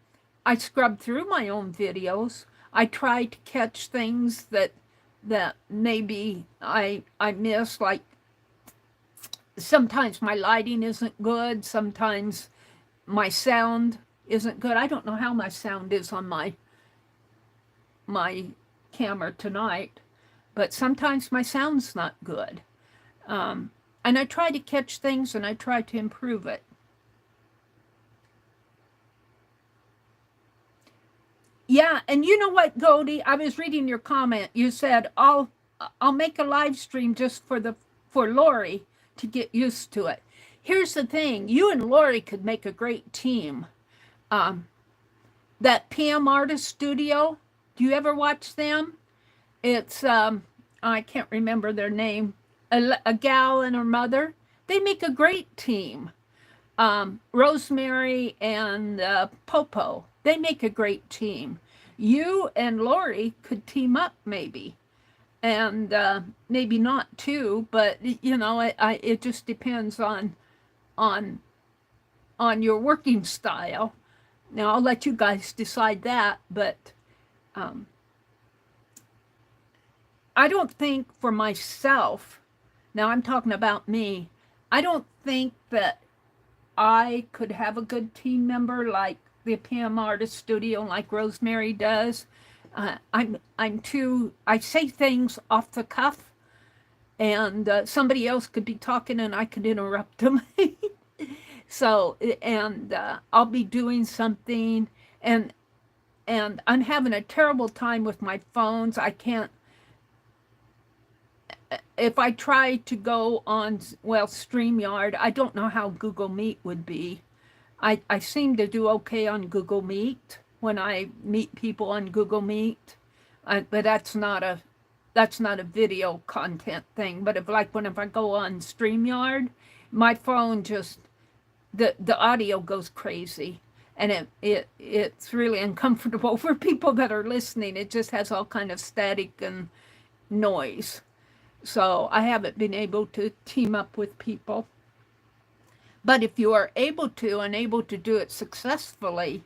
scrub through my own videos. I try to catch things that maybe I miss. Like, sometimes my lighting isn't good. Sometimes my sound isn't good. I don't know how my sound is on my camera tonight, but sometimes my sound's not good. And I try to catch things, and I try to improve it. Yeah, and you know what, Goldie? I was reading your comment. You said, I'll make a live stream just for Lori to get used to it. Here's the thing. You and Lori could make a great team. That PM Artist Studio, do you ever watch them? It's, I can't remember their name, a gal and her mother. They make a great team. Rosemary and Popo, they make a great team. You and Lori could team up maybe. And maybe not too, but you know, it just depends on your working style. Now I'll let you guys decide that, but I don't think for myself, now I'm talking about me, I don't think that I could have a good team member like the PM Artist Studio, like Rosemary does. I'm too, I say things off the cuff, and somebody else could be talking and I could interrupt them. So, and I'll be doing something, and I'm having a terrible time with my phones. I can't, if I try to go on, well, StreamYard, I don't know how Google Meet would be. I seem to do okay on Google Meet when I meet people on Google Meet, but that's not a video content thing. But if I go on StreamYard, my phone just the audio goes crazy, and it's really uncomfortable for people that are listening. It just has all kind of static and noise. So I haven't been able to team up with people. But if you are able to and able to do it successfully,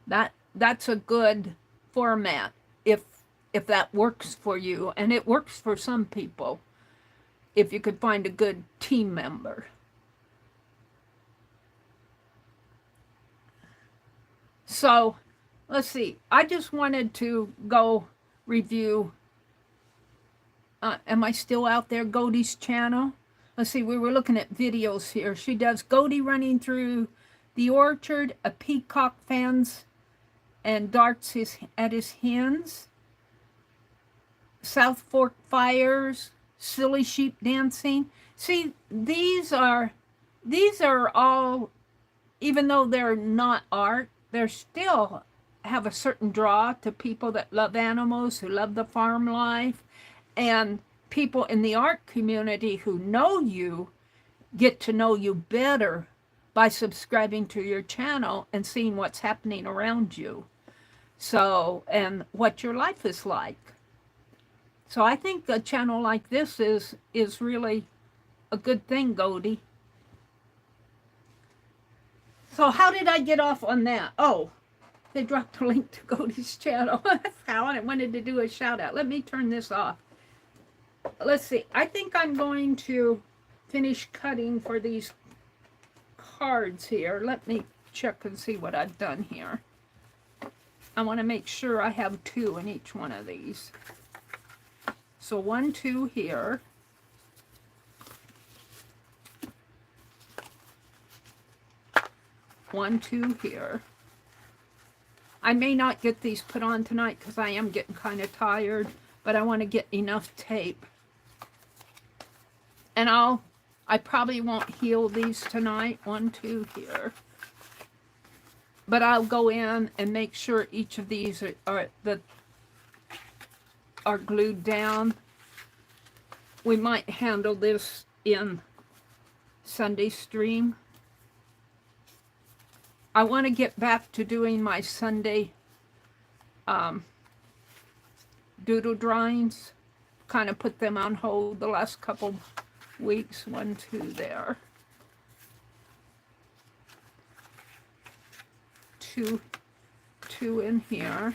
that's a good format if that works for you, and it works for some people if you could find a good team member. So let's see. I just wanted to go review. Am I still out there? Godie's channel. Let's see. We were looking at videos here. She does Godie running through the orchard, a peacock fans and darts at his hens, South Fork fires, silly sheep dancing. See, these are all, even though they're not art, they're still have a certain draw to people that love animals, who love the farm life, and people in the art community who know you get to know you better by subscribing to your channel and seeing what's happening around you. So, and what your life is like. So I think a channel like this is really a good thing, Godie. So how did I get off on that? Oh, they dropped a link to Godie's channel. That's how I wanted to do a shout out. Let me turn this off. Let's see. I think I'm going to finish cutting for these cards here. Let me check and see what I've done here. I want to make sure I have 2 in each one of these. So 1, 2 here. One, 2 here. I may not get these put on tonight because I am getting kind of tired, but I want to get enough tape. And I probably won't heal these tonight. 1, 2 here. But I'll go in and make sure each of these are glued down. We might handle this in Sunday stream. I want to get back to doing my Sunday doodle drawings. Kind of put them on hold the last couple weeks. 1, 2 there. 2 in here.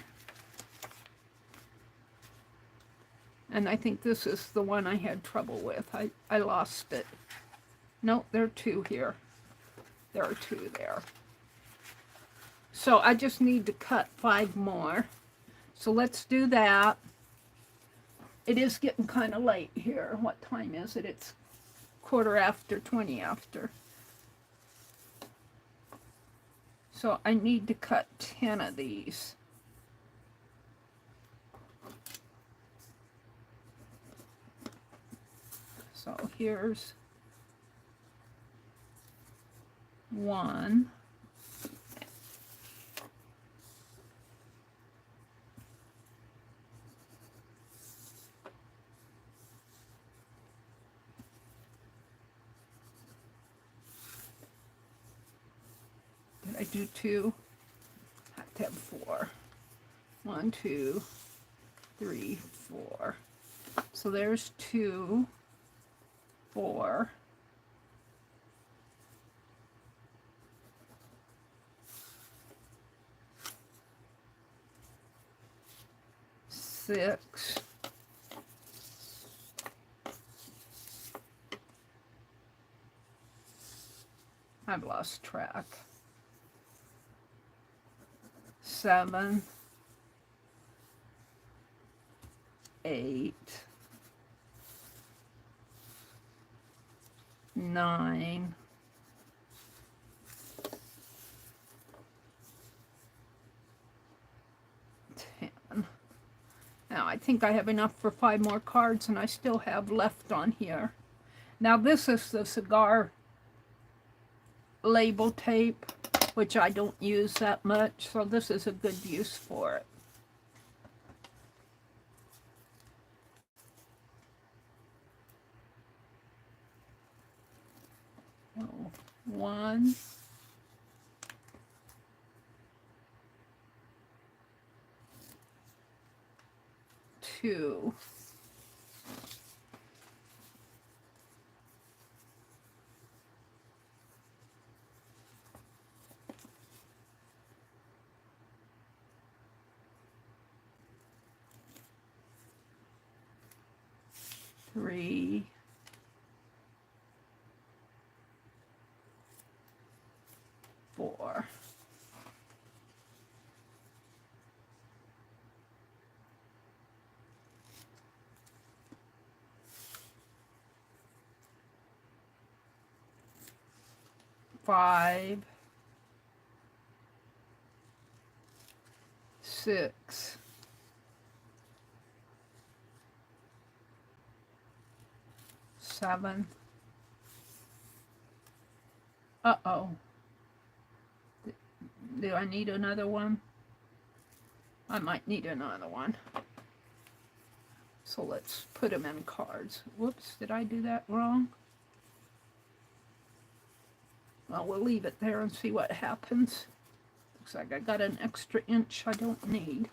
And I think this is the one I had trouble with. I lost it. No, there are 2 here. There are 2 there. So I just need to cut 5 more. So let's do that. It is getting kind of late here. What time is it? It's 20 after. So I need to cut 10 of these. So here's 1. Did I do 2? I have to have 4. 1, 2, 3, 4. So there's 2, 4. 6, I've lost track. 7, 8, 9, 10. Now I think I have enough for 5 more cards, and I still have left on here. Now this is the cigar label tape, which I don't use that much, so this is a good use for it. So, 1, 2, 3, 4, 5, 6, 7. Uh-oh. Do I need another one? I might need another one. So let's put them in cards. Whoops, did I do that wrong? Well, we'll leave it there and see what happens. Looks like I got an extra inch I don't need.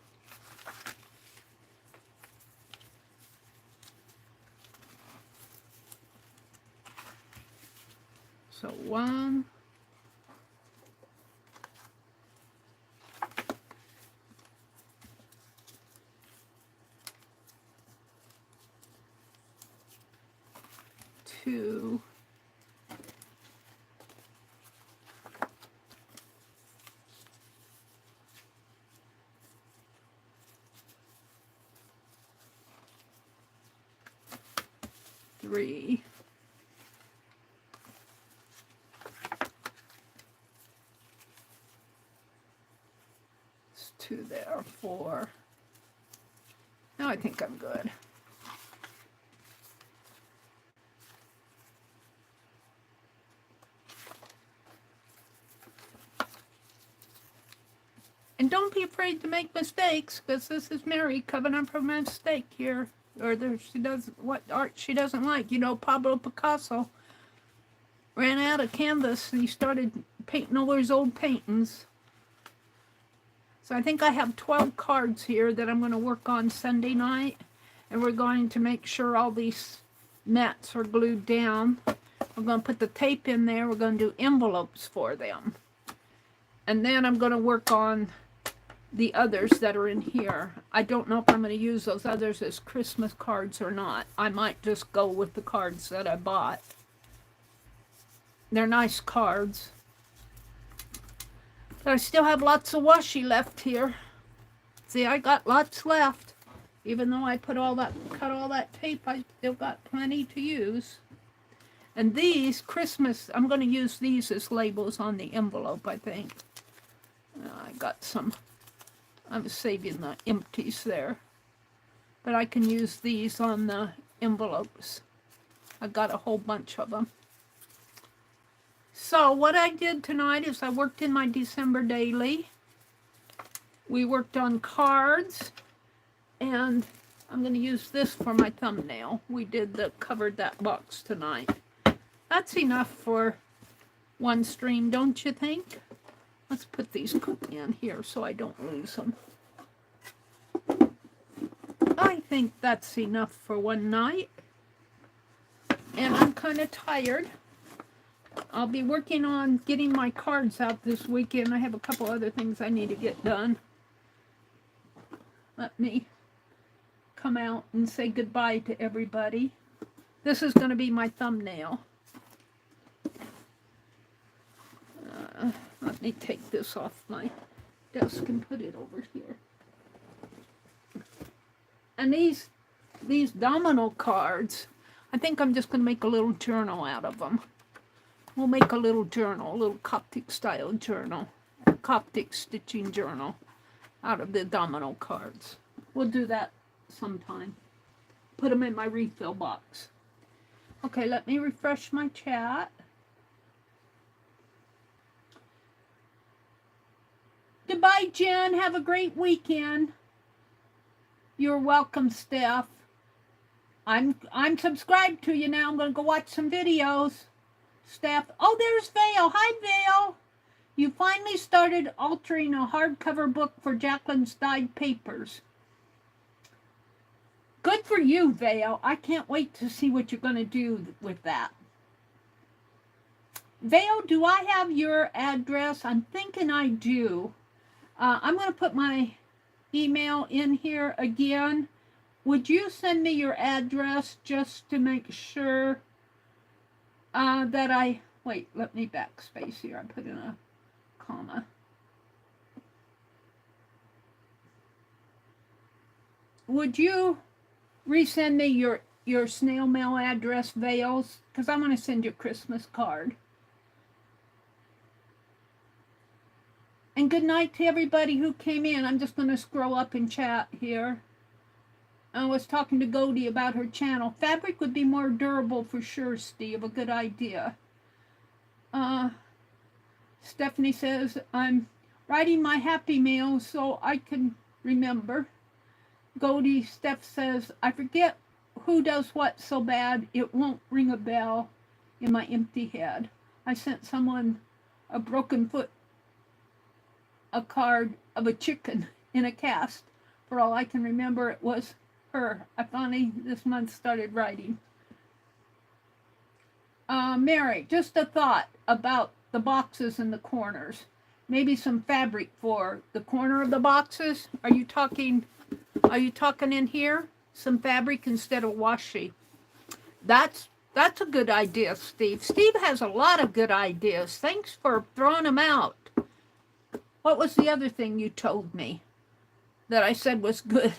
So 1, 2, 3, 2 there, 4. Now I think I'm good. And don't be afraid to make mistakes, because this is Meri coming up from a mistake here. Or she does what art she doesn't like. You know, Pablo Picasso ran out of canvas and he started painting over his old paintings. So I think I have 12 cards here that I'm going to work on Sunday night. And we're going to make sure all these mats are glued down. We're going to put the tape in there. We're going to do envelopes for them. And then I'm going to work on the others that are in here. I don't know if I'm going to use those others as Christmas cards or not. I might just go with the cards that I bought. They're nice cards. But I still have lots of washi left here. See, I got lots left. Even though I cut all that tape, I still got plenty to use. And these Christmas, I'm going to use these as labels on the envelope, I think. I got some. I'm saving the empties there. But I can use these on the envelopes. I got a whole bunch of them. So what I did tonight is I worked in my December daily. We worked on cards. And I'm going to use this for my thumbnail. We covered that box tonight. That's enough for one stream, don't you think? Let's put these in here so I don't lose them. I think that's enough for one night. And I'm kind of tired. I'll be working on getting my cards out this weekend. I have a couple other things I need to get done. Let me come out and say goodbye to everybody. This is going to be my thumbnail. Let me take this off my desk and put it over here. And these domino cards, I think I'm just going to make a little journal out of them. We'll make a little journal, a little Coptic style journal, a Coptic stitching journal out of the domino cards. We'll do that sometime. Put them in my refill box. Okay, let me refresh my chat. Goodbye, Jen. Have a great weekend. You're welcome, Steph. I'm subscribed to you now. I'm going to go watch some videos. Steph. Oh, there's Vale. Hi, Vale. You finally started altering a hardcover book for Jacqueline's dyed papers. Good for you, Vale. I can't wait to see what you're going to do with that. Vale, do I have your address? I'm thinking I do. I'm going to put my email in here again. Would you send me your address just to make sure that I... Wait, let me backspace here. I put in a comma. Would you resend me your snail mail address, Vales? Because I want to send you a Christmas card. And good night to everybody who came in. I'm just going to scroll up and chat here. I was talking to Godie about her channel. Fabric would be more durable for sure, Steve. A good idea. Stephanie says, I'm writing my happy mail so I can remember. Godie, Steph says, I forget who does what so bad it won't ring a bell in my empty head. I sent someone a broken foot, a card of a chicken in a cast. For all I can remember, it was her. I finally this month started writing. Mary, just a thought about the boxes in the corners. Maybe some fabric for the corner of the boxes. Are you talking in here? Some fabric instead of washi. That's a good idea, Steve. Steve has a lot of good ideas. Thanks for throwing them out. What was the other thing you told me that I said was good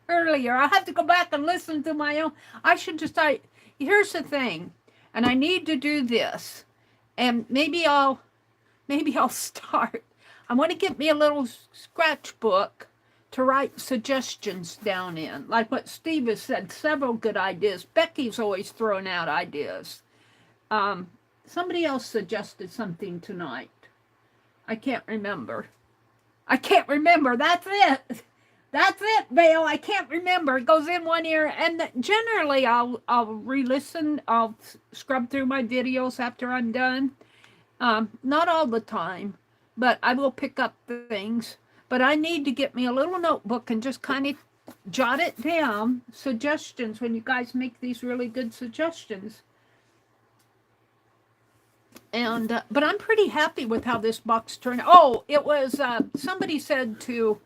earlier? I'll have to go back and listen to my own. I should just start. Here's the thing, and I need to do this, and maybe I'll start. I want to get me a little scratchbook to write suggestions down in, like what Steve has said. Several good ideas. Becky's always throwing out ideas. Somebody else suggested something tonight. I can't remember. That's it. That's it, Vale. I can't remember. It goes in one ear. And generally, I'll re-listen. I'll scrub through my videos after I'm done. Not all the time, but I will pick up things. But I need to get me a little notebook and just kind of jot it down. Suggestions when you guys make these really good suggestions. And but I'm pretty happy with how this box turned out. Oh, it was somebody said to,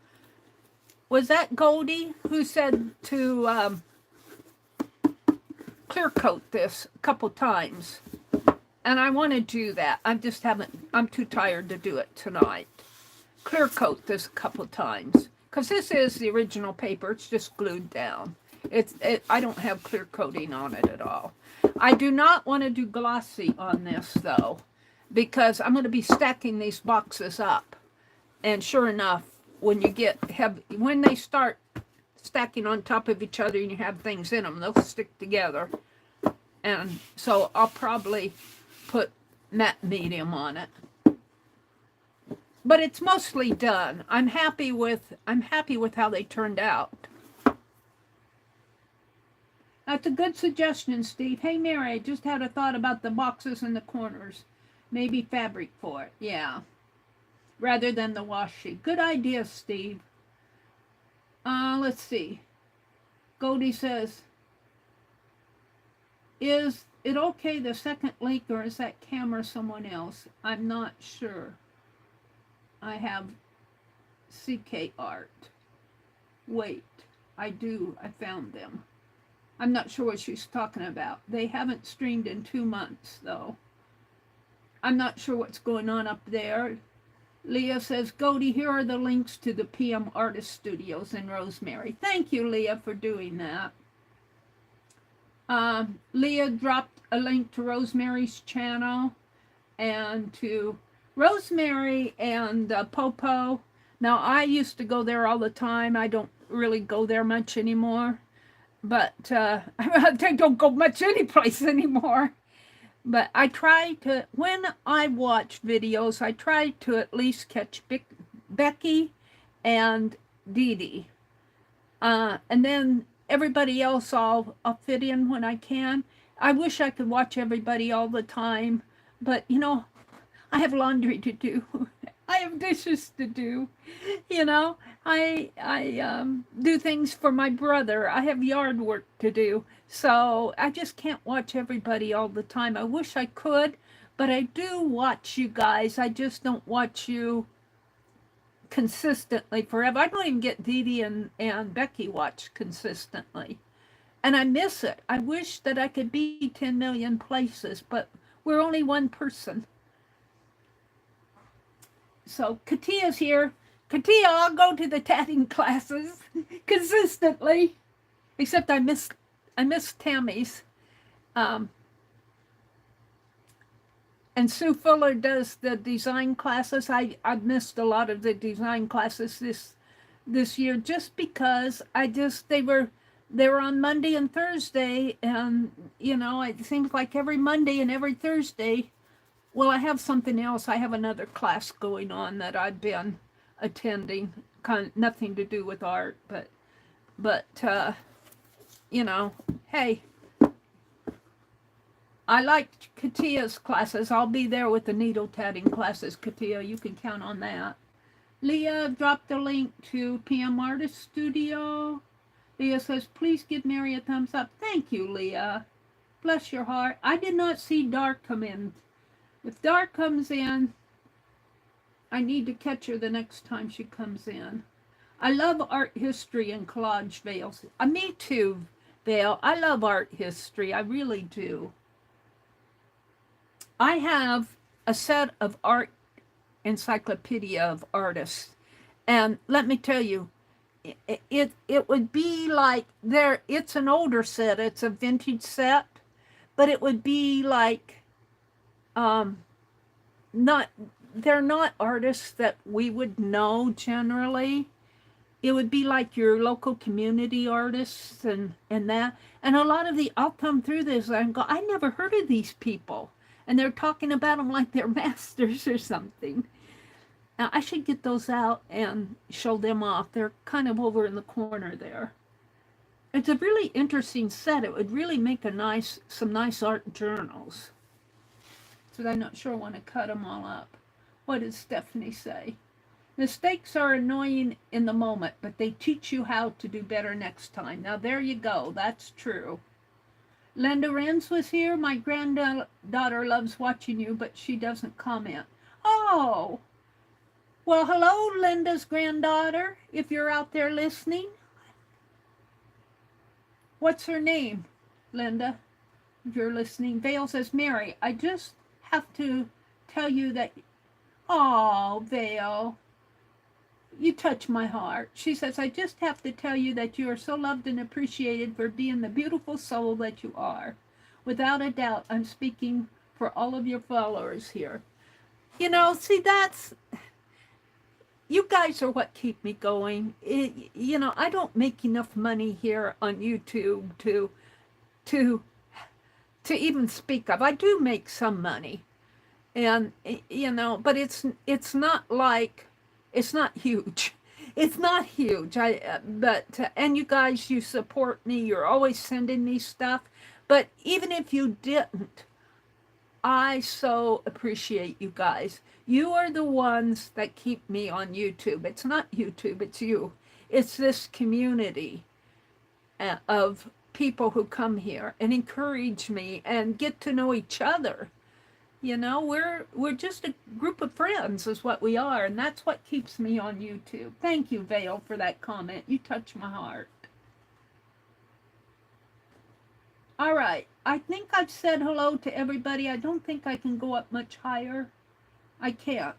was that Goldie who said to clear coat this a couple times, and I want to do that. I'm too tired to do it tonight. Clear coat this a couple times because this is the original paper. It's just glued down. I don't have clear coating on it at all. I do not want to do glossy on this though, because I'm going to be stacking these boxes up. And sure enough, when they start stacking on top of each other and you have things in them, they'll stick together. And so I'll probably put matte medium on it. But it's mostly done. I'm happy with how they turned out. That's a good suggestion, Steve. Hey, Mary, I just had a thought about the boxes in the corners. Maybe fabric for it. Yeah. Rather than the washi. Good idea, Steve. Let's see. Goldie says, is it okay, the second link, or is that camera someone else? I'm not sure. I have CK art. Wait, I found them. I'm not sure what she's talking about. They haven't streamed in 2 months, though. I'm not sure what's going on up there. Leah says, Goldie, here are the links to the PM Artist Studios in Rosemary. Thank you, Leah, for doing that. Leah dropped a link to Rosemary's channel and to Rosemary and Popo. Now, I used to go there all the time. I don't really go there much anymore. But I don't go much any place anymore. But I try to, when I watch videos, I try to at least catch Becky and Dee Dee. And then everybody else I'll fit in when I can. I wish I could watch everybody all the time. But, you know, I have laundry to do. I have dishes to do. You know, I do things for my brother. I have yard work to do. So I just can't watch everybody all the time. I wish I could, but I do watch you guys. I just don't watch you consistently forever. I don't even get Dee Dee and Becky watched consistently. And I miss it. I wish that I could be 10 million places, but we're only one person. So Katia's here. Katia, I'll go to the tatting classes consistently, except I miss Tammy's. And Sue Fuller does the design classes. I've missed a lot of the design classes this year just because they were on Monday and Thursday, and you know, it seems like every Monday and every Thursday. Well, I have something else. I have another class going on that I've been attending, nothing to do with art, but you know, hey, I like Katia's classes. I'll be there with the needle tatting classes, Katia. You can count on that. Leah dropped a link to PM Artist Studio. Leah says, please give Meri a thumbs up. Thank you, Leah. Bless your heart. I did not see Dark come in. If Dark comes in, I need to catch her the next time she comes in. I love art history and collage veils. Me too, Vale. I love art history. I really do. I have a set of art encyclopedia of artists. And let me tell you, it would be like it's an older set. It's a vintage set. But it would be like, they're not artists that we would know generally. It would be like your local community artists and that. And a lot of I'll come through this and go, I never heard of these people. And they're talking about them like they're masters or something. Now, I should get those out and show them off. They're kind of over in the corner there. It's a really interesting set. It would really make some nice art journals. So I'm not sure I want to cut them all up. What does Stephanie say? Mistakes are annoying in the moment, but they teach you how to do better next time. Now, there you go. That's true. Linda Renz was here. My granddaughter loves watching you, but she doesn't comment. Oh, well, hello, Linda's granddaughter, if you're out there listening. What's her name, Linda, if you're listening? Vale says, Meri, I just have to tell you that, oh, Vale, you touch my heart. She says, I just have to tell you that you are so loved and appreciated for being the beautiful soul that you are. Without a doubt, I'm speaking for all of your followers here. You know, see, you guys are what keep me going. You know, I don't make enough money here on YouTube to even speak of. I do make some money, and you know, but it's not like, it's not huge. It's not huge. And you guys, you support me. You're always sending me stuff. But even if you didn't, I so appreciate you guys. You are the ones that keep me on YouTube. It's not YouTube, it's you. It's this community of people who come here and encourage me and get to know each other. You know, we're just a group of friends is what we are, and that's what keeps me on YouTube. Thank you, Vale, for that comment. You touch my heart. All right. I think I've said hello to everybody. I don't think I can go up much higher. I can't.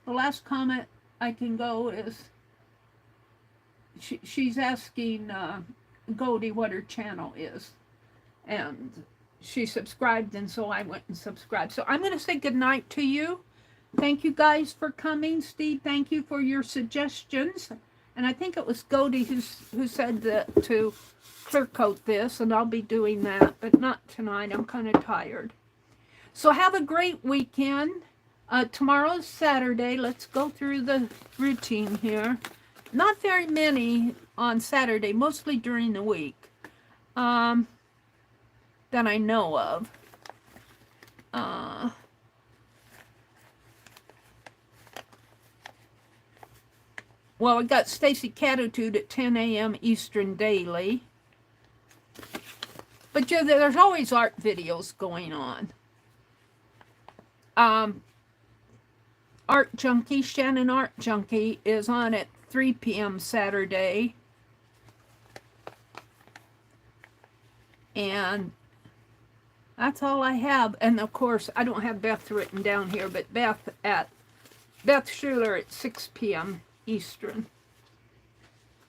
The last comment I can go is she's asking Goldie what her channel is. And she subscribed, and so I went and subscribed. So I'm going to say goodnight to you. Thank you guys for coming. Steve, thank you for your suggestions. And I think it was Goldie who said that to clear coat this, and I'll be doing that, but not tonight. I'm kind of tired. So have a great weekend. Tomorrow's Saturday. Let's go through the routine here. Not very many on Saturday, mostly during the week that I know of. Well, we got Stacy Catitude at 10 a.m. Eastern daily. But yeah, there's always art videos going on. Art Junkie, Shannon Art Junkie is on at 3 p.m. Saturday. And that's all I have. And of course, I don't have Beth written down here, but Beth Schuler at 6 p.m. Eastern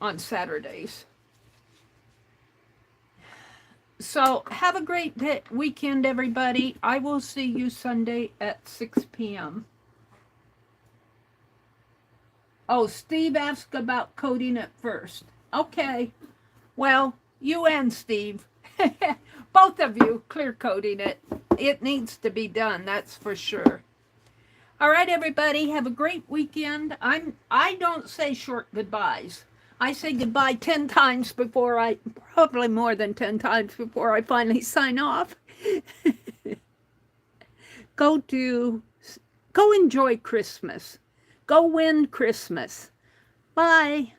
on Saturdays. So have a great weekend, everybody. I will see you Sunday at 6 p.m. Oh, Steve asked about coding it first. Okay. Well, you and Steve, both of you clear coding it. It needs to be done, that's for sure. All right, everybody, have a great weekend. I don't say short goodbyes. I say goodbye 10 times before probably more than 10 times before I finally sign off. Go enjoy Christmas. Go win Christmas. Bye.